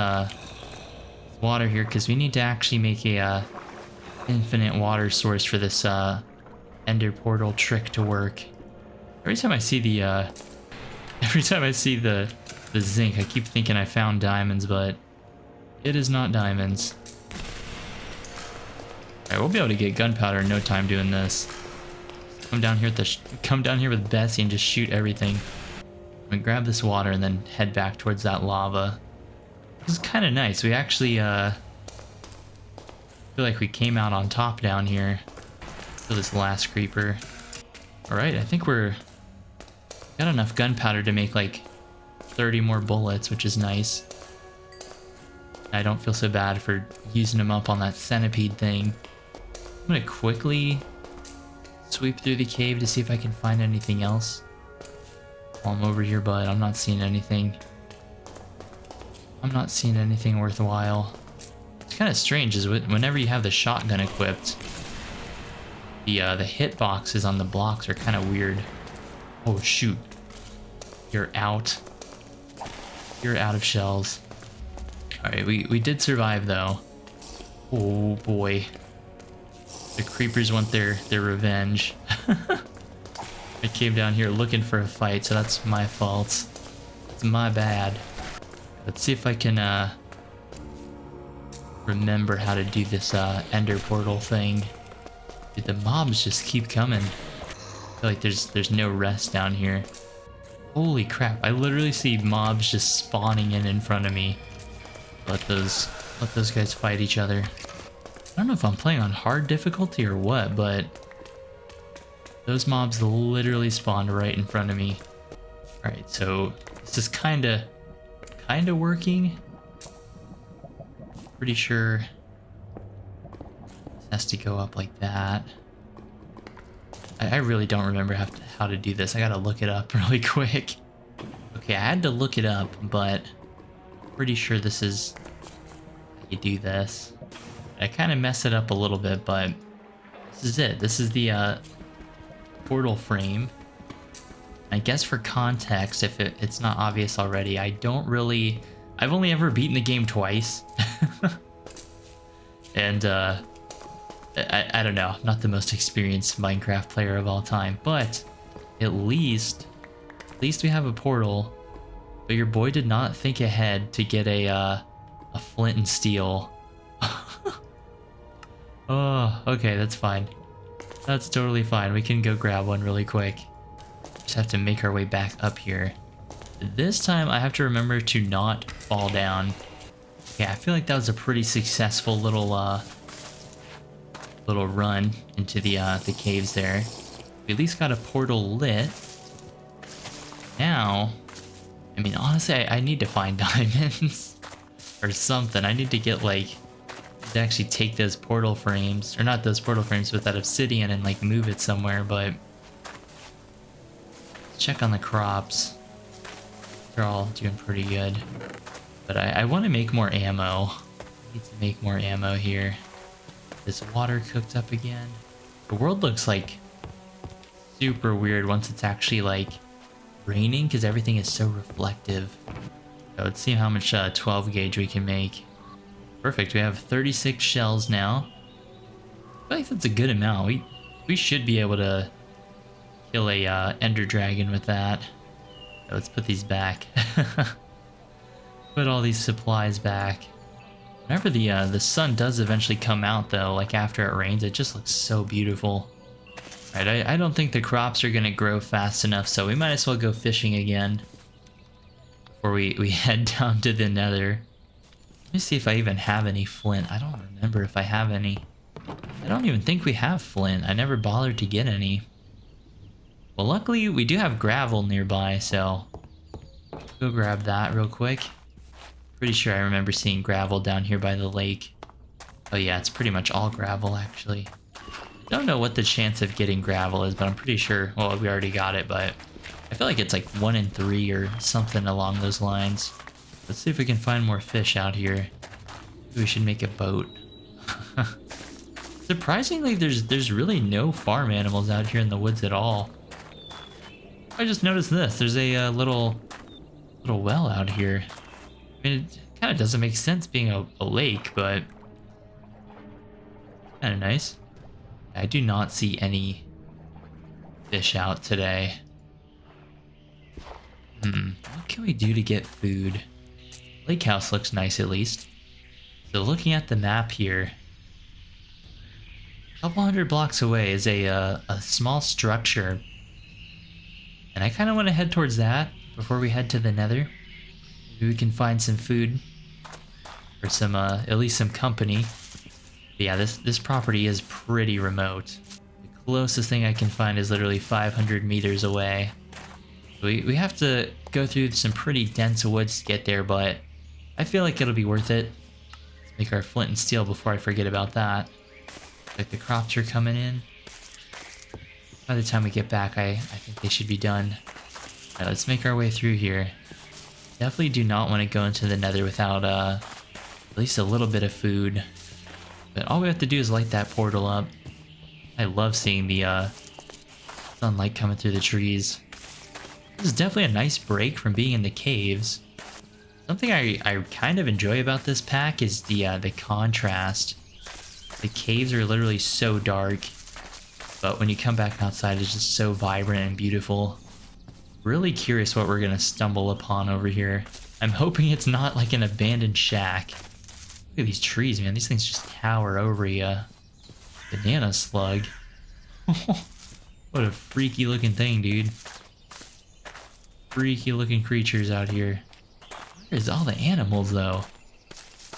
water here because we need to actually make a infinite water source for this ender portal trick to work. Every time I see the zinc, I keep thinking I found diamonds, but it is not diamonds. Alright, we'll be able to get gunpowder in no time doing this. Come down here with Bessie and just shoot everything. I'm gonna grab this water and then head back towards that lava. This is kind of nice. We actually feel like we came out on top down here for this last creeper. Alright, I think we're got enough gunpowder to make like 30 more bullets, which is nice. I don't feel so bad for using them up on that centipede thing. I'm gonna quickly sweep through the cave to see if I can find anything else while I'm over here, but I'm not seeing anything. I'm not seeing anything worthwhile. It's kind of strange is whenever you have the shotgun equipped, the hitboxes on the blocks are kind of weird. Oh shoot. You're out. You're out of shells. Alright, we did survive though. Oh boy. The creepers want their revenge. I came down here looking for a fight, so that's my fault. It's my bad. Let's see if I can remember how to do this ender portal thing. Dude, the mobs just keep coming. I feel like there's no rest down here. Holy crap, I literally see mobs just spawning in front of me. Let those guys fight each other. I don't know if I'm playing on hard difficulty or what, but those mobs literally spawned right in front of me. Alright, so this is kinda working. Pretty sure this has to go up like that. I really don't remember how to do this. I gotta look it up really quick. Okay, I had to look it up, but pretty sure this is how you do this. I kind of mess it up a little bit, but this is it. This is the portal frame. I guess for context, if it's not obvious already, I've only ever beaten the game twice. And I don't know, not the most experienced Minecraft player of all time, but at least we have a portal. But your boy did not think ahead to get a flint and steel. Oh, okay, that's fine. That's totally fine. We can go grab one really quick. Just have to make our way back up here. This time I have to remember to not fall down. Yeah, I feel like that was a pretty successful little run into the caves there. We at least got a portal lit. Now, I mean, honestly, I need to find diamonds or something. I need to get to actually take those portal frames, or not those portal frames, but that obsidian and move it somewhere. But let's check on the crops. They're all doing pretty good. But I want to make more ammo. I need to make more ammo here. This water cooked up again. The world looks super weird once it's actually raining, because everything is so reflective. So let's see how much 12 gauge we can make. Perfect, we have 36 shells now. I feel like that's a good amount. We should be able to kill a ender dragon with that. So let's put these back. Put all these supplies back. Whenever the sun does eventually come out though, after it rains, it just looks so beautiful. Right, I don't think the crops are gonna grow fast enough, so we might as well go fishing again before we head down to the nether. Let me see if I even have any flint. I don't remember if I have any. I don't even think we have flint. I never bothered to get any. Well, luckily we do have gravel nearby, so go grab that real quick. Pretty sure I remember seeing gravel down here by the lake. Oh yeah, it's pretty much all gravel actually. Don't know what the chance of getting gravel is, but I'm pretty sure, well, we already got it, but I feel like it's 1 in 3 or something along those lines. Let's see if we can find more fish out here. Maybe we should make a boat. Surprisingly, there's really no farm animals out here in the woods at all. I just noticed this. There's a little well out here. I mean, it kind of doesn't make sense being a lake, but kind of nice. I do not see any fish out today. What can we do to get food? Lake house looks nice at least. So looking at the map here, a couple hundred blocks away is a small structure. And I kind of want to head towards that before we head to the nether. Maybe we can find some food. Or some, at least some company. But yeah, this property is pretty remote. The closest thing I can find is literally 500 meters away. We have to go through some pretty dense woods to get there, but I feel like it'll be worth it. Let's make our flint and steel before I forget about that. Like the crops are coming in. By the time we get back, I think they should be done. Alright, let's make our way through here. Definitely do not want to go into the nether without at least a little bit of food. But all we have to do is light that portal up. I love seeing the sunlight coming through the trees. This is definitely a nice break from being in the caves. Something I kind of enjoy about this pack is the contrast. The caves are literally so dark. But when you come back outside, it's just so vibrant and beautiful. Really curious what we're gonna stumble upon over here. I'm hoping it's not like an abandoned shack. Look at these trees, man. These things just tower over you. Banana slug. What a freaky looking thing, dude. Freaky looking creatures out here. Where's all the animals, though?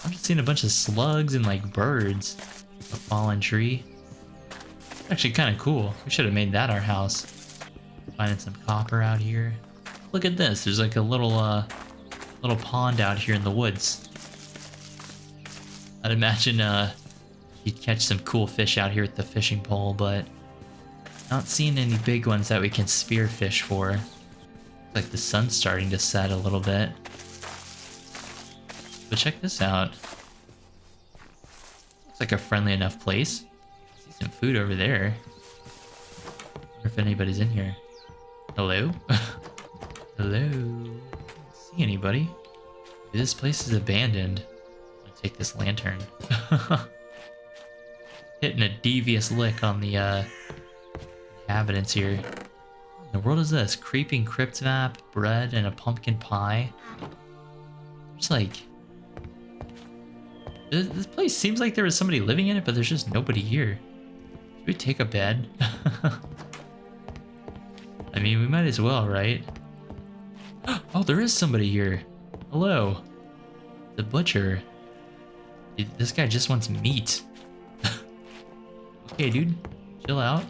I'm just seeing a bunch of slugs and like birds. A fallen tree. Actually kind of cool. We should have made that our house. Finding some copper out here. Look at this. There's like a little pond out here in the woods. I'd imagine you'd catch some cool fish out here with the fishing pole, but not seeing any big ones that we can spearfish for. Looks like the sun's starting to set a little bit. But check this out. Looks like a friendly enough place. See some food over there. Wonder if anybody's in here. Hello? Hello? Don't see anybody. This place is abandoned. I'm gonna take this lantern. Hitting a devious lick on the inhabitants here. What in the world is this? Creeping crypt map, bread, and a pumpkin pie. Just like... This place seems like there was somebody living in it, but there's just nobody here. Should we take a bed? I mean, we might as well, right? Oh, there is somebody here. Hello. The butcher. This guy just wants meat. Okay, dude. Chill out.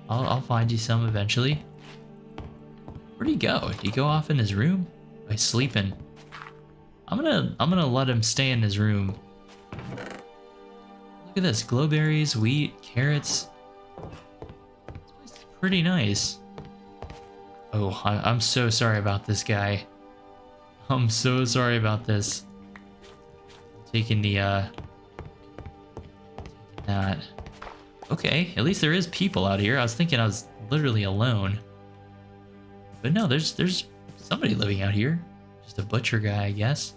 I'll find you some eventually. Where'd he go? Did he go off in his room? Oh, he's sleeping. I'm gonna let him stay in his room. Look at this. Glowberries, wheat, carrots. This place is pretty nice. Oh, I'm so sorry about this guy. I'm so sorry about this. Taking the that. Okay, at least there is people out here. I was thinking I was literally alone. But no, there's somebody living out here. Just a butcher guy, I guess.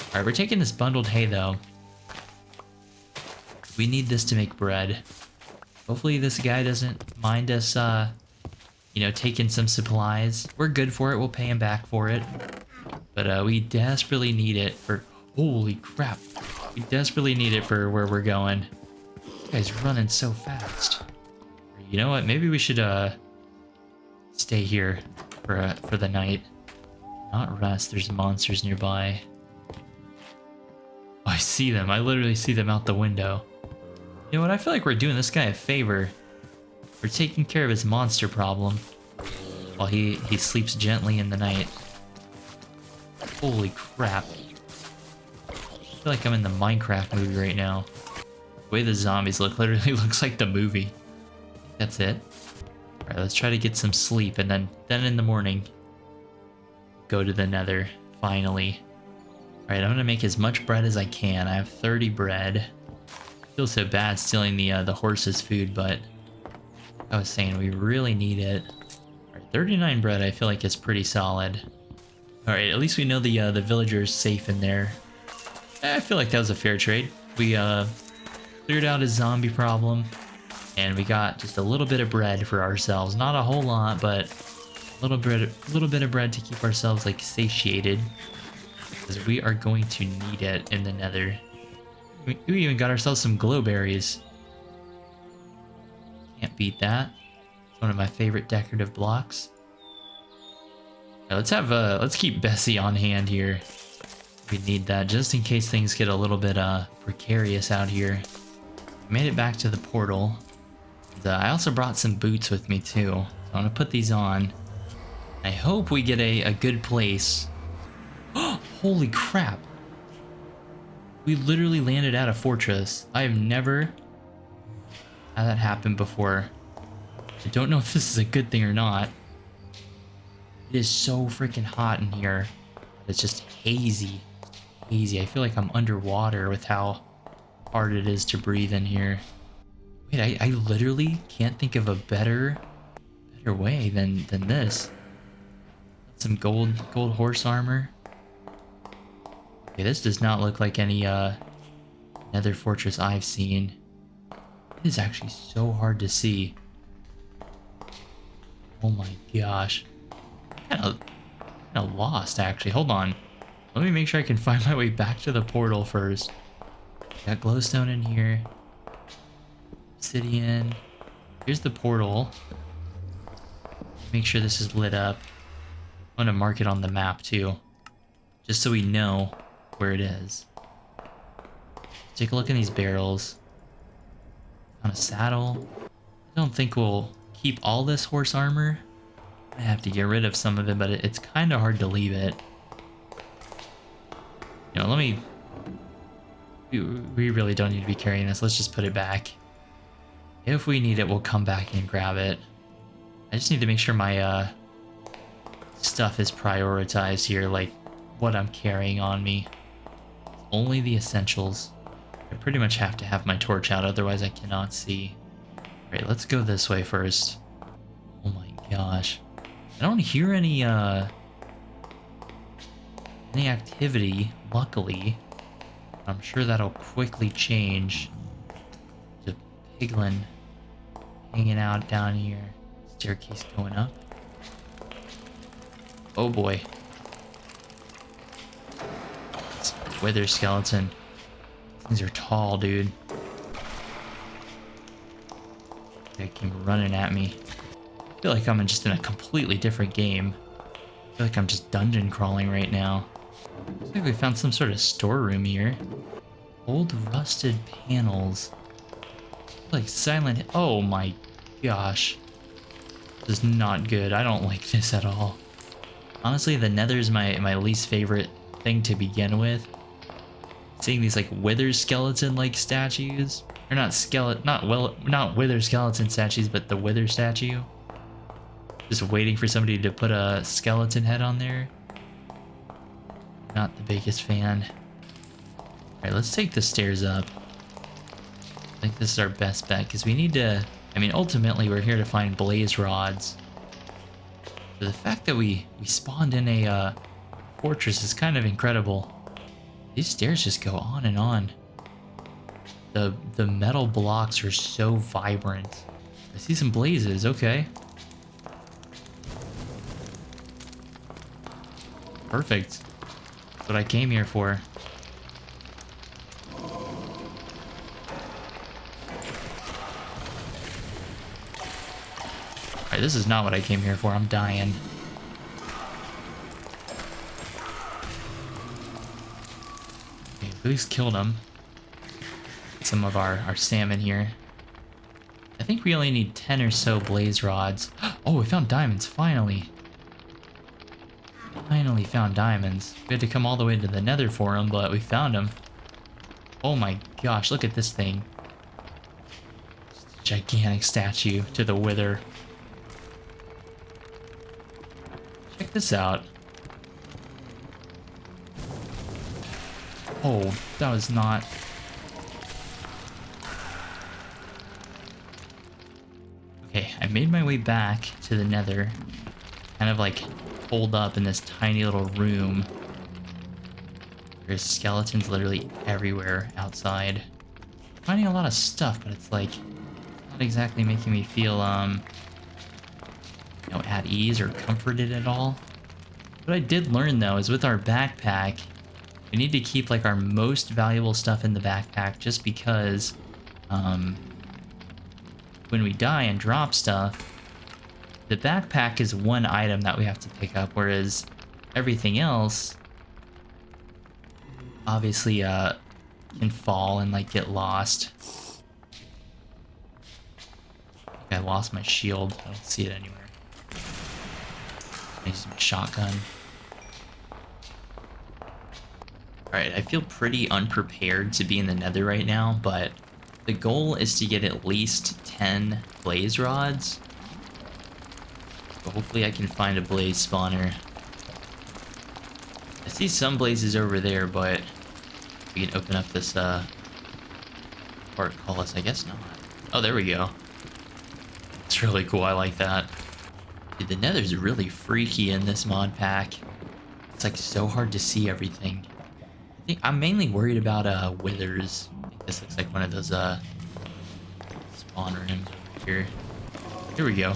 Alright, we're taking this bundled hay though. We need this to make bread. Hopefully this guy doesn't mind us you know, taking some supplies. We're good for it, we'll pay him back for it. But we desperately need it for... Holy crap. We desperately need it for where we're going. This guy's running so fast. You know what? Maybe we should stay here for the night. Not rest. There's monsters nearby. Oh, I see them. I literally see them out the window. You know what? I feel like we're doing this guy a favor. We're taking care of his monster problem while he sleeps gently in the night. Holy crap. I feel like I'm in the Minecraft movie right now. The way the zombies look literally looks like the movie. That's it. Alright, let's try to get some sleep and then in the morning go to the nether, finally. Alright, I'm gonna make as much bread as I can. I have 30 bread. Feels so bad stealing the horse's food, but like I was saying, we really need it. Alright, 39 bread I feel like is pretty solid. Alright, at least we know the villager's safe in there. I feel like that was a fair trade. We cleared out his zombie problem, and we got just a little bit of bread for ourselves. Not a whole lot, but a little bit of bread to keep ourselves like satiated, because we are going to need it in the nether. We even got ourselves some glowberries. Can't beat that. It's one of my favorite decorative blocks. Now let's keep Bessie on hand here. We need that just in case things get a little bit precarious out here. I made it back to the portal. And, I also brought some boots with me too. So I'm gonna put these on. I hope we get a good place. Holy crap! We literally landed at a fortress. I have never had that happen before. I don't know if this is a good thing or not. It is so freaking hot in here. It's just hazy. Hazy. I feel like I'm underwater with how hard it is to breathe in here. Wait, I literally can't think of a better way than this. Some gold horse armor. Okay, this does not look like any nether fortress I've seen. It is actually so hard to see. Oh my gosh. Kind of lost actually. Hold on. Let me make sure I can find my way back to the portal first. Got glowstone in here. Obsidian. Here's the portal. Make sure this is lit up. I'm gonna mark it on the map too, just so we know where it is. Take a look in these barrels. On a saddle. I don't think we'll keep all this horse armor. I have to get rid of some of it, but it's kind of hard to leave it. You know, let me... We really don't need to be carrying this. Let's just put it back. If we need it, we'll come back and grab it. I just need to make sure my stuff is prioritized here, like what I'm carrying on me. Only the essentials. I pretty much have to have my torch out, otherwise I cannot see. Alright, let's go this way first. Oh my gosh. I don't hear any activity, luckily. I'm sure that'll quickly change. The piglin hanging out down here. Staircase going up. Oh boy. It's a wither skeleton. These are tall, dude. They came running at me. I feel like I'm just in a completely different game. I feel like I'm just dungeon crawling right now. Looks like we found some sort of storeroom here. Old rusted panels. Like silent. Oh my gosh. This is not good. I don't like this at all. Honestly, the nether is my least favorite thing to begin with. Seeing these like wither skeleton like statues. Or not wither skeleton statues, but the wither statue. Just waiting for somebody to put a skeleton head on there. Not the biggest fan. Alright, let's take the stairs up. I think this is our best bet, because we need to... I mean, ultimately, we're here to find blaze rods. So the fact that we spawned in a fortress is kind of incredible. These stairs just go on and on. The metal blocks are so vibrant. I see some blazes, okay. Perfect. That's what I came here for. Alright, this is not what I came here for. I'm dying. Okay, at least killed him. Some of our salmon here. I think we only need 10 or so blaze rods. Oh, we found diamonds, finally. Finally found diamonds. We had to come all the way to the nether for them, but we found them. Oh my gosh, look at this thing. Gigantic statue to the wither. Check this out. Oh, that was not... Okay, I made my way back to the nether. Kind of like holed up in this tiny little room. There's skeletons literally everywhere outside. I'm finding a lot of stuff, but it's like not exactly making me feel you know, at ease or comforted at all. What I did learn though is with our backpack, we need to keep like our most valuable stuff in the backpack, just because when we die and drop stuff, the backpack is one item that we have to pick up, whereas everything else obviously can fall and like get lost. I lost my shield. I don't see it anywhere. I use my shotgun. Alright, I feel pretty unprepared to be in the nether right now, but the goal is to get at least 10 blaze rods. So hopefully I can find a blaze spawner. I see some blazes over there, but we can open up this portcullis. I guess not. Oh, there we go. It's really cool. I like that. Dude, the nether's really freaky in this mod pack. It's like so hard to see everything. I'm mainly worried about withers. I think this looks like one of those spawn rooms over here. Here we go.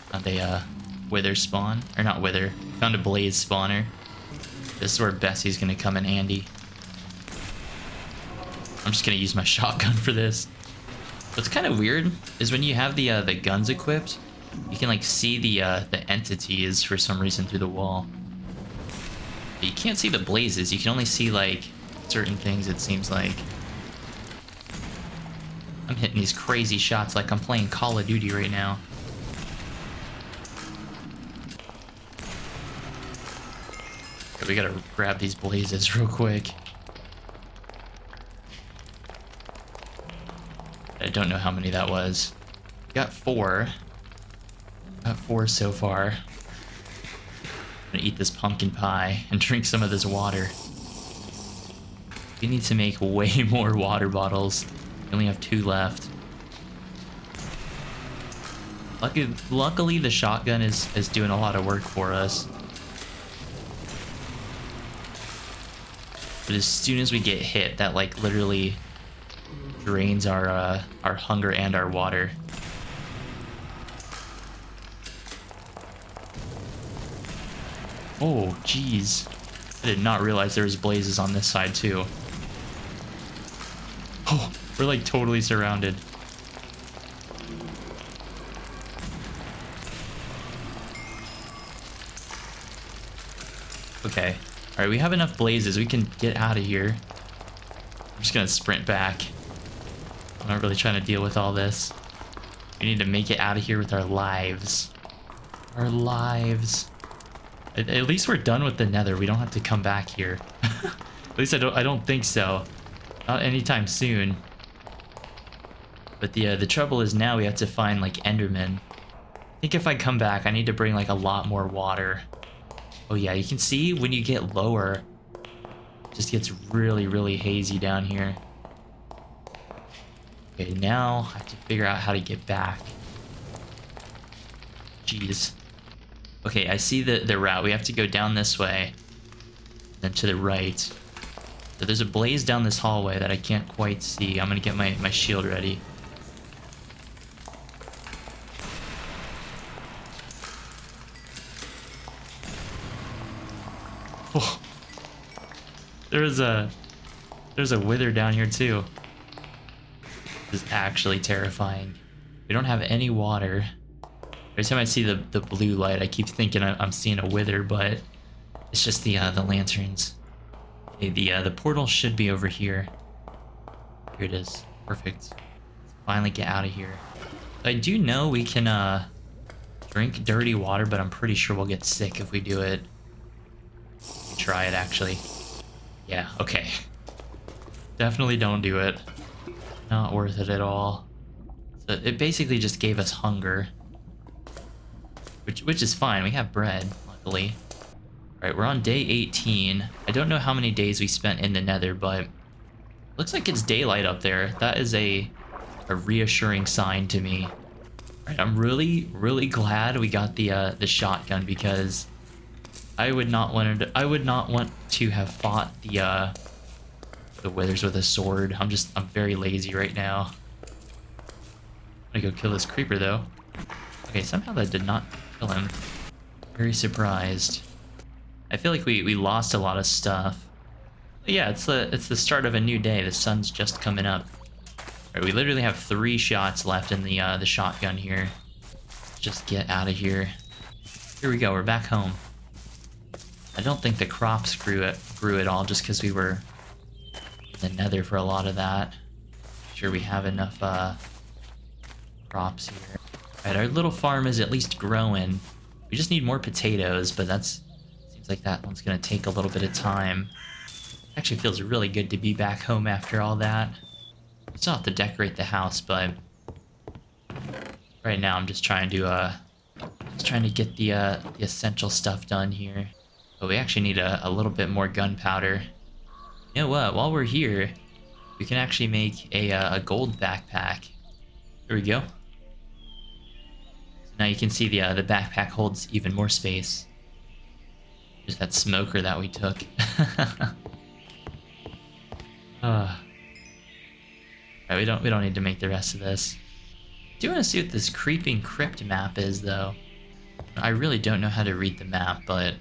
Found a wither spawn, or not wither. Found a blaze spawner. This is where Bessie's gonna come in handy. I'm just gonna use my shotgun for this. What's kind of weird is when you have the guns equipped, you can like see the entities for some reason through the wall. But you can't see the blazes. You can only see like certain things. It seems like I'm hitting these crazy shots like I'm playing Call of Duty right now. Okay, we gotta grab these blazes real quick. I don't know how many that was. Got 4. Got 4 so far. I'm gonna eat this pumpkin pie and drink some of this water. We need to make way more water bottles. We only have 2 left. Luckily the shotgun is doing a lot of work for us. But as soon as we get hit, that like literally drains our hunger and our water. Oh, jeez. I did not realize there was blazes on this side too. Oh, we're like totally surrounded. Okay. Alright, we have enough blazes. We can get out of here. I'm just gonna sprint back. I'm not really trying to deal with all this. We need to make it out of here with our lives. Our lives. At least we're done with the nether. We don't have to come back here. At least I don't think so. Not anytime soon. But the trouble is now we have to find like endermen. I think if I come back, I need to bring like a lot more water. Oh yeah, you can see when you get lower, it just gets really, really hazy down here. Okay, now I have to figure out how to get back. Jeez. Okay, I see the route. We have to go down this way, then to the right. So there's a blaze down this hallway that I can't quite see. I'm gonna get my shield ready. Oh, there's a wither down here too. This is actually terrifying. We don't have any water. Every time I see the blue light, I keep thinking I'm seeing a wither, but it's just the lanterns. Okay, the portal should be over here. Here it is. Perfect. Let's finally get out of here. I do know we can drink dirty water, but I'm pretty sure we'll get sick if we do it. Try it actually. Yeah, okay. Definitely don't do it. Not worth it at all. So it basically just gave us hunger. Which is fine. We have bread, luckily. Alright, we're on day 18. I don't know how many days we spent in the nether, but looks like it's daylight up there. That is a reassuring sign to me. Alright, I'm really, really glad we got the shotgun because I would not want to have fought the withers with a sword. I'm very lazy right now. I'm gonna go kill this creeper though. Okay, somehow that did not kill him. Very surprised. I feel like we lost a lot of stuff. But yeah, it's the start of a new day. The sun's just coming up. Alright, we literally have 3 shots left in the shotgun here. Just get out of here. Here we go. We're back home. I don't think the crops grew at all just because we were in the nether for a lot of that. Sure, we have enough crops here. Alright, our little farm is at least growing. We just need more potatoes, but seems like that one's gonna take a little bit of time. Actually feels really good to be back home after all that. Still have to decorate the house, but right now I'm just trying to get the essential stuff done here. But we actually need a little bit more gunpowder. You know what? While we're here, we can actually make a gold backpack. Here we go. So now you can see the backpack holds even more space. There's that smoker that we took. Right, we don't need to make the rest of this. I do want to see what this creeping crypt map is, though. I really don't know how to read the map, but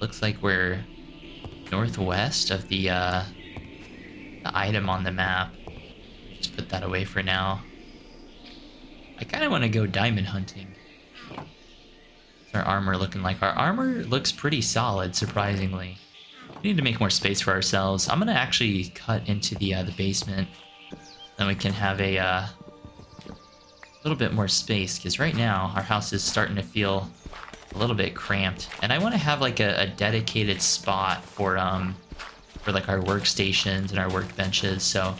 looks like we're northwest of the item on the map. Just put that away for now. I kind of want to go diamond hunting. What's our armor looking like? Our armor looks pretty solid, surprisingly. We need to make more space for ourselves. I'm gonna actually cut into the basement. Then we can have a little bit more space, because right now our house is starting to feel a little bit cramped. And I want to have like a dedicated spot for like our workstations and our workbenches. So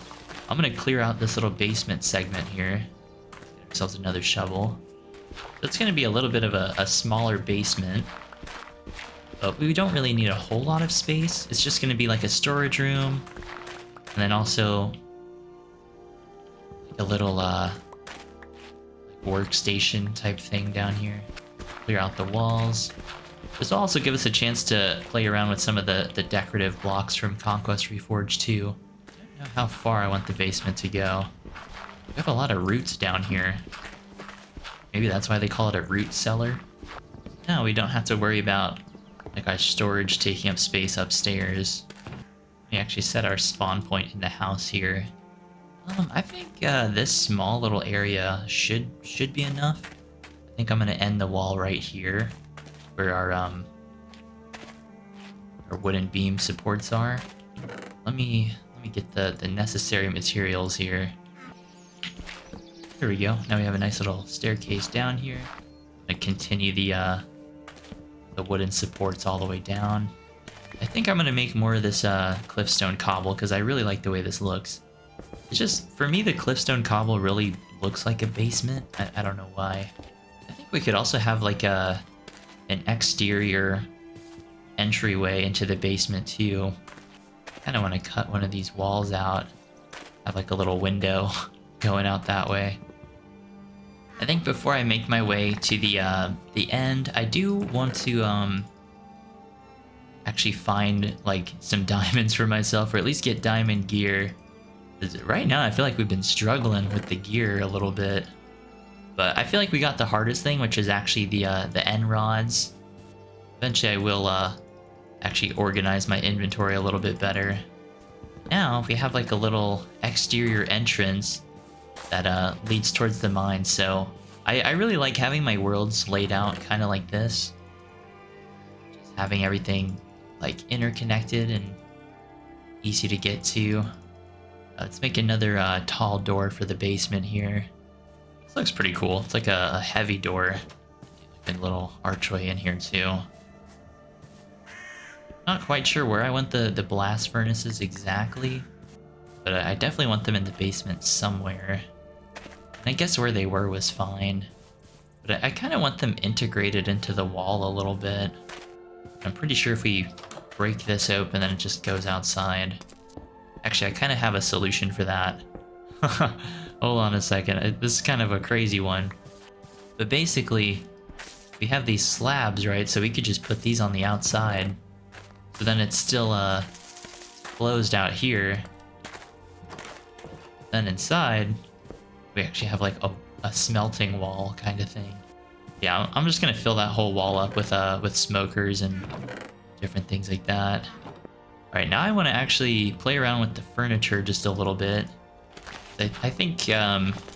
I'm gonna clear out this little basement segment here. Get ourselves another shovel. So it's gonna be a little bit of a smaller basement. But we don't really need a whole lot of space. It's just gonna be like a storage room. And then also like a little like workstation type thing down here. Clear out the walls. This will also give us a chance to play around with some of the decorative blocks from Conquest Reforged too. I don't know how far I want the basement to go. We have a lot of roots down here. Maybe that's why they call it a root cellar. Now we don't have to worry about like our storage taking up space upstairs. We actually set our spawn point in the house here. I think this small little area should be enough. I think I'm gonna end the wall right here, where our wooden beam supports are. Let me get the necessary materials here. There we go. Now we have a nice little staircase down here. I'm gonna continue the wooden supports all the way down. I think I'm gonna make more of this cliffstone cobble because I really like the way this looks. It's just, for me, the cliffstone cobble really looks like a basement. I don't know why. I think we could also have like an exterior entryway into the basement too. Kind of want to cut one of these walls out. Have like a little window going out that way. I think before I make my way to the end, I do want to actually find like some diamonds for myself, or at least get diamond gear. Right now, I feel like we've been struggling with the gear a little bit, but I feel like we got the hardest thing, which is actually the end rods. Eventually, I will actually organize my inventory a little bit better. Now we have like a little exterior entrance that leads towards the mine, so I really like having my worlds laid out kind of like this. Just having everything like interconnected and easy to get to. Let's make another tall door for the basement here. This looks pretty cool. It's like a heavy door. Like a little archway in here too. Not quite sure where I want the blast furnaces exactly, but I definitely want them in the basement somewhere. And I guess where they were was fine, but I kind of want them integrated into the wall a little bit. I'm pretty sure if we break this open, then it just goes outside. Actually, I kind of have a solution for that. Hold on a second. This is kind of a crazy one. But basically, we have these slabs, right? So we could just put these on the outside. So then it's still closed out here. Then inside, we actually have like a smelting wall kind of thing. Yeah, I'm just gonna fill that whole wall up with smokers and different things like that. All right, now I want to actually play around with the furniture just a little bit. I think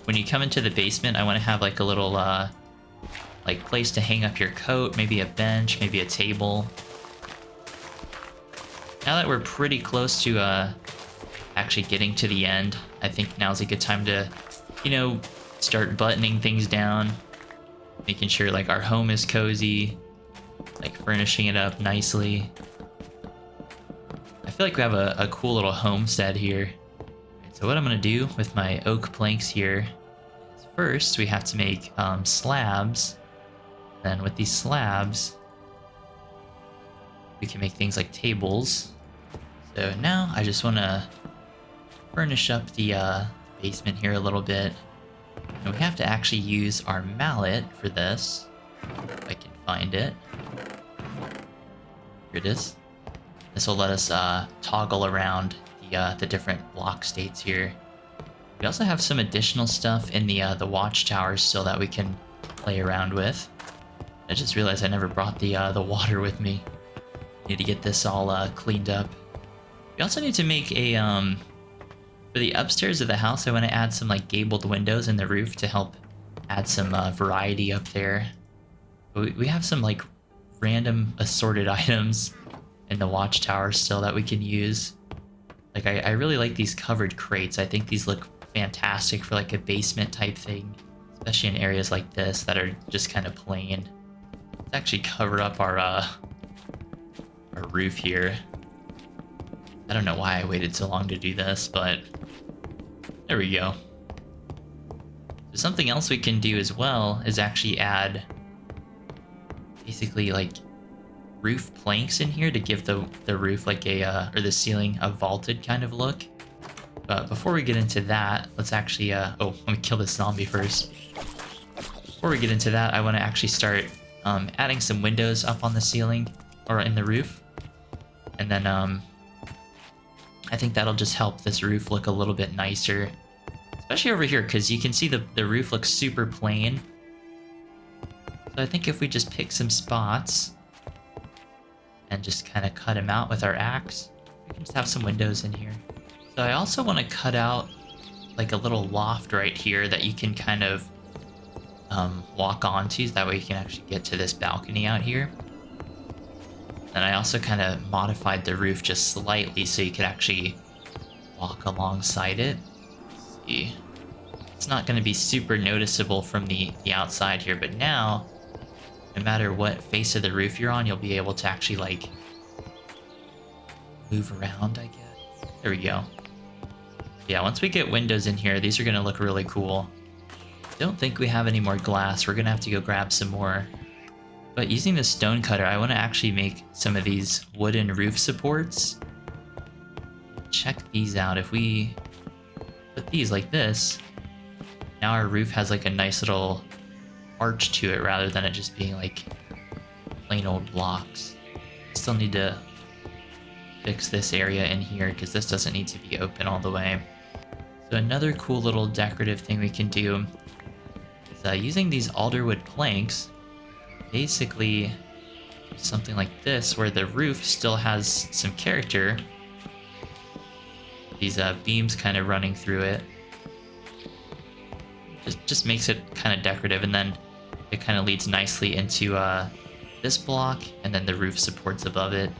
when you come into the basement, I want to have like a little like place to hang up your coat, maybe a bench, maybe a table. Now that we're pretty close to actually getting to the end, I think now's a good time to, you know, start buttoning things down, making sure like our home is cozy, like furnishing it up nicely. I feel like we have a cool little homestead here. Right, so what I'm gonna do with my oak planks here is first we have to make slabs. Then with these slabs, we can make things like tables. So now I just want to furnish up the basement here a little bit. And we have to actually use our mallet for this, if I can find it. Here it is. This will let us toggle around the different block states here. We also have some additional stuff in the watchtowers still that we can play around with. I just realized I never brought the water with me. Need to get this all cleaned up. We also need to make a for the upstairs of the house. I want to add some like gabled windows in the roof to help add some variety up there. We have some like random assorted items in the watchtower still that we can use. Like I really like these covered crates. I think these look fantastic for like a basement type thing, especially in areas like this that are just kind of plain. Let's actually cover up our roof here. I don't know why I waited so long to do this, but there we go. So something else we can do as well is actually add basically like roof planks in here to give the roof like a or the ceiling a vaulted kind of look. But before we get into that, let's actually oh, let me kill this zombie first. Before we get into that, I want to actually start adding some windows up on the ceiling or in the roof. And then I think that'll just help this roof look a little bit nicer, especially over here, because you can see the roof looks super plain. So I think if we just pick some spots and just kind of cut them out with our axe, we can just have some windows in here. So I also want to cut out like a little loft right here that you can kind of walk onto, so that way you can actually get to this balcony out here. And I also kind of modified the roof just slightly so you could actually walk alongside it. Let's see. It's not going to be super noticeable from the outside here, but now, no matter what face of the roof you're on, you'll be able to actually like move around, I guess. There we go. Yeah, once we get windows in here, these are going to look really cool. Don't think we have any more glass. We're going to have to go grab some more. But using the stone cutter, I want to actually make some of these wooden roof supports. Check these out. If we put these like this, now our roof has like a nice little arch to it rather than it just being like plain old blocks. Still need to fix this area in here because this doesn't need to be open all the way. So another cool little decorative thing we can do is using these alderwood planks. Basically, something like this, where the roof still has some character. These beams kind of running through it. Just makes it kind of decorative, and then it kind of leads nicely into this block, and then the roof supports above it.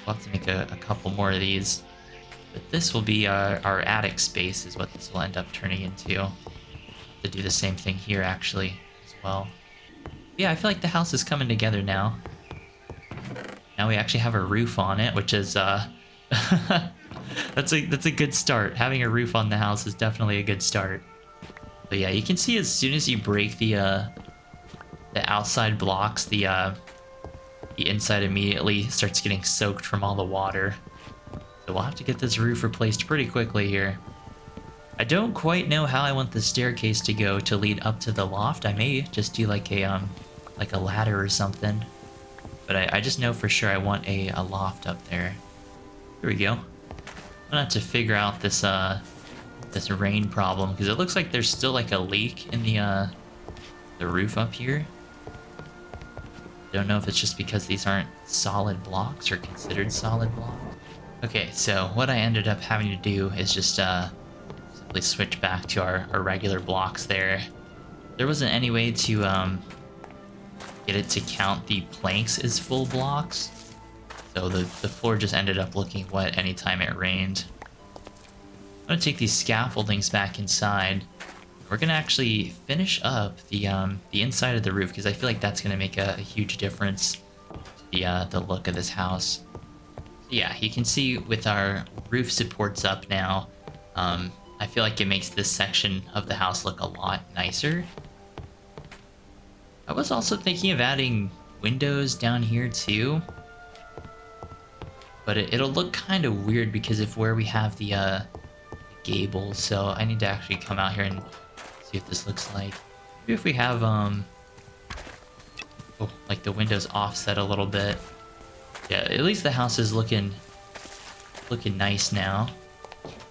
We'll have to make a couple more of these. But this will be our attic space, is what this will end up turning into. To do the same thing here, actually, as well. Yeah, I feel like the house is coming together now. Now we actually have a roof on it, which is that's a good start. Having a roof on the house is definitely a good start. But yeah, you can see as soon as you break the outside blocks, the inside immediately starts getting soaked from all the water. So we'll have to get this roof replaced pretty quickly here. I don't quite know how I want the staircase to go to lead up to the loft. I may just do like a ladder or something. But I just know for sure I want a loft up there. Here we go. I'm gonna have to figure out this this rain problem, because it looks like there's still like a leak in the roof up here. Don't know if it's just because these aren't solid blocks or considered solid blocks. Okay, so what I ended up having to do is just simply switch back to our regular blocks there. There wasn't any way to get it to count the planks as full blocks, so the floor just ended up looking wet anytime it rained. I'm gonna take these scaffoldings back inside. We're gonna actually finish up the inside of the roof, because I feel like that's gonna make a huge difference to the look of this house. So yeah, you can see with our roof supports up now, I feel like it makes this section of the house look a lot nicer. I was also thinking of adding windows down here too, but it'll look kind of weird because of where we have the gables. So I need to actually come out here and see what this looks like. Maybe if we have like the windows offset a little bit. Yeah, at least the house is looking nice now.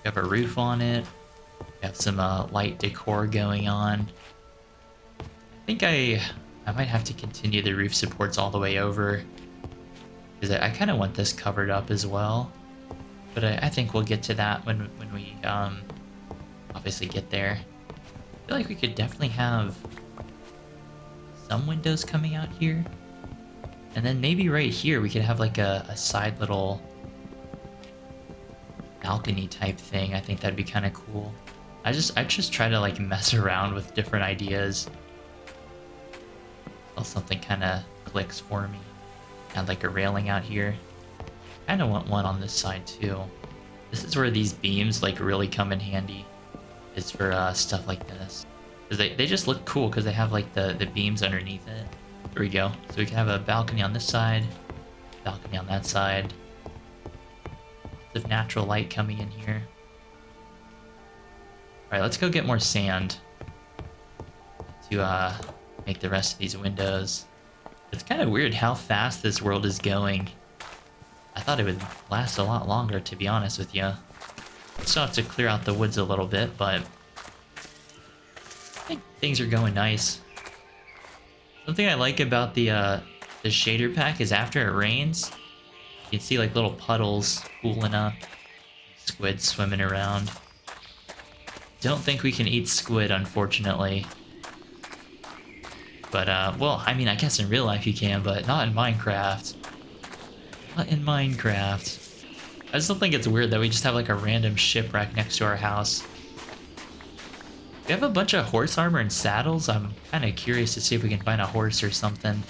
We have a roof on it. We have some light decor going on. I think I might have to continue the roof supports all the way over, because I kind of want this covered up as well. But I think we'll get to that when we obviously get there. I feel like we could definitely have some windows coming out here. And then maybe right here we could have like a side little balcony type thing. I think that'd be kind of cool. I just try to like mess around with different ideas until something kind of clicks for me. Add like a railing out here. Kind of want one on this side too. This is where these beams like really come in handy. Is for stuff like this. Because they just look cool because they have like the beams underneath it. There we go. So we can have a balcony on this side, balcony on that side. Lots of natural light coming in here. Alright, let's go get more sand to make the rest of these windows. It's kind of weird how fast this world is going. I thought it would last a lot longer, to be honest with you. Still have to clear out the woods a little bit, but I think things are going nice. Something I like about the shader pack is after it rains, you can see like little puddles pooling up, squid swimming around. Don't think we can eat squid, unfortunately. But, well, I mean, I guess in real life you can, but not in Minecraft. Not in Minecraft. I still think it's weird that we just have like a random shipwreck next to our house. We have a bunch of horse armor and saddles. I'm kind of curious to see if we can find a horse or something,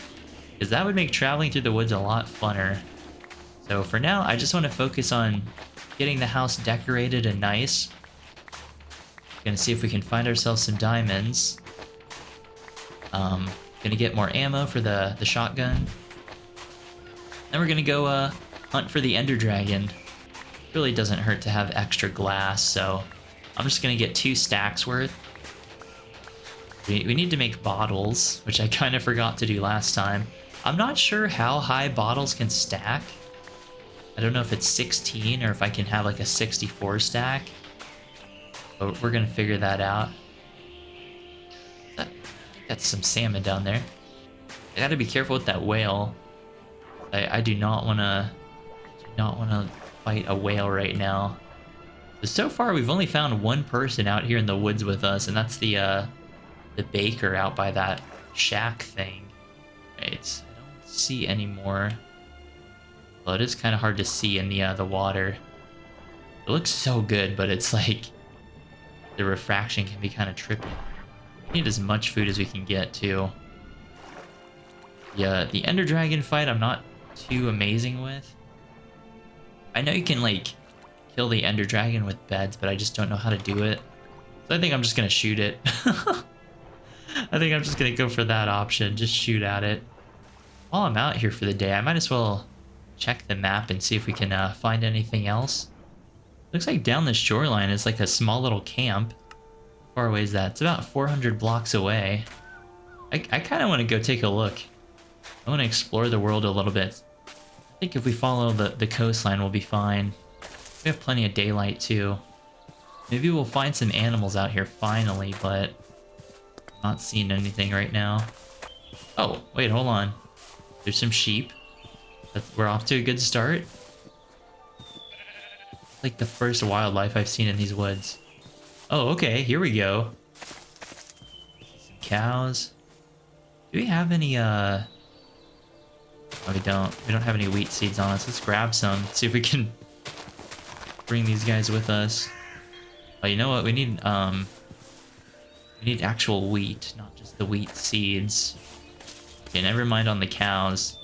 because that would make traveling through the woods a lot funner. So for now, I just want to focus on getting the house decorated and nice. Gonna see if we can find ourselves some diamonds. Gonna get more ammo for the shotgun. Then we're gonna go hunt for the Ender Dragon. Really doesn't hurt to have extra glass, so I'm just gonna get 2 stacks worth. We need to make bottles, which I kind of forgot to do last time. I'm not sure how high bottles can stack. I don't know if it's 16 or if I can have like a 64 stack. But we're gonna figure that out. Got some salmon down there. I gotta be careful with that whale. I do not wanna fight a whale right now. So far we've only found one person out here in the woods with us, and that's the baker out by that shack thing. Right, I don't see any more. Well, it is kind of hard to see in the water. It looks so good, but it's like the refraction can be kind of trippy. We need as much food as we can get too. Yeah, the Ender Dragon fight I'm not too amazing with. I know you can like kill the Ender Dragon with beds, but I just don't know how to do it. So I think I'm just gonna shoot it. I think I'm just gonna go for that option, just shoot at it. While I'm out here for the day, I might as well check the map and see if we can find anything else. Looks like down the shoreline is like a small little camp. How far away is that? It's about 400 blocks away. I kind of want to go take a look. I want to explore the world a little bit. I think if we follow the coastline, we'll be fine. We have plenty of daylight too. Maybe we'll find some animals out here finally, but I'm not seeing anything right now. Oh, wait, hold on. There's some sheep. We're off to a good start. Like the first wildlife I've seen in these woods. Oh, okay, here we go. Some cows. Do we have any, Oh, we don't. We don't have any wheat seeds on us. Let's grab some. See if we can bring these guys with us. Oh, you know what? We need actual wheat, not just the wheat seeds. Okay, never mind on the cows.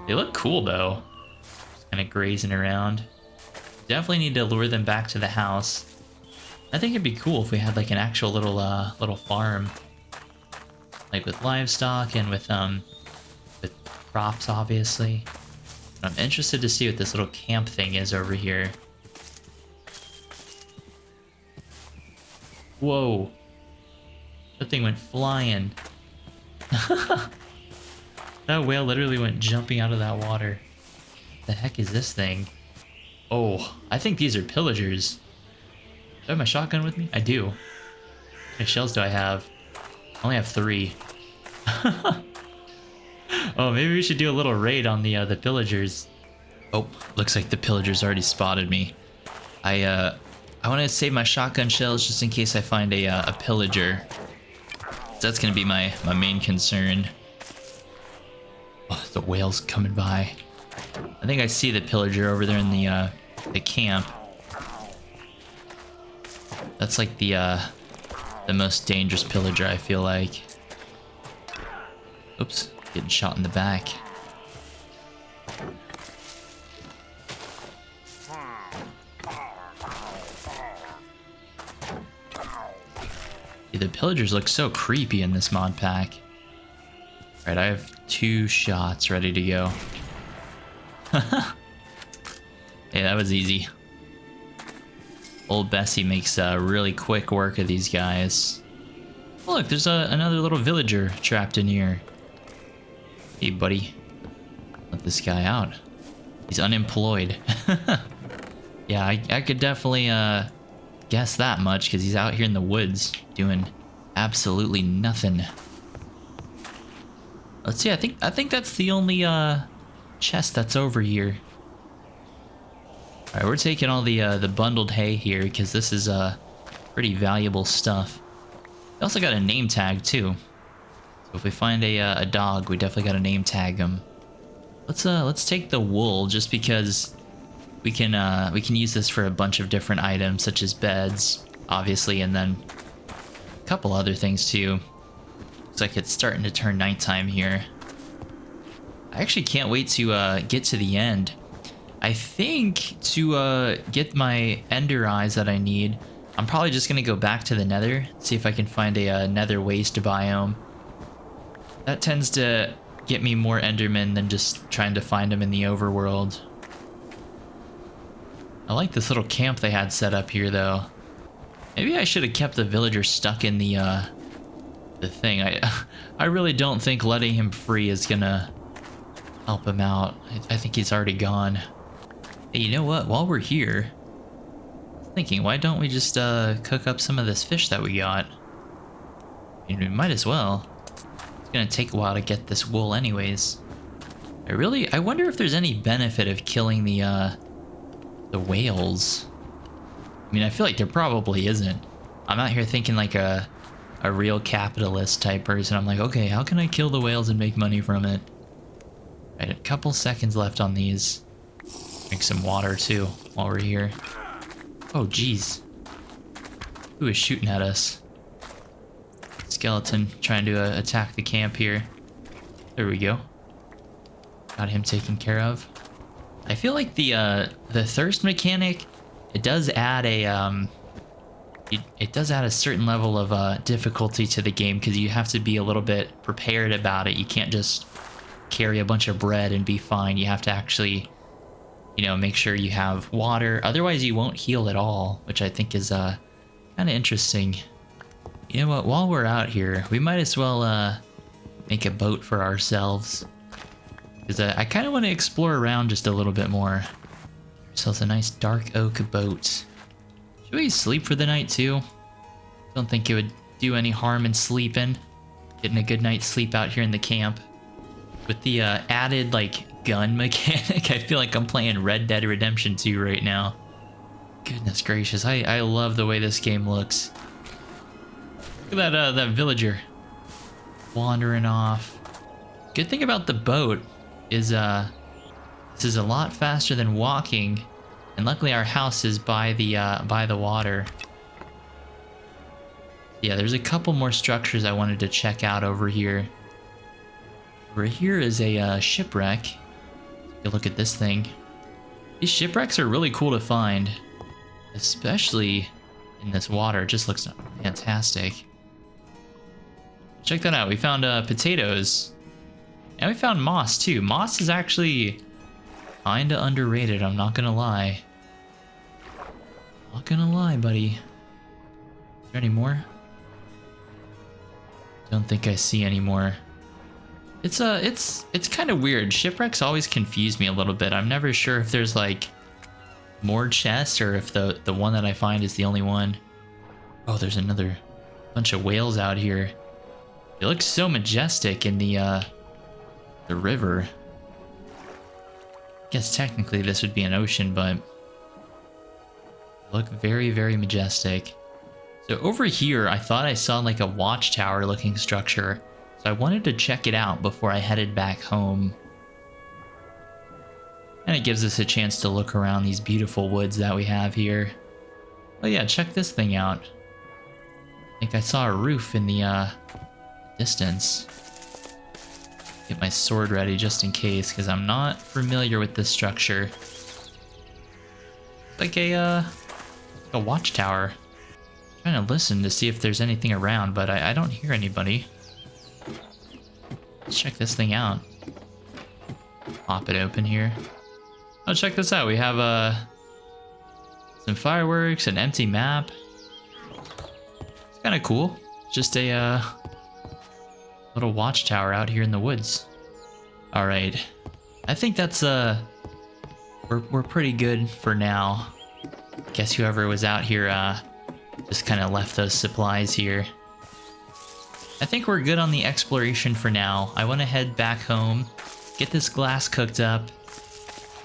They look cool, though. Just kind of grazing around. Definitely need to lure them back to the house. I think it'd be cool if we had like an actual little farm, like with livestock and with crops, obviously. I'm interested to see what this little camp thing is over here. Whoa! That thing went flying. That whale literally went jumping out of that water. What the heck is this thing? Oh, I think these are pillagers. Do I have my shotgun with me? I do. How many shells do I have? I only have 3. Oh, maybe we should do a little raid on the pillagers. Oh, looks like the pillagers already spotted me. I want to save my shotgun shells just in case I find a pillager. That's gonna be my main concern. Oh, the whale's coming by. I think I see the pillager over there in the camp. That's like the most dangerous pillager, I feel like. Oops, getting shot in the back. The pillagers look so creepy in this mod pack. All right, I have 2 shots ready to go. Hey, that was easy. Old Bessie makes really quick work of these guys. Oh, look, there's another little villager trapped in here. Hey, buddy. Let this guy out. He's unemployed. Yeah, I could definitely guess that much because he's out here in the woods doing absolutely nothing. Let's see. I think that's the only chest that's over here. All right, we're taking all the bundled hay here because this is pretty valuable stuff. We also got a name tag too. So if we find a dog, we definitely got to name tag him. Let's take the wool just because we can use this for a bunch of different items such as beds, obviously, and then a couple other things too. Looks like it's starting to turn nighttime here. I actually can't wait to get to the end. I think to get my ender eyes that I need, I'm probably just gonna go back to the nether, see if I can find a nether waste biome. That tends to get me more endermen than just trying to find them in the overworld. I like this little camp they had set up here though. Maybe I should have kept the villager stuck in the thing. I really don't think letting him free is gonna help him out. I think he's already gone. Hey, you know what? While we're here, I'm thinking, why don't we just cook up some of this fish that we got? I mean, we might as well. It's gonna take a while to get this wool anyways. I wonder if there's any benefit of killing the whales. I mean, I feel like there probably isn't. I'm out here thinking like a real capitalist type person. I'm like, okay, how can I kill the whales and make money from it? Right, a couple seconds left on these. Drink some water too while we're here. Oh geez, who is shooting at us? Skeleton trying to attack the camp here. There we go. Got him taken care of. I feel like the thirst mechanic, it does add a it does add a certain level of difficulty to the game because you have to be a little bit prepared about it. You can't just carry a bunch of bread and be fine. You have to actually, you know, make sure you have water. Otherwise, you won't heal at all, which I think is kind of interesting. You know what? While we're out here, we might as well make a boat for ourselves. Because I kind of want to explore around just a little bit more. Ourselves a nice dark oak boat. Should we sleep for the night too? Don't think it would do any harm in sleeping. Getting a good night's sleep out here in the camp. With the added like gun mechanic, I feel like I'm playing Red Dead Redemption 2 right now. Goodness gracious, I love the way this game looks. Look at that villager wandering off. Good thing about the boat is this is a lot faster than walking, and luckily our house is by the water. Yeah, there's a couple more structures I wanted to check out over here. Over here is a shipwreck. Take a look at this thing. These shipwrecks are really cool to find, especially in this water. It just looks fantastic. Check that out. We found potatoes, and we found moss too. Moss is actually kinda underrated, I'm not gonna lie. Not gonna lie, buddy. Is there any more? Don't think I see any more. It's kind of weird. Shipwrecks always confuse me a little bit. I'm never sure if there's like more chests or if the one that I find is the only one. Oh, there's another bunch of whales out here. It looks so majestic in the river. I guess technically this would be an ocean, but they look very, very majestic. So over here, I thought I saw like a watchtower looking structure. So I wanted to check it out before I headed back home. And it gives us a chance to look around these beautiful woods that we have here. Oh yeah, check this thing out. I think I saw a roof in the distance. Get my sword ready just in case, because I'm not familiar with this structure. It's like a watchtower. I'm trying to listen to see if there's anything around, but I don't hear anybody. Let's check this thing out. Pop it open here. Oh, check this out. We have some fireworks, an empty map. It's kind of cool. Just a little watchtower out here in the woods. All right, I think that's we're pretty good for now. Guess whoever was out here just kind of left those supplies here. I think we're good on the exploration for now. I want to head back home, get this glass cooked up,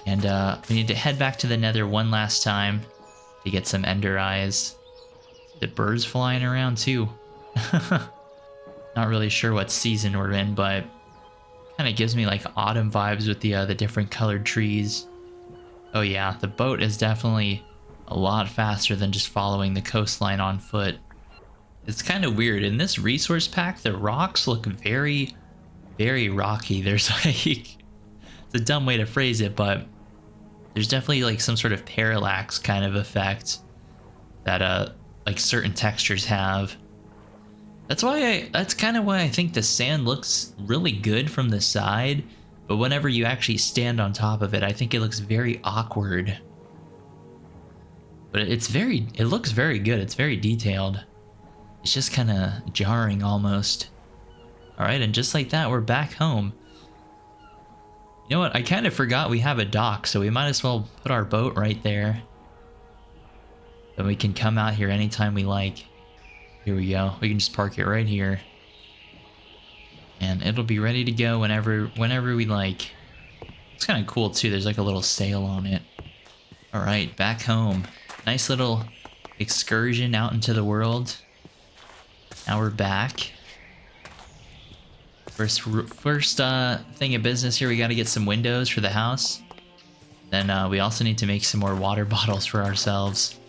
and we need to head back to the Nether one last time to get some ender eyes. The birds flying around too. Not really sure what season we're in, but kind of gives me like autumn vibes with the different colored trees. Oh yeah, the boat is definitely a lot faster than just following the coastline on foot. It's kind of weird. In this resource pack, the rocks look very, very rocky. There's like, it's a dumb way to phrase it, but there's definitely like some sort of parallax kind of effect that like certain textures have. That's kind of why I think the sand looks really good from the side, but whenever you actually stand on top of it, I think it looks very awkward. But it looks very good. It's very detailed. It's just kind of jarring almost. All right, and just like that, we're back home. You know what? I kind of forgot we have a dock, so we might as well put our boat right there. Then we can come out here anytime we like. Here we go. We can just park it right here. And it'll be ready to go whenever we like. It's kind of cool too. There's like a little sail on it. All right, back home. Nice little excursion out into the world. Now we're back. First thing of business here, we got to get some windows for the house. Then we also need to make some more water bottles for ourselves.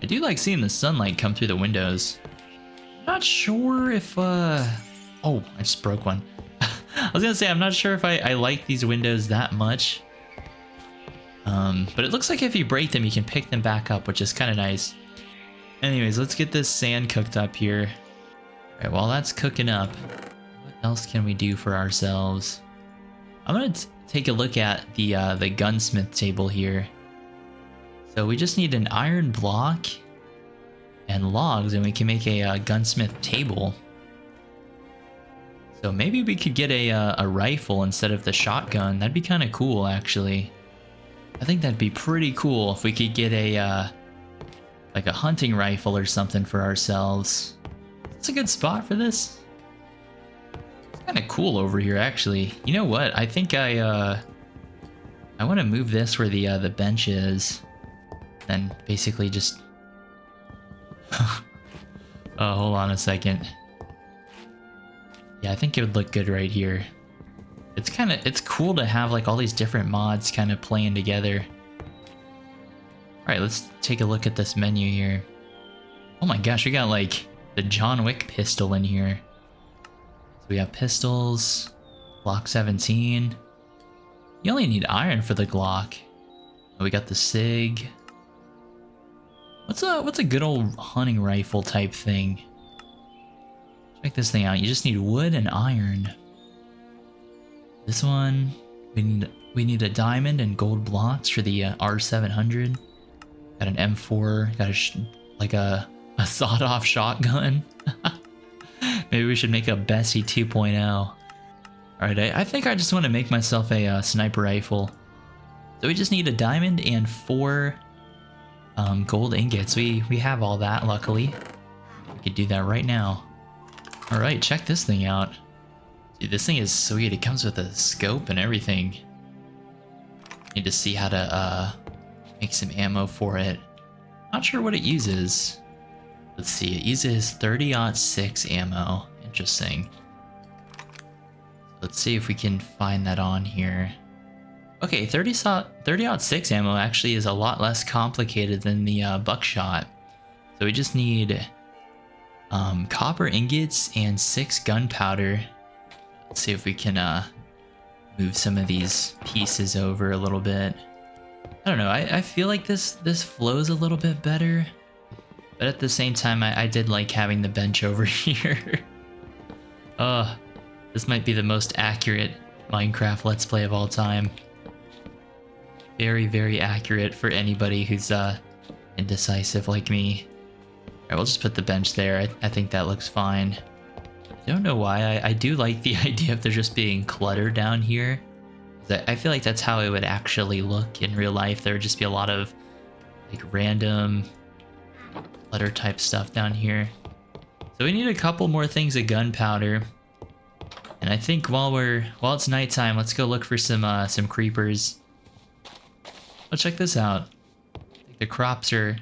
I do like seeing the sunlight come through the windows. Not sure if oh, I just broke one. I was gonna say I'm not sure if I like these windows that much. But it looks like if you break them, you can pick them back up, which is kind of nice. Anyways, let's get this sand cooked up here. All right, while that's cooking up, what else can we do for ourselves? I'm gonna take a look at the gunsmith table here. So we just need an iron block and logs, and we can make a gunsmith table. So maybe we could get a rifle instead of the shotgun. That'd be kind of cool, actually. I think that'd be pretty cool if we could get like a hunting rifle or something for ourselves. It's a good spot for this. It's kind of cool over here, actually. You know what? I think I want to move this where the bench is, and basically just. Oh, hold on a second. Yeah, I think it would look good right here. It's cool to have like all these different mods kind of playing together. All right, let's take a look at this menu here. Oh my gosh, we got like the John Wick pistol in here. So we have pistols, Glock 17. You only need iron for the Glock. We got the SIG. What's a good old hunting rifle type thing? Check this thing out. You just need wood and iron. This one, we need a diamond and gold blocks for the R700. Got an M4. Got a sawed-off shotgun. Maybe we should make a Bessie 2.0. All right, I think I just want to make myself a sniper rifle. So we just need a diamond and 4 gold ingots. We have all that, luckily. We could do that right now. All right, check this thing out. Dude, this thing is sweet. It comes with a scope and everything. Need to see how to make some ammo for it. Not sure what it uses. Let's see, it uses 30-06 ammo. Interesting. Let's see if we can find that on here. Okay, 30-06 ammo actually is a lot less complicated than the buckshot. So we just need copper ingots and 6 gunpowder. Let's see if we can move some of these pieces over a little bit. I don't know, I feel like this flows a little bit better. But at the same time, I did like having the bench over here. This might be the most accurate Minecraft Let's Play of all time. Very, very accurate for anybody who's indecisive like me. Alright, we'll just put the bench there. I think that looks fine. I don't know why. I do like the idea of there just being clutter down here. I feel like that's how it would actually look in real life. There would just be a lot of like random clutter type stuff down here. So we need a couple more things of gunpowder. And I think while it's nighttime, let's go look for some creepers. Oh, check this out. I think the crops are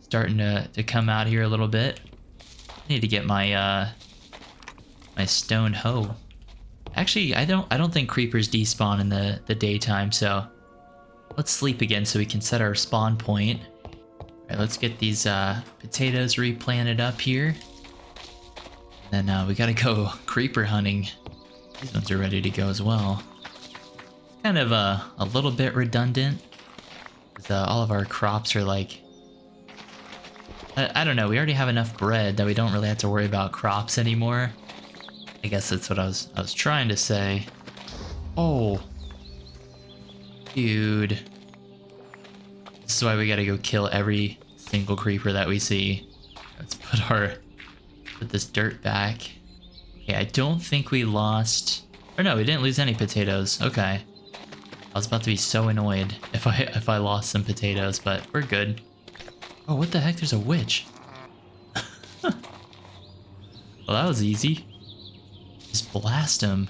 starting to come out here a little bit. I need to get my my stone hoe. Actually, I don't think creepers despawn in the daytime, so let's sleep again so we can set our spawn point. Alright, let's get these potatoes replanted up here. And then we gotta go creeper hunting. These ones are ready to go as well. Kind of a little bit redundant. All of our crops are like... I don't know, we already have enough bread that we don't really have to worry about crops anymore. I guess that's what I was trying to say. Oh. Dude. This is why we gotta go kill every single creeper that we see. Let's put this dirt back. Okay, I don't think we lost... Or no, we didn't lose any potatoes. Okay. I was about to be so annoyed if I lost some potatoes, but we're good. Oh, what the heck? There's a witch. Well, that was easy. Just blast him.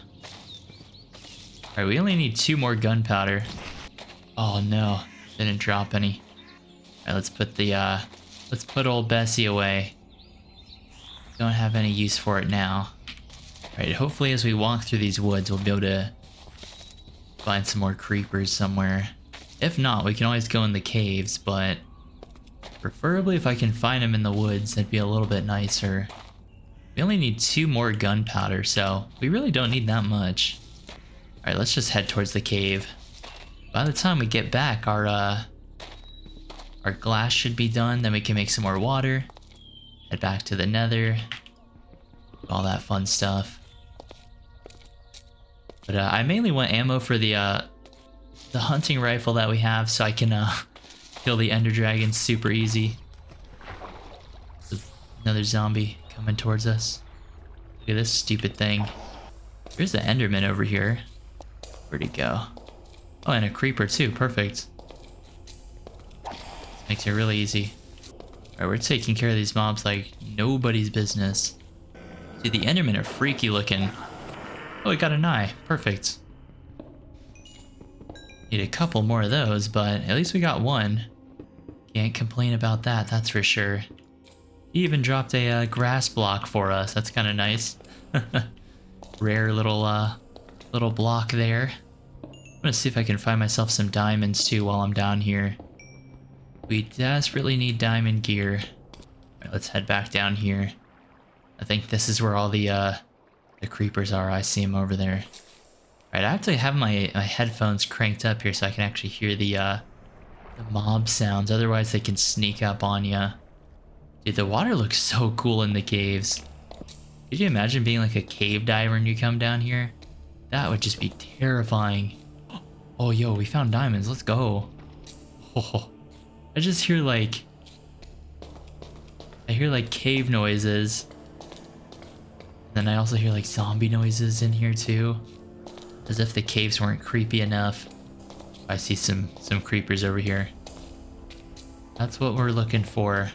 Alright, we only need 2 more gunpowder. Oh no, didn't drop any. Alright, let's put old Bessie away. Don't have any use for it now. Alright, hopefully as we walk through these woods, we'll be able to find some more creepers somewhere. If not, we can always go in the caves, but preferably if I can find them in the woods, that'd be a little bit nicer. We only need 2 more gunpowder, so we really don't need that much. Alright, let's just head towards the cave. By the time we get back, our glass should be done, then we can make some more water. Head back to the nether. All that fun stuff. But I mainly want ammo for the hunting rifle that we have, so I can kill the ender dragons super easy. There's another zombie coming towards us. Look at this stupid thing. There's the enderman over here. Where'd he go? Oh, and a creeper too. Perfect. This makes it really easy. Alright, we're taking care of these mobs like nobody's business. Dude, the endermen are freaky looking. Oh, we got an eye. Perfect. Need a couple more of those, but at least we got one. Can't complain about that, that's for sure. He even dropped a grass block for us. That's kind of nice. Rare little block there. I'm gonna see if I can find myself some diamonds too while I'm down here. We desperately need diamond gear. Alright, let's head back down here. I think this is where all the creepers are. I see them over there. Alright, I have to have my headphones cranked up here so I can actually hear the mob sounds. Otherwise they can sneak up on you. Dude, the water looks so cool in the caves. Could you imagine being like a cave diver and you come down here? That would just be terrifying. Oh, yo, we found diamonds. Let's go. Oh, I just hear like... I hear like cave noises. Then I also hear like zombie noises in here too. As if the caves weren't creepy enough. I see some creepers over here. That's what we're looking for.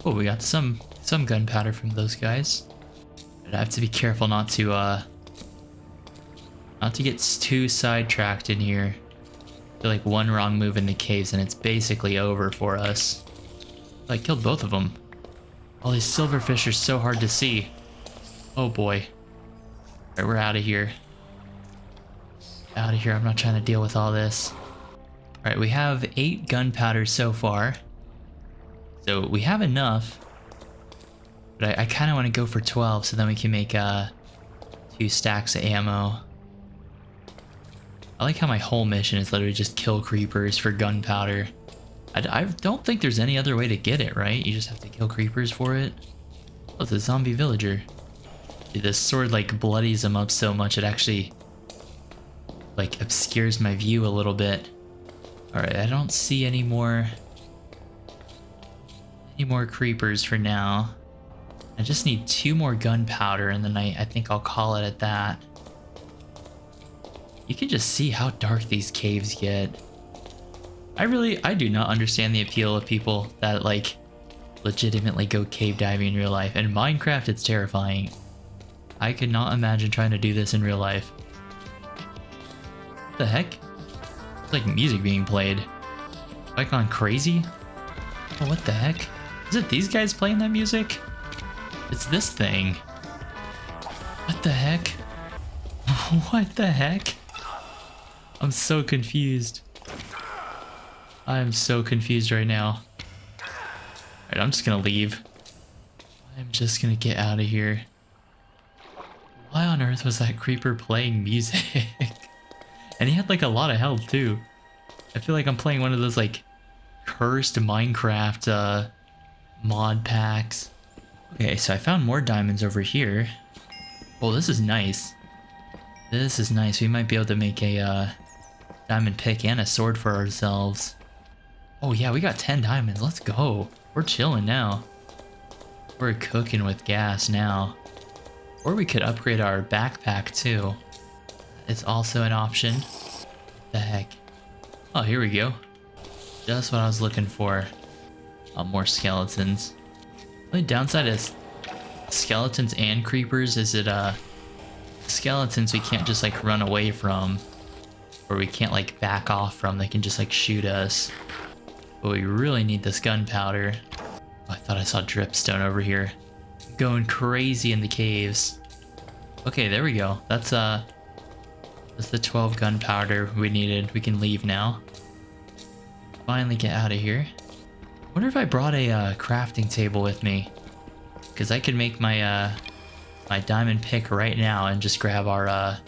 Oh, we got some gunpowder from those guys. But I have to be careful not to get too sidetracked in here. I feel like one wrong move in the caves and it's basically over for us. I killed both of them. All these silverfish are so hard to see. Oh boy. Alright, we're out of here. Out of here, I'm not trying to deal with all this. Alright, we have 8 gunpowder so far. So we have enough. But I kind of want to go for 12 so then we can make 2 stacks of ammo. I like how my whole mission is literally just kill creepers for gunpowder. I don't think there's any other way to get it, right? You just have to kill creepers for it. Oh, it's a zombie villager. Dude, this sword like bloodies him up so much it actually like obscures my view a little bit. Alright, I don't see any more creepers for now. I just need 2 more gunpowder and then I think I'll call it at that. You can just see how dark these caves get. I do not understand the appeal of people that like legitimately go cave diving in real life. In Minecraft, it's terrifying. I could not imagine trying to do this in real life. What the heck? It's like music being played. Have I gone crazy? Oh, what the heck? Is it these guys playing that music? It's this thing. What the heck? What the heck? I'm so confused. I'm so confused right now. Alright, I'm just gonna leave. I'm just gonna get out of here. Why on earth was that creeper playing music? And he had like a lot of health too. I feel like I'm playing one of those like cursed Minecraft mod packs. Okay, so I found more diamonds over here. Oh, this is nice. This is nice. We might be able to make a diamond pick and a sword for ourselves. Oh yeah, we got 10 diamonds. Let's go. We're chilling now. We're cooking with gas now. Or we could upgrade our backpack too. It's also an option. What the heck? Oh, here we go. Just what I was looking for. More skeletons. The only downside is skeletons and creepers is it skeletons we can't just like run away from, or we can't like back off from. They can just like shoot us. But we really need this gunpowder. Oh, I thought I saw dripstone over here. Going crazy in the caves. Okay, there we go. That's the 12 gunpowder we needed. We can leave now. Finally get out of here. I wonder if I brought a crafting table with me, because I could make my my diamond pick right now and just grab our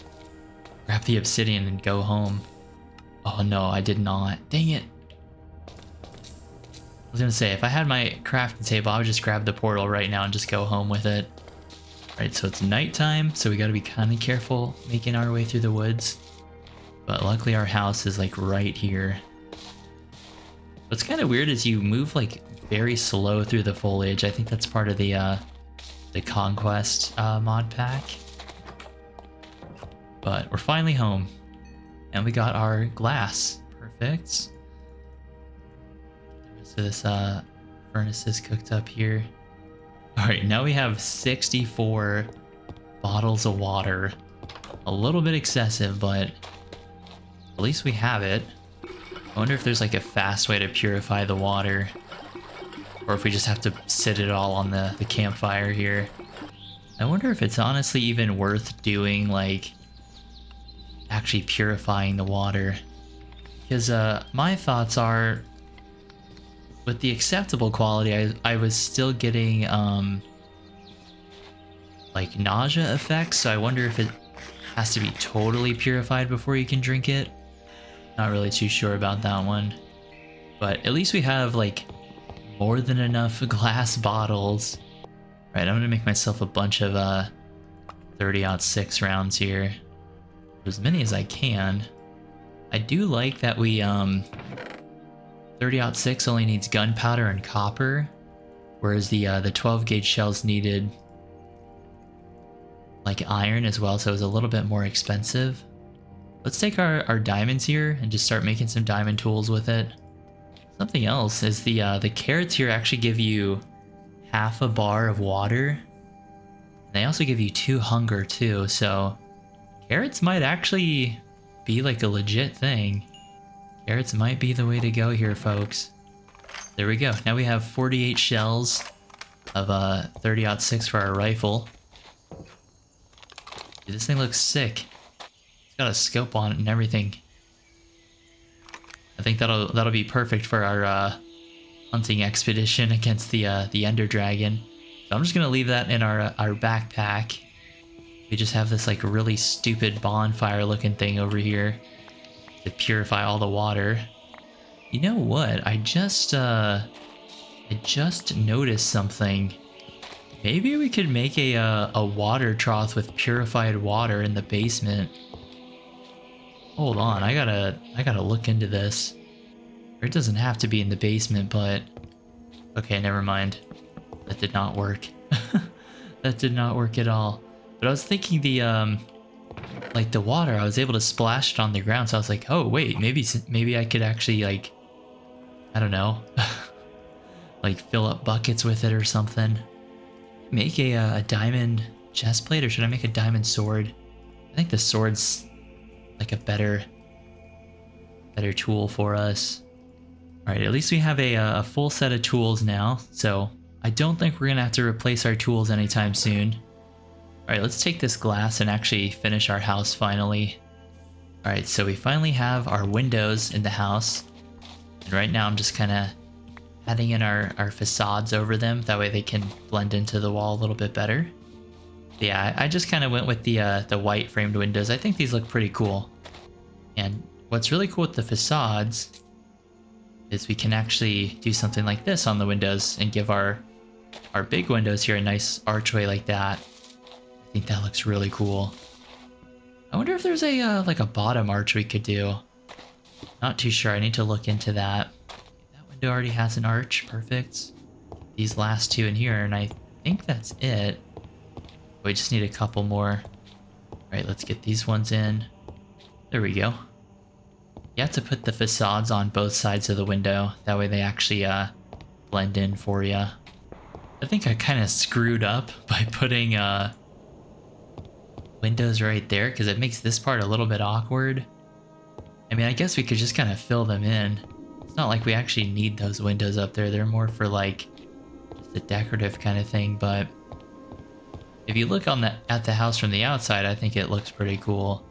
grab the obsidian and go home. Oh no, I did not. Dang it. I was gonna say, if I had my crafting table, I would just grab the portal right now and just go home with it. Alright, so it's nighttime, so we gotta be kind of careful making our way through the woods. But luckily our house is like right here. What's kind of weird is you move like very slow through the foliage. I think that's part of the Conquest mod pack. But we're finally home. And we got our glass. Perfect. So this furnace is cooked up here. Alright, now we have 64 bottles of water. A little bit excessive, but at least we have it. I wonder if there's like a fast way to purify the water, or if we just have to sit it all on the campfire here. I wonder if it's honestly even worth doing, like actually purifying the water, because my thoughts are, with the acceptable quality, I was still getting like nausea effects, so I wonder if it has to be totally purified before you can drink it. Not really too sure about that one, but at least we have like more than enough glass bottles. Right, I'm gonna make myself a bunch of 30-06 rounds here, as many as I can. I do like that we 30-06 only needs gunpowder and copper, whereas the 12 gauge shells needed like iron as well, so it was a little bit more expensive. let's take our diamonds here and just start making some diamond tools with it. Something else is the carrots here actually give you half a bar of water. They also give you 2 hunger too, so carrots might actually be like a legit thing. Carrots might be the way to go here, folks. There we go. Now we have 48 shells of 30-06 for our rifle. Dude, this thing looks sick. It's got a scope on it and everything. I think that'll be perfect for our hunting expedition against the Ender Dragon. So I'm just gonna leave that in our backpack. We just have this like really stupid bonfire looking thing over here to purify all the water. You know what? I just noticed something. Maybe we could make a water trough with purified water in the basement. Hold on, I gotta look into this. Or it doesn't have to be in the basement, but okay, never mind. That did not work. That did not work at all. But I was thinking like the water, I was able to splash it on the ground, so I was like, oh wait, maybe I could actually like, I don't know, like fill up buckets with it or something. Make a diamond chest plate, or should I make a diamond sword? I think the sword's like a better tool for us. All right, at least we have a full set of tools now, so I don't think we're gonna have to replace our tools anytime soon. All right, let's take this glass and actually finish our house finally. All right, so we finally have our windows in the house. And right now I'm just kind of adding in our facades over them. That way they can blend into the wall a little bit better. But yeah, I just kind of went with the white framed windows. I think these look pretty cool. And what's really cool with the facades is we can actually do something like this on the windows and give our big windows here a nice archway like that. I think that looks really cool. I wonder if there's a like a bottom arch we could do. Not too sure. I need to look into that. That window already has an arch. Perfect. These last two in here, and I think that's it. We just need a couple more. All right, let's get these ones in. There we go. You have to put the facades on both sides of the window. That way they actually blend in for you. I think I kind of screwed up by putting windows right there, because it makes this part a little bit awkward. I mean, I guess we could just kind of fill them in. It's not like we actually need those windows up there. They're more for like just a decorative kind of thing, but if you look at the house from the outside, I think it looks pretty cool.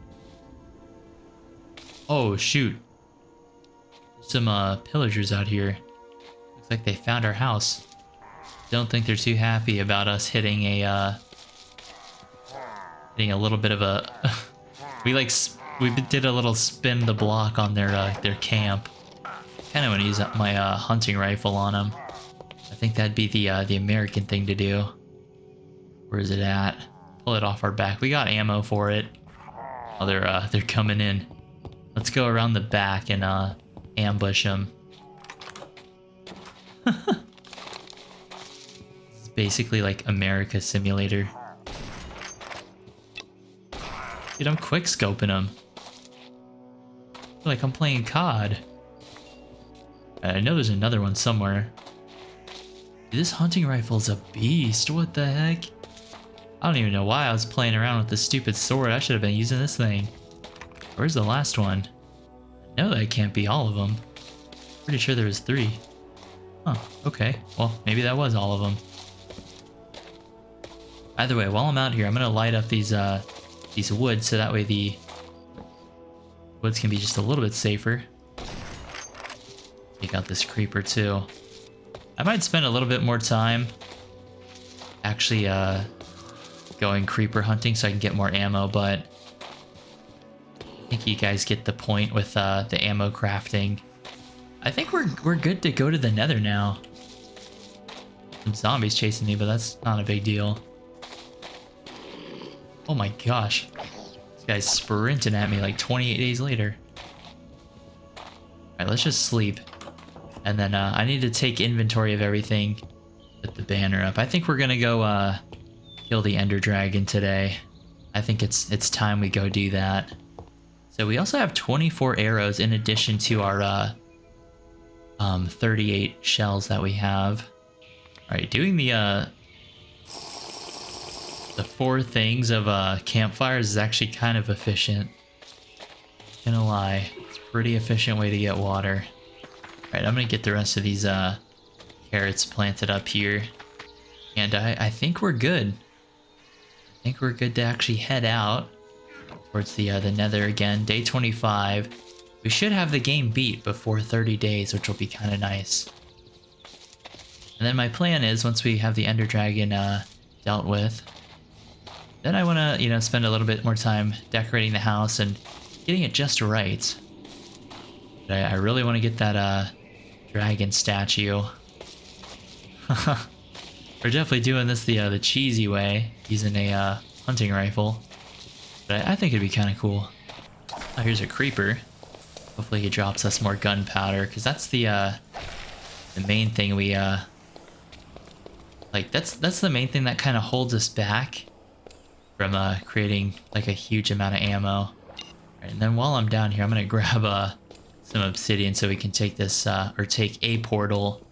Oh shoot. There's some pillagers out here. Looks like they found our house. Don't think they're too happy about us hitting a little bit of a we did a little spin the block on their camp. Kind of want to use my hunting rifle on them. I think that'd be the American thing to do. Where is it at? Pull it off our back. We got ammo for it. Oh, they're coming in. Let's go around the back and ambush them. It's basically like America Simulator. Dude, I'm quick scoping them. I feel like I'm playing COD. I know there's another one somewhere. Dude, this hunting rifle's a beast. What the heck? I don't even know why I was playing around with this stupid sword. I should have been using this thing. Where's the last one? I know that can't be all of them. Pretty sure there was 3. Huh, okay. Well, maybe that was all of them. Either way, while I'm out here, I'm gonna light up these woods so that way the woods can be just a little bit safer. Take out this creeper too. I might spend a little bit more time actually going creeper hunting so I can get more ammo, but I think you guys get the point with the ammo crafting. I think we're good to go to the nether now. Some zombies chasing me, but that's not a big deal. Oh my gosh. This guy's sprinting at me like 28 days later. Alright, let's just sleep. And then I need to take inventory of everything. Put the banner up. I think we're gonna go kill the Ender Dragon today. I think it's time we go do that. So we also have 24 arrows in addition to our 38 shells that we have. All right, doing the 4 things of campfires is actually kind of efficient. Gonna lie, it's a pretty efficient way to get water. All right, I'm gonna get the rest of these carrots planted up here, and I think we're good. I think we're good to actually head out towards the nether again. Day 25. We should have the game beat before 30 days, which will be kind of nice. And then my plan is, once we have the Ender Dragon dealt with, then I want to, you know, spend a little bit more time decorating the house and getting it just right. But I really want to get that dragon statue. We're definitely doing this the cheesy way, using a hunting rifle. But I think it'd be kind of cool. Oh, here's a creeper. Hopefully he drops us more gunpowder, because that's the main thing we like. That's the main thing that kind of holds us back from creating like a huge amount of ammo. Right, and then while I'm down here, I'm gonna grab some obsidian so we can take this or take a portal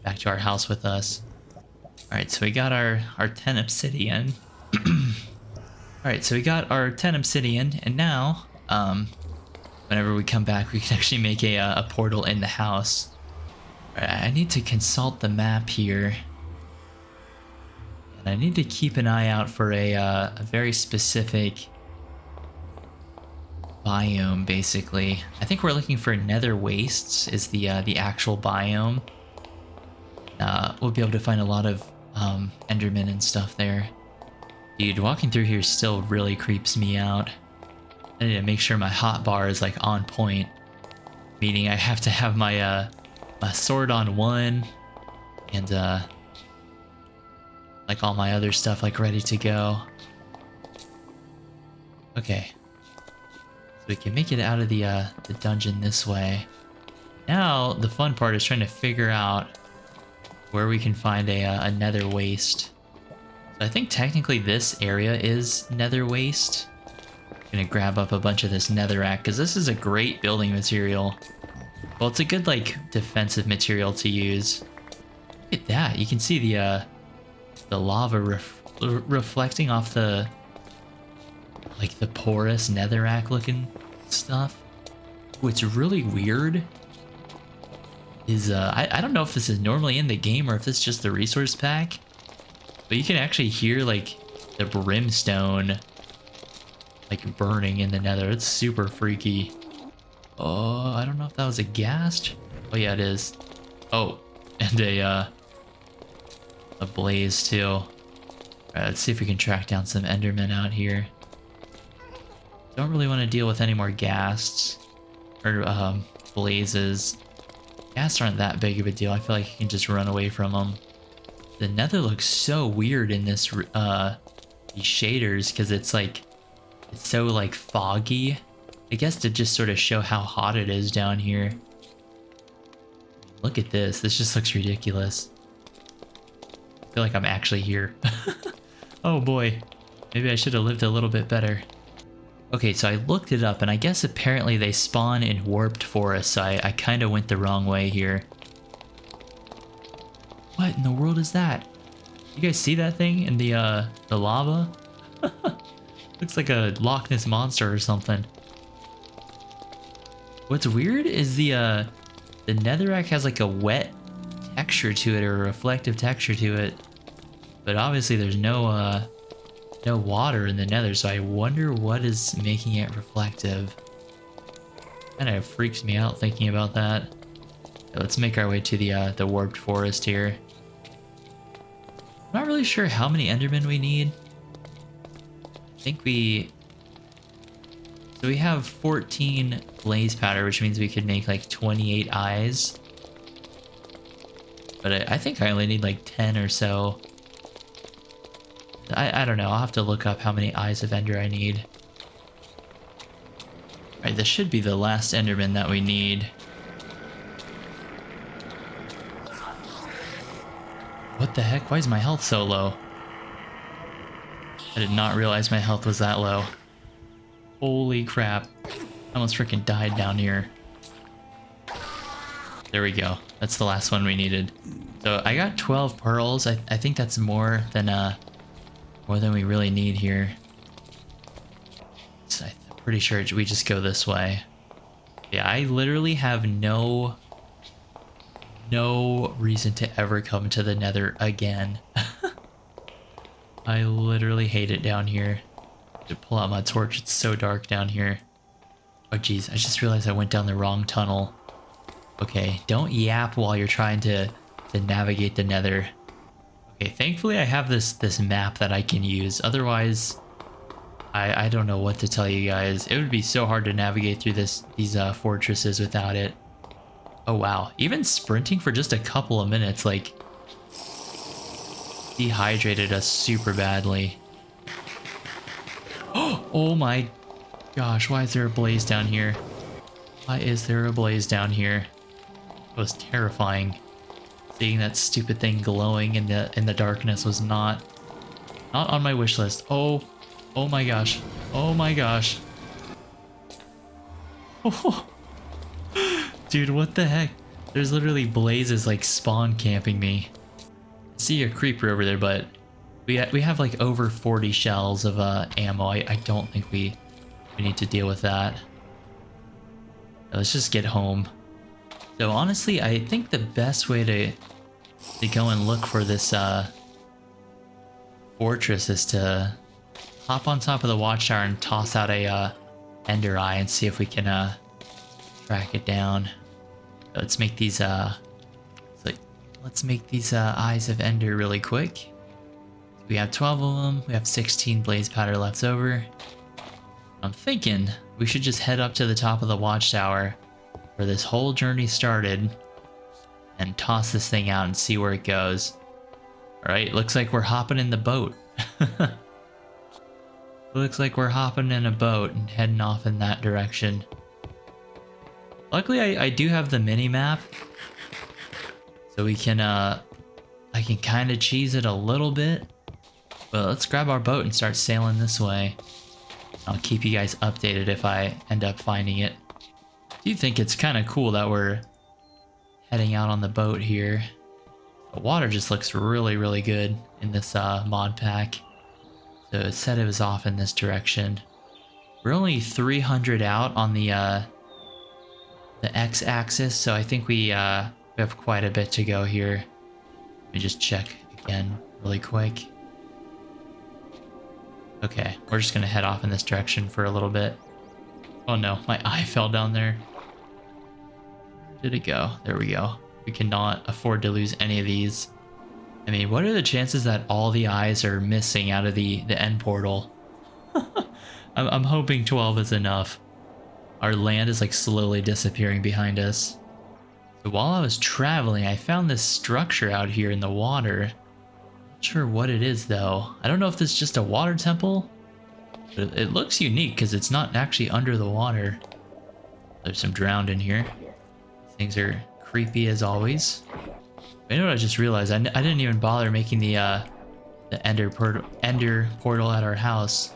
back to our house with us. All right, so we got our 10 obsidian. All right, so we got our 10 obsidian, and now whenever we come back, we can actually make a portal in the house. All right, I need to consult the map here. And I need to keep an eye out for a very specific biome, basically. I think we're looking for nether wastes is the actual biome. We'll be able to find a lot of endermen and stuff there. Dude, walking through here still really creeps me out. I need to make sure my hotbar is like on point, meaning I have to have my my sword on 1 and like all my other stuff like ready to go. Okay, so we can make it out of the dungeon this way. Now the fun part is trying to figure out where we can find a nether waste. So I think technically this area is nether waste. I'm gonna grab up a bunch of this netherrack because this is a great building material. Well, it's a good like defensive material to use. Look at that! You can see the lava reflecting off the like the porous netherrack looking stuff. What's really weird is I don't know if this is normally in the game or if this is just the resource pack, but you can actually hear like the brimstone like burning in the nether. It's super freaky. Oh, I don't know if that was a ghast. Oh yeah, it is. Oh, and a blaze too. All right, let's see if we can track down some endermen out here. Don't really want to deal with any more ghasts or blazes. Ghasts aren't that big of a deal. I feel like you can just run away from them. The nether looks so weird in this these shaders because it's like it's so like foggy. I guess to just sort of show how hot it is down here. Look at this. This just looks ridiculous. I feel like I'm actually here. Oh boy. Maybe I should have lived a little bit better. Okay, so I looked it up, and I guess apparently they spawn in warped forests, so I kind of went the wrong way here. What in the world is that? You guys see that thing in the lava? Looks like a Loch Ness monster or something. What's weird is the netherrack has like a wet texture to it, or a reflective texture to it, but obviously there's no water in the nether, so I wonder what is making it reflective. Kind of freaks me out thinking about that. Let's make our way to the warped forest here. I'm not really sure how many endermen we need. I think we have 14 blaze powder, which means we could make like 28 eyes. But I think I only need like 10 or so. I don't know. I'll have to look up how many eyes of ender I need. Alright, this should be the last enderman that we need. What the heck? Why is my health so low? I did not realize my health was that low. Holy crap. I almost freaking died down here. There we go. That's the last one we needed. So I got 12 pearls. I think that's more than we really need here. So I'm pretty sure we just go this way. Yeah, I literally have no reason to ever come to the Nether again. I literally hate it down here. To pull out my torch, it's so dark down here. Oh geez, I just realized I went down the wrong tunnel. Okay, don't yap while you're trying to navigate the Nether. Okay, thankfully I have this map that I can use. Otherwise, I don't know what to tell you guys. It would be so hard to navigate through these fortresses without it. Oh wow, even sprinting for just a couple of minutes, like, dehydrated us super badly. Oh my gosh, why is there a blaze down here? Why is there a blaze down here? It was terrifying. Seeing that stupid thing glowing in the darkness was not on my wish list. Oh my gosh. Oh my gosh. Oh. Dude, what the heck? There's literally blazes like spawn camping me. I see a creeper over there, but we have like over 40 shells of ammo. I don't think we need to deal with that. Let's just get home. So honestly, I think the best way to go and look for this fortress is to hop on top of the watchtower and toss out a ender eye and see if we can track it down. Let's make these let's make these eyes of ender really quick. We have 12 of them. We have 16 blaze powder left over. I'm thinking we should just head up to the top of the watchtower where this whole journey started and toss this thing out and see where it goes. All right, looks like we're hopping in the boat. Looks like we're hopping in a boat and heading off in that direction. Luckily, I do have the mini map, so we can I can kind of cheese it a little bit. But let's grab our boat and start sailing this way. I'll keep you guys updated if I end up finding it. I do think it's kind of cool that we're heading out on the boat here. The water just looks really, really good in this mod pack. So it said it was off in this direction. We're only 300 out on the x-axis, so I think we have quite a bit to go here. Let me just check again really quick. Okay, we're just gonna head off in this direction for a little bit. Oh no, my eye fell down there. Where did it go? There we go. We cannot afford to lose any of these. I mean, what are the chances that all the eyes are missing out of the end portal? I'm hoping 12 is enough. Our land is like slowly disappearing behind us. So while I was traveling, I found this structure out here in the water. Not sure what it is though. I don't know if this is just a water temple, but it looks unique because it's not actually under the water. There's some drowned in here. Things are creepy as always. You know what I just realized? I didn't even bother making the ender portal at our house.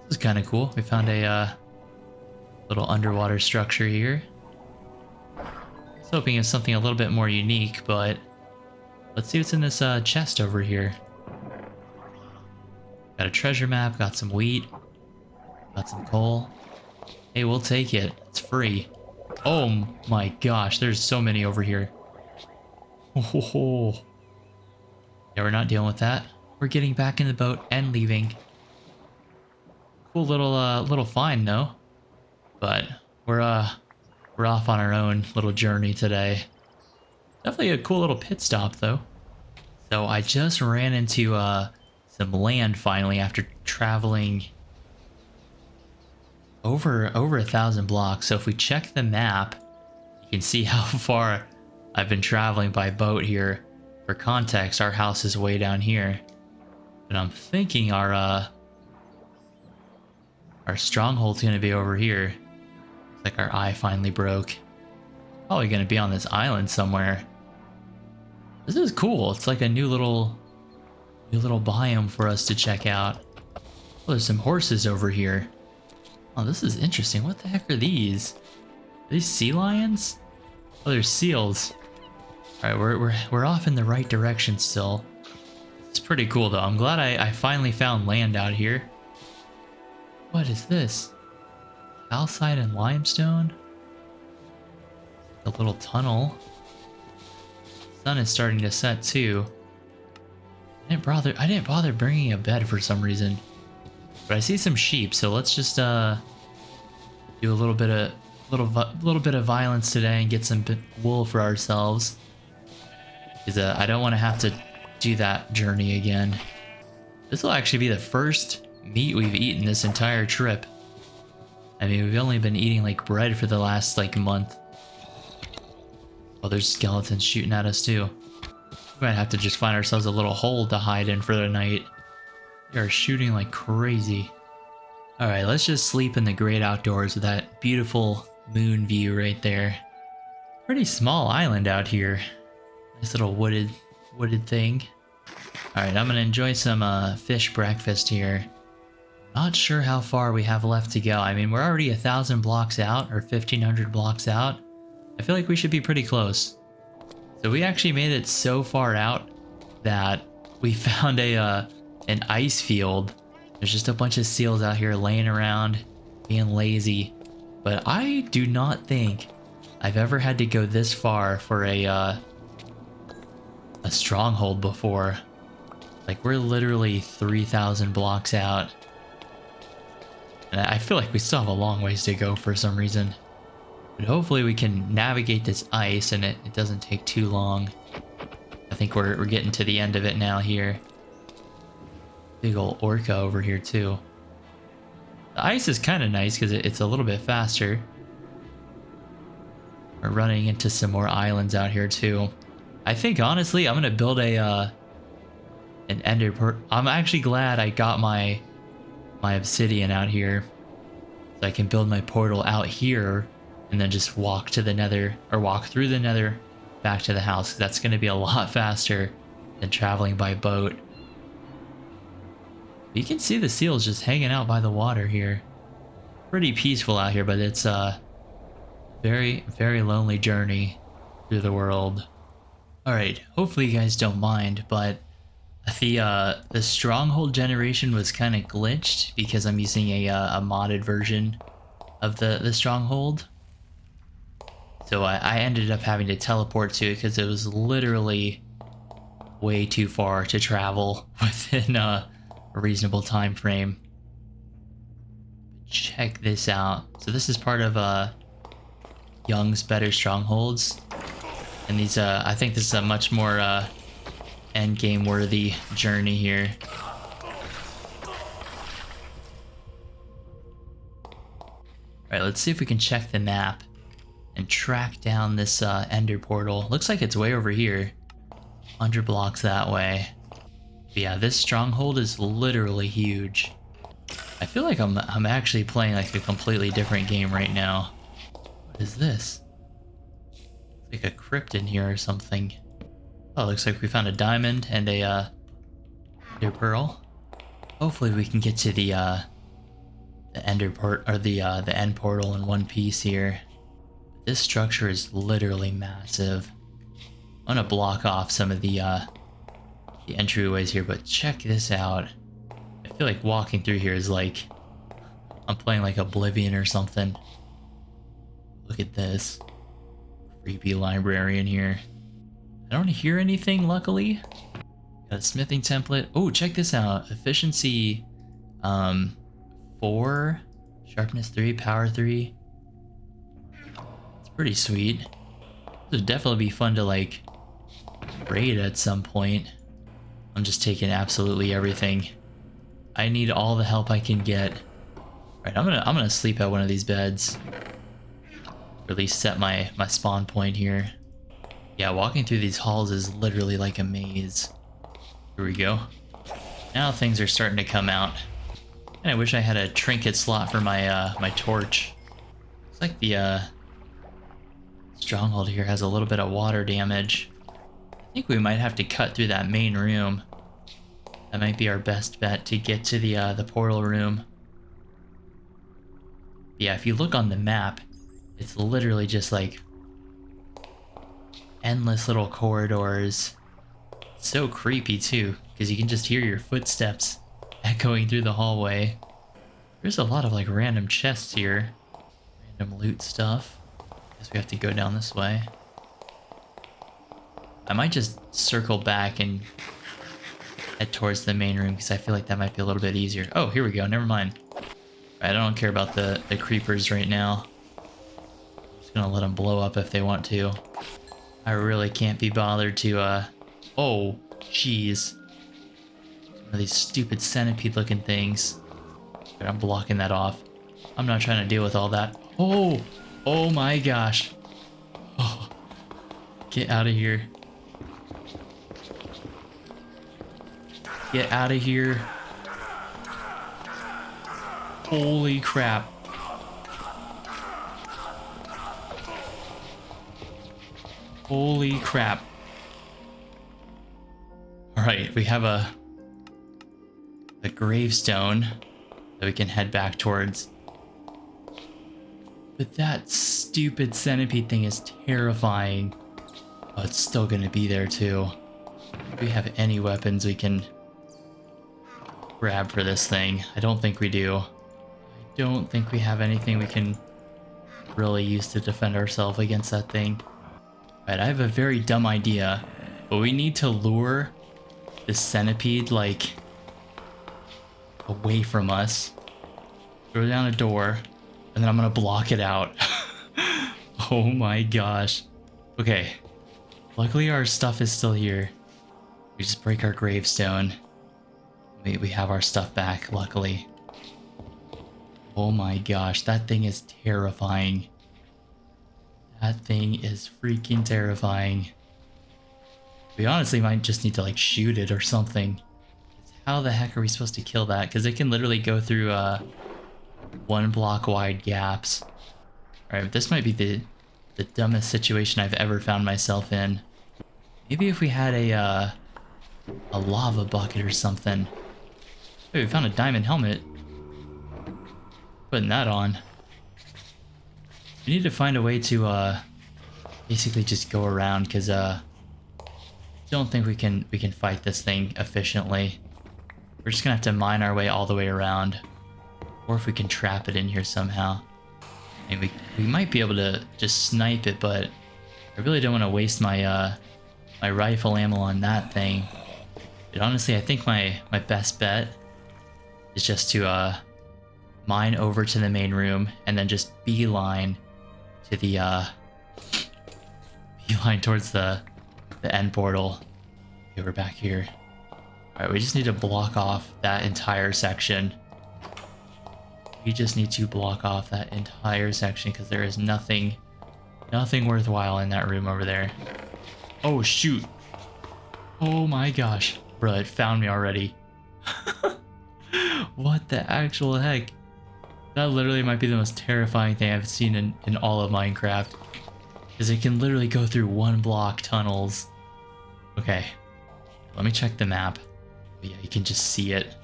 This is kind of cool. We found a little underwater structure here. I was hoping it's something a little bit more unique, but let's see what's in this chest over here. Got a treasure map, got some wheat, got some coal. Hey, we'll take it. It's free. Oh my gosh, there's so many over here. Oh. Yeah, we're not dealing with that. We're getting back in the boat and leaving. Cool little find though. But we're off on our own little journey today. Definitely a cool little pit stop though. So I just ran into some land finally after traveling over 1,000 blocks. So if we check the map, you can see how far I've been traveling by boat here. For context, our house is way down here. But I'm thinking our stronghold's gonna be over here. Looks like our eye finally broke. Probably gonna be on this island somewhere. This is cool. It's like a new little biome for us to check out. Oh, there's some horses over here. Oh, this is interesting. What the heck are these? Are these sea lions? Oh, they're seals. All right, we're off in the right direction still. It's pretty cool though. I'm glad I finally found land out here. What is this? Calcite and limestone? A little tunnel. Sun is starting to set too. I didn't bother bringing a bed for some reason. But I see some sheep, so let's just do a little bit of violence today and get some wool for ourselves. Because I don't want to have to do that journey again. This will actually be the first meat we've eaten this entire trip. I mean, we've only been eating like bread for the last like month. Oh, there's skeletons shooting at us too. We might have to just find ourselves a little hole to hide in for the night. They are shooting like crazy. Alright, let's just sleep in the great outdoors with that beautiful moon view right there. Pretty small island out here. Nice little wooded thing. Alright, I'm gonna enjoy some fish breakfast here. Not sure how far we have left to go. I mean, we're already 1,000 blocks out, or 1,500 blocks out. I feel like we should be pretty close. So we actually made it so far out that we found an ice field. There's just a bunch of seals out here laying around, being lazy. But I do not think I've ever had to go this far for a stronghold before. Like, we're literally 3,000 blocks out. And I feel like we still have a long ways to go for some reason. But hopefully we can navigate this ice and it doesn't take too long. I think we're getting to the end of it now here. Big ol' orca over here too. The ice is kind of nice because it's a little bit faster. We're running into some more islands out here too. I think honestly I'm gonna build an ender. I'm actually glad I got my obsidian out here, so I can build my portal out here and then just walk to the nether, or walk through the nether back to the house. That's going to be a lot faster than traveling by boat. You can see the seals just hanging out by the water here. Pretty peaceful out here, but it's a very, very lonely journey through the world. Alright, hopefully you guys don't mind, but the stronghold generation was kind of glitched because I'm using a modded version of the stronghold. So I ended up having to teleport to it because it was literally way too far to travel within a reasonable time frame. Check this out. So this is part of Young's Better Strongholds, and these I think this is a much more end game worthy journey here. Alright, let's see if we can check the map and track down this ender portal. Looks like it's way over here. 100 blocks that way. But yeah, this stronghold is literally huge. I feel like I'm actually playing like a completely different game right now. What is this? It's like a crypt in here or something. Oh, looks like we found a diamond and a ender pearl. Hopefully we can get to the ender port, or the end portal in one piece here. This structure is literally massive. I'm gonna block off some of the entryways here, but check this out. I feel like walking through here is like I'm playing like Oblivion or something. Look at this. Creepy library in here. I don't hear anything, luckily. Got a smithing template. Oh, check this out. Efficiency 4, sharpness 3, power 3. It's pretty sweet. This would definitely be fun to like raid at some point. I'm just taking absolutely everything. I need all the help I can get. Right, I'm gonna sleep at one of these beds. Or at least set my spawn point here. Yeah, walking through these halls is literally like a maze. Here we go. Now things are starting to come out. And I wish I had a trinket slot for my my torch. Looks like the stronghold here has a little bit of water damage. I think we might have to cut through that main room. That might be our best bet to get to the portal room. Yeah, if you look on the map, it's literally just like endless little corridors. So creepy too, because you can just hear your footsteps echoing through the hallway. There's a lot of like random chests here. Random loot stuff. Guess we have to go down this way. I might just circle back and head towards the main room because I feel like that might be a little bit easier. Oh, here we go. Never mind. I don't care about the creepers right now. Just gonna let them blow up if they want to. I really can't be bothered to, oh, jeez. Some of these stupid centipede-looking things. Right, I'm blocking that off. I'm not trying to deal with all that. Oh! Oh my gosh. Oh. Get out of here. Get out of here. Holy crap. Holy crap. Alright, we have a gravestone that we can head back towards. But that stupid centipede thing is terrifying. Oh, it's still gonna be there too. Do we have any weapons we can grab for this thing? I don't think we do. I don't think we have anything we can really use to defend ourselves against that thing. Alright, I have a very dumb idea, but we need to lure this centipede, like, away from us. Throw down a door, and then I'm gonna block it out. Oh my gosh. Okay. Luckily our stuff is still here. We just break our gravestone. We have our stuff back, luckily. Oh my gosh, that thing is terrifying. That thing is freaking terrifying. We honestly might just need to like shoot it or something. How the heck are we supposed to kill that? Because it can literally go through 1 block wide gaps. Alright, this might be the dumbest situation I've ever found myself in. Maybe if we had a lava bucket or something. Hey, we found a diamond helmet. Putting that on. We need to find a way to basically just go around because don't think we can fight this thing efficiently. We're just gonna have to mine our way all the way around. Or if we can trap it in here somehow. And we might be able to just snipe it, but I really don't want to waste my my rifle ammo on that thing. But honestly, I think my best bet is just to mine over to the main room and then just beeline to the beeline towards the end portal. Okay, we're back here. Alright, we just need to block off that entire section. We just need to block off that entire section because there is nothing worthwhile in that room over there. Oh shoot. Oh my gosh. Bro, it found me already. What the actual heck? That literally might be the most terrifying thing I've seen in all of Minecraft. Because it can literally go through 1 block tunnels. Okay. Let me check the map. Oh, yeah, you can just see it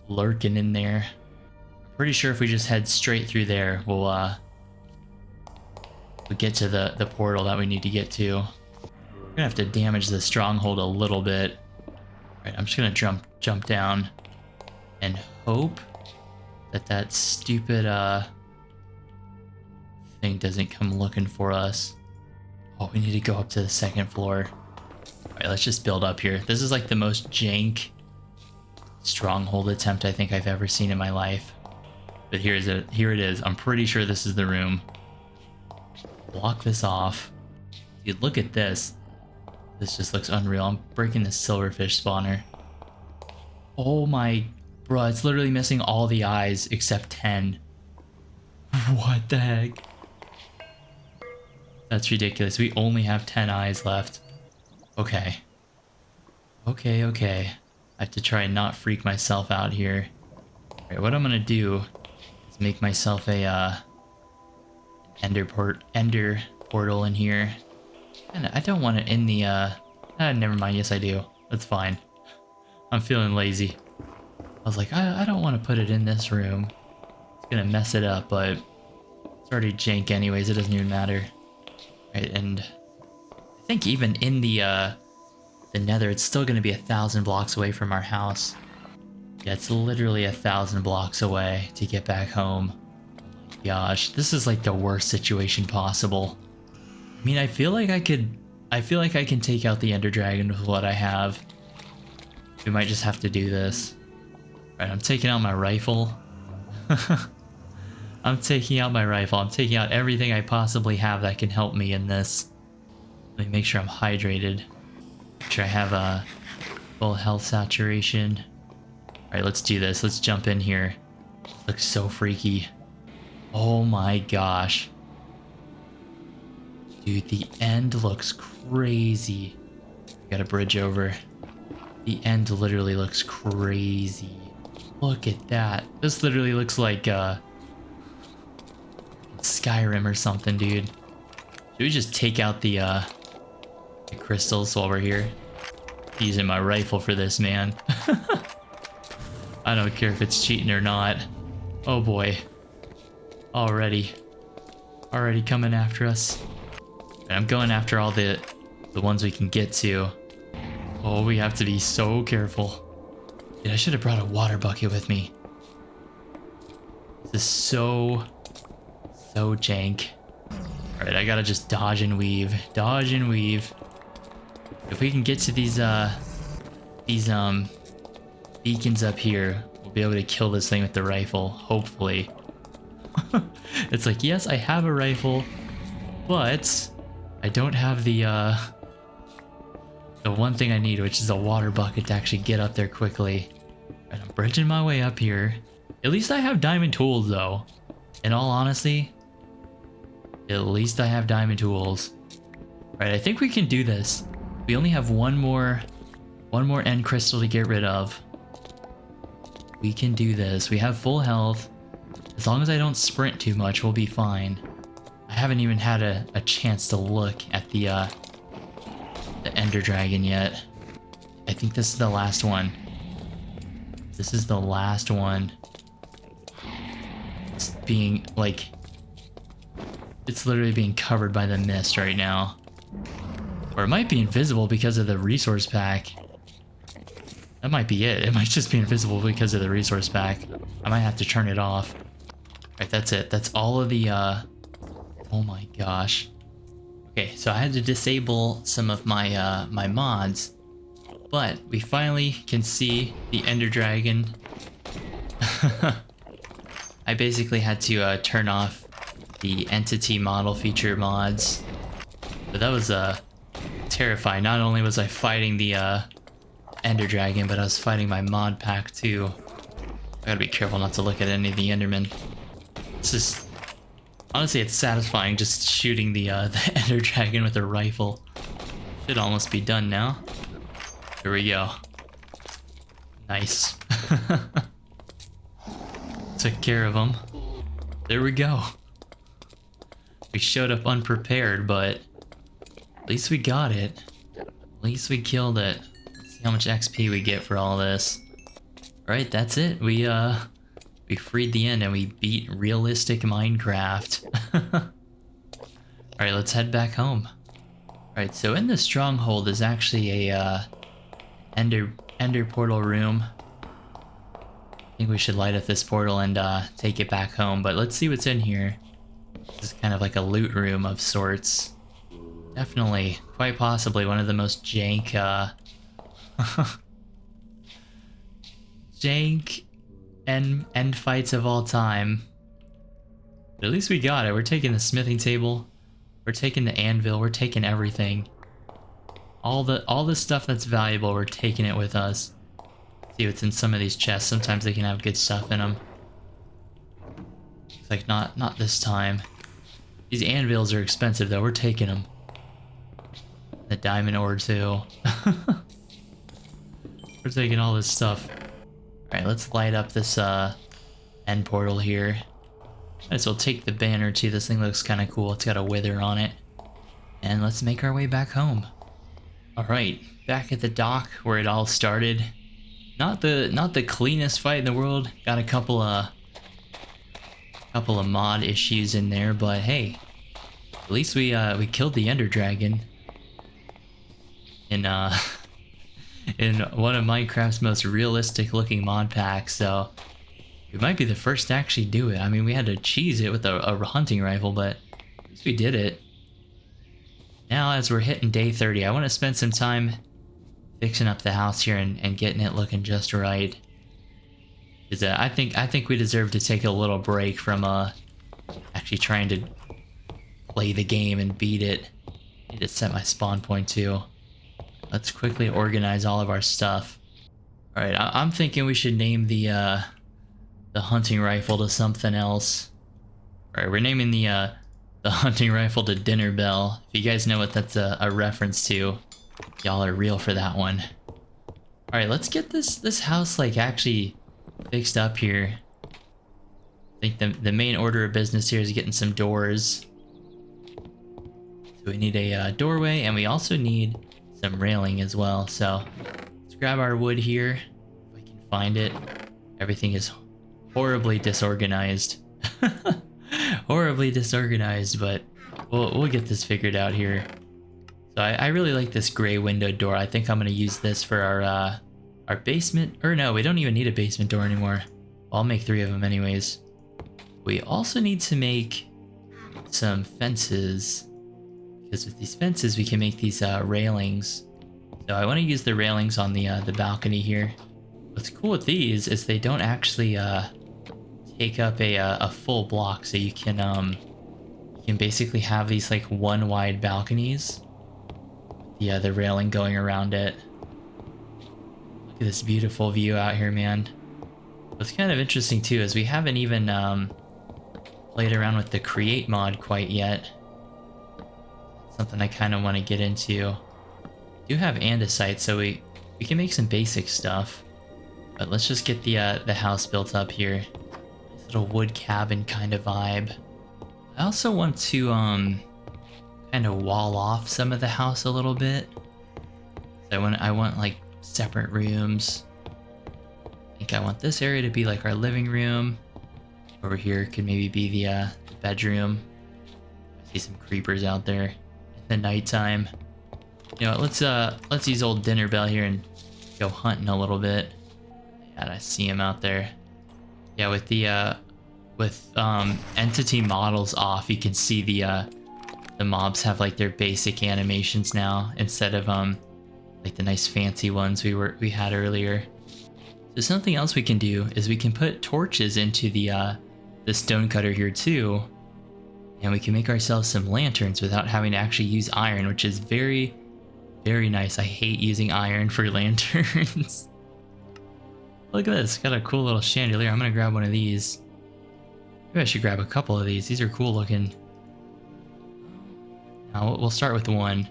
lurking in there. I'm pretty sure if we just head straight through there, we'll get to the portal that we need to get to. We're gonna have to damage the stronghold a little bit. Alright, I'm just gonna jump down and hope that stupid thing doesn't come looking for us. Oh, we need to go up to the 2nd floor. Alright, let's just build up here. This is like the most jank stronghold attempt I think I've ever seen in my life. But here it is. I'm pretty sure this is the room. Block this off. Dude, look at this. This just looks unreal. I'm breaking the silverfish spawner. Oh my... Bro, it's literally missing all the eyes except 10. What the heck? That's ridiculous. We only have 10 eyes left. Okay. Okay. I have to try and not freak myself out here. Alright, what I'm gonna do is make myself a ender portal in here. And I don't want it in the never mind. Yes, I do. That's fine. I'm feeling lazy. I was like, I don't want to put it in this room. Let's gonna mess it up, but it's already jank anyways, it doesn't even matter. Right, and I think even in the nether, it's still gonna be 1,000 blocks away from our house. Yeah, it's literally 1,000 blocks away to get back home. Oh my gosh, this is like the worst situation possible. I mean, I feel like I can take out the Ender Dragon with what I have. We might just have to do this. Right, I'm taking out my rifle. I'm taking out my rifle. I'm taking out everything I possibly have that can help me in this. Let me make sure I'm hydrated. Make sure I have a full health saturation. Alright, let's do this. Let's jump in here. Looks so freaky. Oh my gosh. Dude, the end looks crazy. Got a bridge over. The end literally looks crazy. Look at that. This literally looks like Skyrim or something, dude. Should we just take out the crystals while we're here? Using my rifle for this, man. I don't care if it's cheating or not. Oh boy. Already coming after us. And I'm going after all the ones we can get to. Oh, we have to be so careful. Dude, I should have brought a water bucket with me. This is so jank. Alright, I gotta just dodge and weave. Dodge and weave. If we can get to these beacons up here, we'll be able to kill this thing with the rifle, hopefully. It's like, yes, I have a rifle, but I don't have the one thing I need, which is a water bucket to actually get up there quickly. And I'm bridging my way up here. At least I have diamond tools, though. In all honesty, at least I have diamond tools. Right, I think we can do this. We only have one more end crystal to get rid of. We can do this. We have full health. As long as I don't sprint too much, we'll be fine. I haven't even had a chance to look at the Ender Dragon yet. I think this is the last one. This is the last one. It's being, like... It's literally being covered by the mist right now. Or it might be invisible because of the resource pack. That might be it. It might just be invisible because of the resource pack. I might have to turn it off. Right, that's it. That's all of the, oh my gosh. Okay, so I had to disable some of my, my mods. But we finally can see the Ender Dragon. I basically had to, turn off the entity model feature mods. But that was, terrifying. Not only was I fighting the, Ender Dragon, but I was fighting my mod pack too. I gotta be careful not to look at any of the Endermen. It's just... Honestly, it's satisfying just shooting the Ender Dragon with a rifle. Should almost be done now. Here we go. Nice. Took care of him. There we go. We showed up unprepared, but at least we got it. At least we killed it. Let's see how much XP we get for all this. Alright, that's it. We freed the end and we beat realistic Minecraft. Alright, let's head back home. Alright, so in the stronghold is actually a ender portal room. I think we should light up this portal and take it back home, but let's see what's in here. This is kind of like a loot room of sorts. Definitely, quite possibly one of the most jank jank end fights of all time. But at least we got it. We're taking the smithing table, we're taking the anvil, we're taking everything. All the stuff that's valuable, we're taking it with us. See what's in some of these chests. Sometimes they can have good stuff in them. It's like not this time. These anvils are expensive though. We're taking them. The diamond ore too. We're taking all this stuff. Alright, let's light up this end portal here. Alright, so we'll take the banner too. This thing looks kind of cool. It's got a wither on it. And let's make our way back home. Alright, back at the dock where it all started. Not the cleanest fight in the world. Got a couple couple of mod issues in there, but hey, at least we killed the Ender Dragon in in one of Minecraft's most realistic looking mod packs. So we might be the first to actually do it. I mean, we had to cheese it with a hunting rifle, but at least we did it. Now, as we're hitting day 30, I want to spend some time fixing up the house here and getting it looking just right. Because I think we deserve to take a little break from actually trying to play the game and beat it. I need to set my spawn point too. Let's quickly organize all of our stuff. All right, I'm thinking we should name the hunting rifle to something else. All right, we're naming the hunting rifle to Dinner Bell. If you guys know what that's a reference to, y'all are real for that one. All right, let's get this house like actually fixed up here. I think the main order of business here is getting some doors. So we need a doorway, and we also need some railing as well. So let's grab our wood here, if I can find it. Everything is horribly disorganized. Horribly disorganized, but we'll get this figured out here. So I really like this gray window door. I think I'm gonna use this for our basement. Or no, we don't even need a basement door anymore. I'll make 3 of them anyways. We also need to make some fences, because with these fences we can make these railings. So I want to use the railings on the balcony here. What's cool with these is they don't actually take up a full block, so you can basically have these like one wide balconies. The railing going around it. Look at this beautiful view out here, man. What's kind of interesting too is we haven't even played around with the create mod quite yet. Something I kind of want to get into. We do have andesite, so we can make some basic stuff. But let's just get the house built up here. Nice little wood cabin kind of vibe. I also want to kind of wall off some of the house a little bit. So I want like separate rooms. I think I want this area to be like our living room. Over here could maybe be the bedroom. I see some creepers out there in the nighttime. You know what, let's use old Dinner Bell here and go hunting a little bit. Yeah, I see him out there. Yeah, with the entity models off, you can see the mobs have like their basic animations now instead of like the nice fancy ones we had earlier. So something else we can do is we can put torches into the stonecutter here too, and we can make ourselves some lanterns without having to actually use iron, which is very, very nice. I hate using iron for lanterns. Look at this, got a cool little chandelier. I'm gonna grab one of these. Maybe I should grab a couple of these. These are cool looking. Now we'll start with one.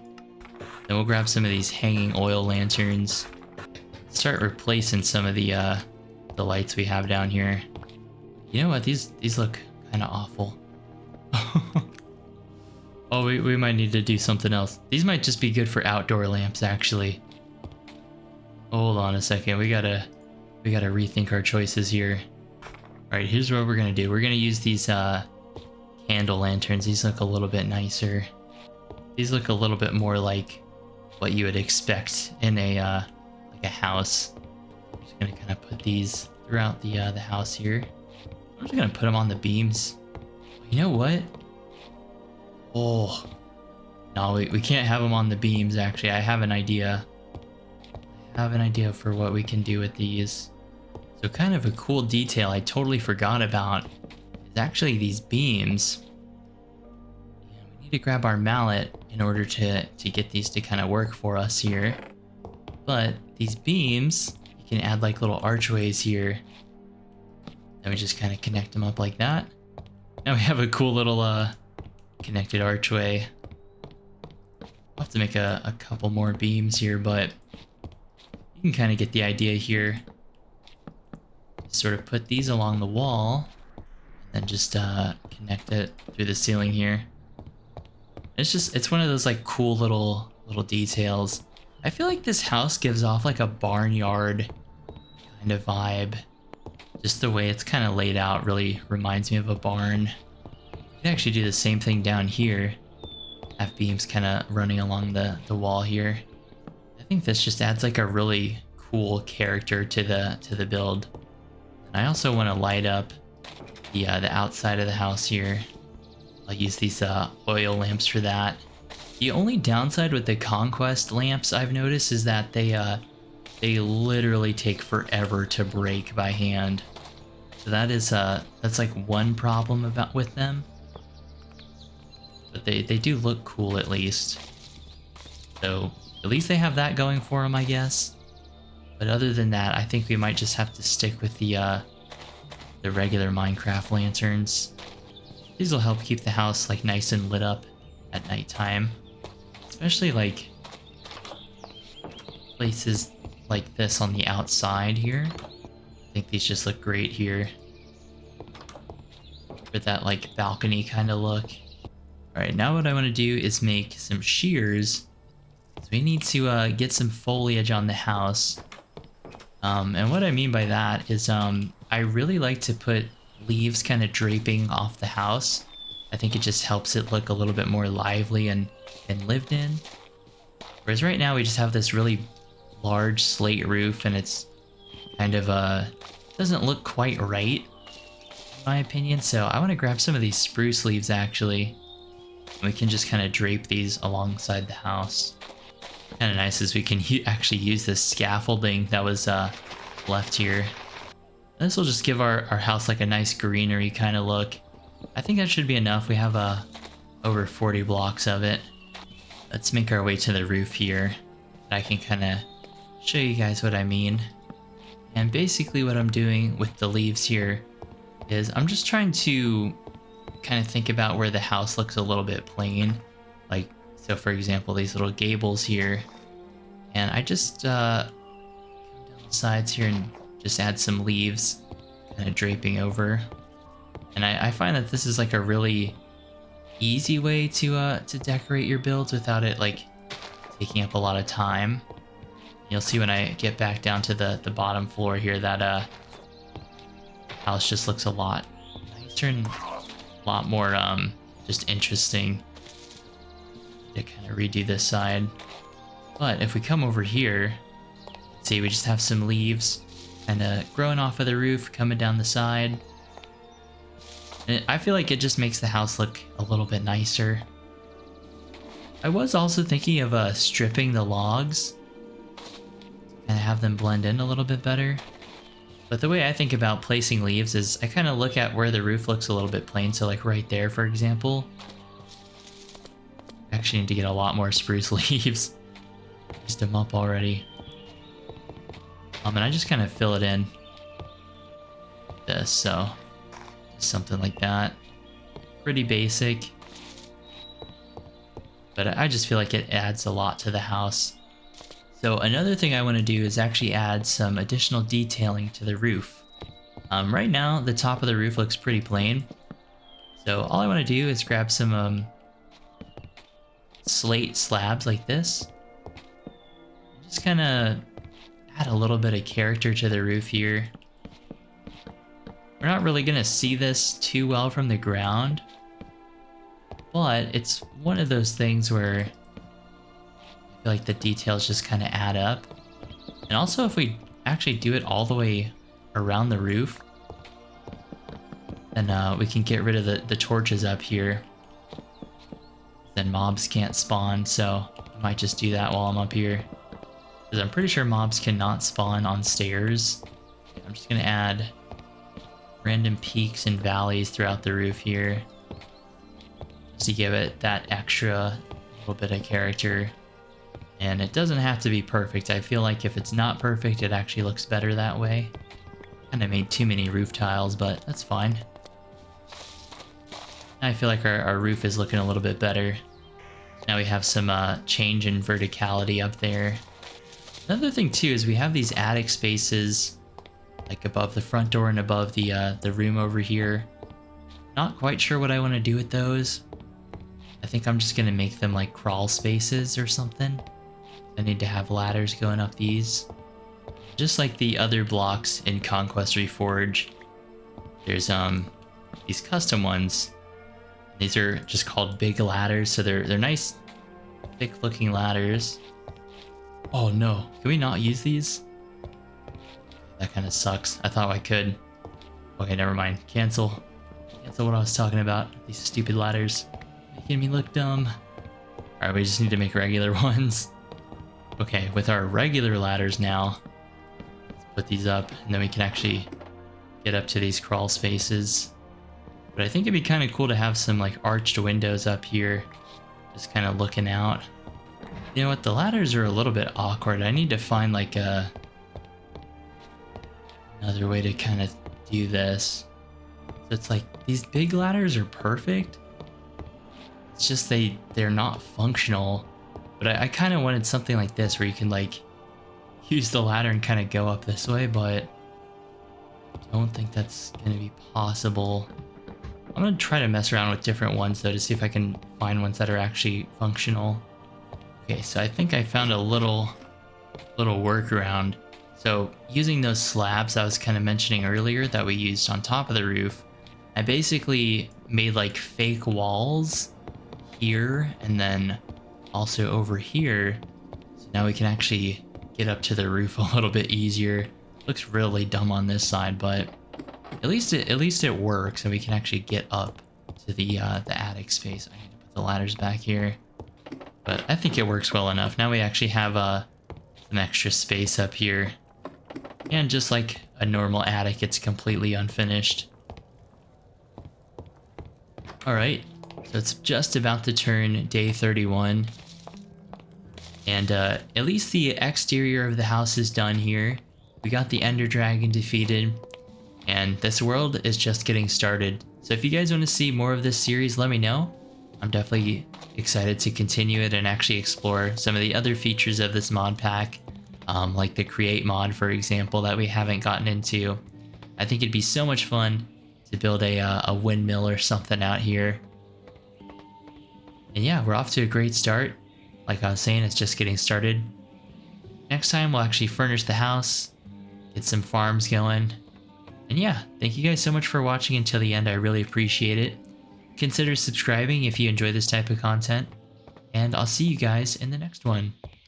Then we'll grab some of these hanging oil lanterns. Start replacing some of the lights we have down here. You know what? These look kind of awful. Oh, we might need to do something else. These might just be good for outdoor lamps, actually. Hold on a second. We gotta rethink our choices here. All right, here's what we're gonna do. We're gonna use these candle lanterns. These look a little bit nicer. These look a little bit more like what you would expect in a like a house. I'm just gonna kind of put these throughout the house here. I'm just gonna put them on the beams. You know what? Oh, no, we can't have them on the beams. Actually, I have an idea. I have an idea for what we can do with these. So kind of a cool detail I totally forgot about is actually these beams. And we need to grab our mallet in order to get these to kind of work for us here. But these beams, you can add like little archways here. Then we just kind of connect them up like that. Now we have a cool little connected archway. I'll have to make a couple more beams here, but you can kind of get the idea here. Sort of put these along the wall, and then just connect it through the ceiling here. It's one of those like cool little details. I feel like this house gives off like a barnyard kind of vibe. Just the way it's kind of laid out really reminds me of a barn. You can actually do the same thing down here. Have beams kind of running along the wall here. I think this just adds like a really cool character to the build. And I also want to light up the outside of the house here. I'll use these oil lamps for that. The only downside with the Conquest lamps I've noticed is that they literally take forever to break by hand. So that's like one problem with them. But they do look cool at least. So at least they have that going for them, I guess. But other than that, I think we might just have to stick with the regular Minecraft lanterns. These will help keep the house like nice and lit up at nighttime. Especially like places like this on the outside here. I think these just look great here. With that like balcony kind of look. Alright, now what I want to do is make some shears. So we need to get some foliage on the house. And what I mean by that is I really like to put leaves kind of draping off the house. I think it just helps it look a little bit more lively and lived in. Whereas right now we just have this really large slate roof and it's kind of doesn't look quite right in my opinion. So I want to grab some of these spruce leaves actually. We can just kind of drape these alongside the house. Kind of nice as we can actually use this scaffolding that was left here. This will just give our house like a nice greenery kind of look. I think that should be enough. We have over 40 blocks of it. Let's make our way to the roof here. I can kind of show you guys what I mean. And basically what I'm doing with the leaves here is I'm just trying to kind of think about where the house looks a little bit plain. Like, so for example, these little gables here. And I just come down the sides here and just add some leaves kind of draping over. And I find that this is like a really easy way to decorate your builds without it like taking up a lot of time. You'll see when I get back down to the bottom floor here that house just looks a lot nicer and a lot more just interesting. To kind of redo this side. But if we come over here, see we just have some leaves kind of growing off of the roof, coming down the side. And I feel like it just makes the house look a little bit nicer. I was also thinking of stripping the logs and have them blend in a little bit better. But the way I think about placing leaves is I kind of look at where the roof looks a little bit plain. So like right there, for example. I actually need to get a lot more spruce leaves. Used them up already. And I just kind of fill it in. Like this, so something like that. Pretty basic. But I just feel like it adds a lot to the house. So another thing I want to do is actually add some additional detailing to the roof. Right now, the top of the roof looks pretty plain. So all I want to do is grab some slate slabs like this. Just kind of add a little bit of character to the roof here. We're not really going to see this too well from the ground. But it's one of those things where I feel like the details just kind of add up. And also if we actually do it all the way around the roof, then we can get rid of the torches up here. Then mobs can't spawn, so I might just do that while I'm up here. Because I'm pretty sure mobs cannot spawn on stairs. I'm just going to add random peaks and valleys throughout the roof here. Just to give it that extra little bit of character. And it doesn't have to be perfect. I feel like if it's not perfect, it actually looks better that way. Kind of made too many roof tiles, but that's fine. I feel like our roof is looking a little bit better. Now we have some change in verticality up there. Another thing too is we have these attic spaces like above the front door and above the room over here. Not quite sure what I want to do with those. I think I'm just gonna make them like crawl spaces or something. I need to have ladders going up these. just like the other blocks in Conquest Reforged, there's these custom ones. These are just called big ladders, so they're nice, thick-looking ladders. Oh no, can we not use these? That kind of sucks. I thought I could. Okay, never mind. Cancel. Cancel what I was talking about. These stupid ladders making me look dumb. All right, we just need to make regular ones. Okay, with our regular ladders now, let's put these up, and then we can actually get up to these crawl spaces. But I think it'd be kind of cool to have some like arched windows up here, just kind of looking out. You know what? The ladders are a little bit awkward. I need to find like another way to kind of do this. So it's like these big ladders are perfect. It's just they're not functional. But I kind of wanted something like this where you can like use the ladder and kind of go up this way, but I don't think that's going to be possible. I'm going to try to mess around with different ones though to see if I can find ones that are actually functional. Okay, so I think I found a little workaround. So using those slabs I was kind of mentioning earlier that we used on top of the roof, I basically made like fake walls here and then also over here. So now we can actually get up to the roof a little bit easier. Looks really dumb on this side, but at least it works, and we can actually get up to the attic space. I need to put the ladders back here, but I think it works well enough. Now we actually have some extra space up here, and just like a normal attic, it's completely unfinished. All right, so it's just about to turn day 31, and at least the exterior of the house is done here. We got the Ender Dragon defeated, and this world is just getting started. So if you guys want to see more of this series, let me know. I'm definitely excited to continue it and actually explore some of the other features of this mod pack, like the create mod, for example, that we haven't gotten into. I think it'd be so much fun to build a windmill or something out here. And yeah, we're off to a great start. Like I was saying, it's just getting started. Next time we'll actually furnish the house, get some farms going. And yeah, thank you guys so much for watching until the end. I really appreciate it. Consider subscribing if you enjoy this type of content. And I'll see you guys in the next one.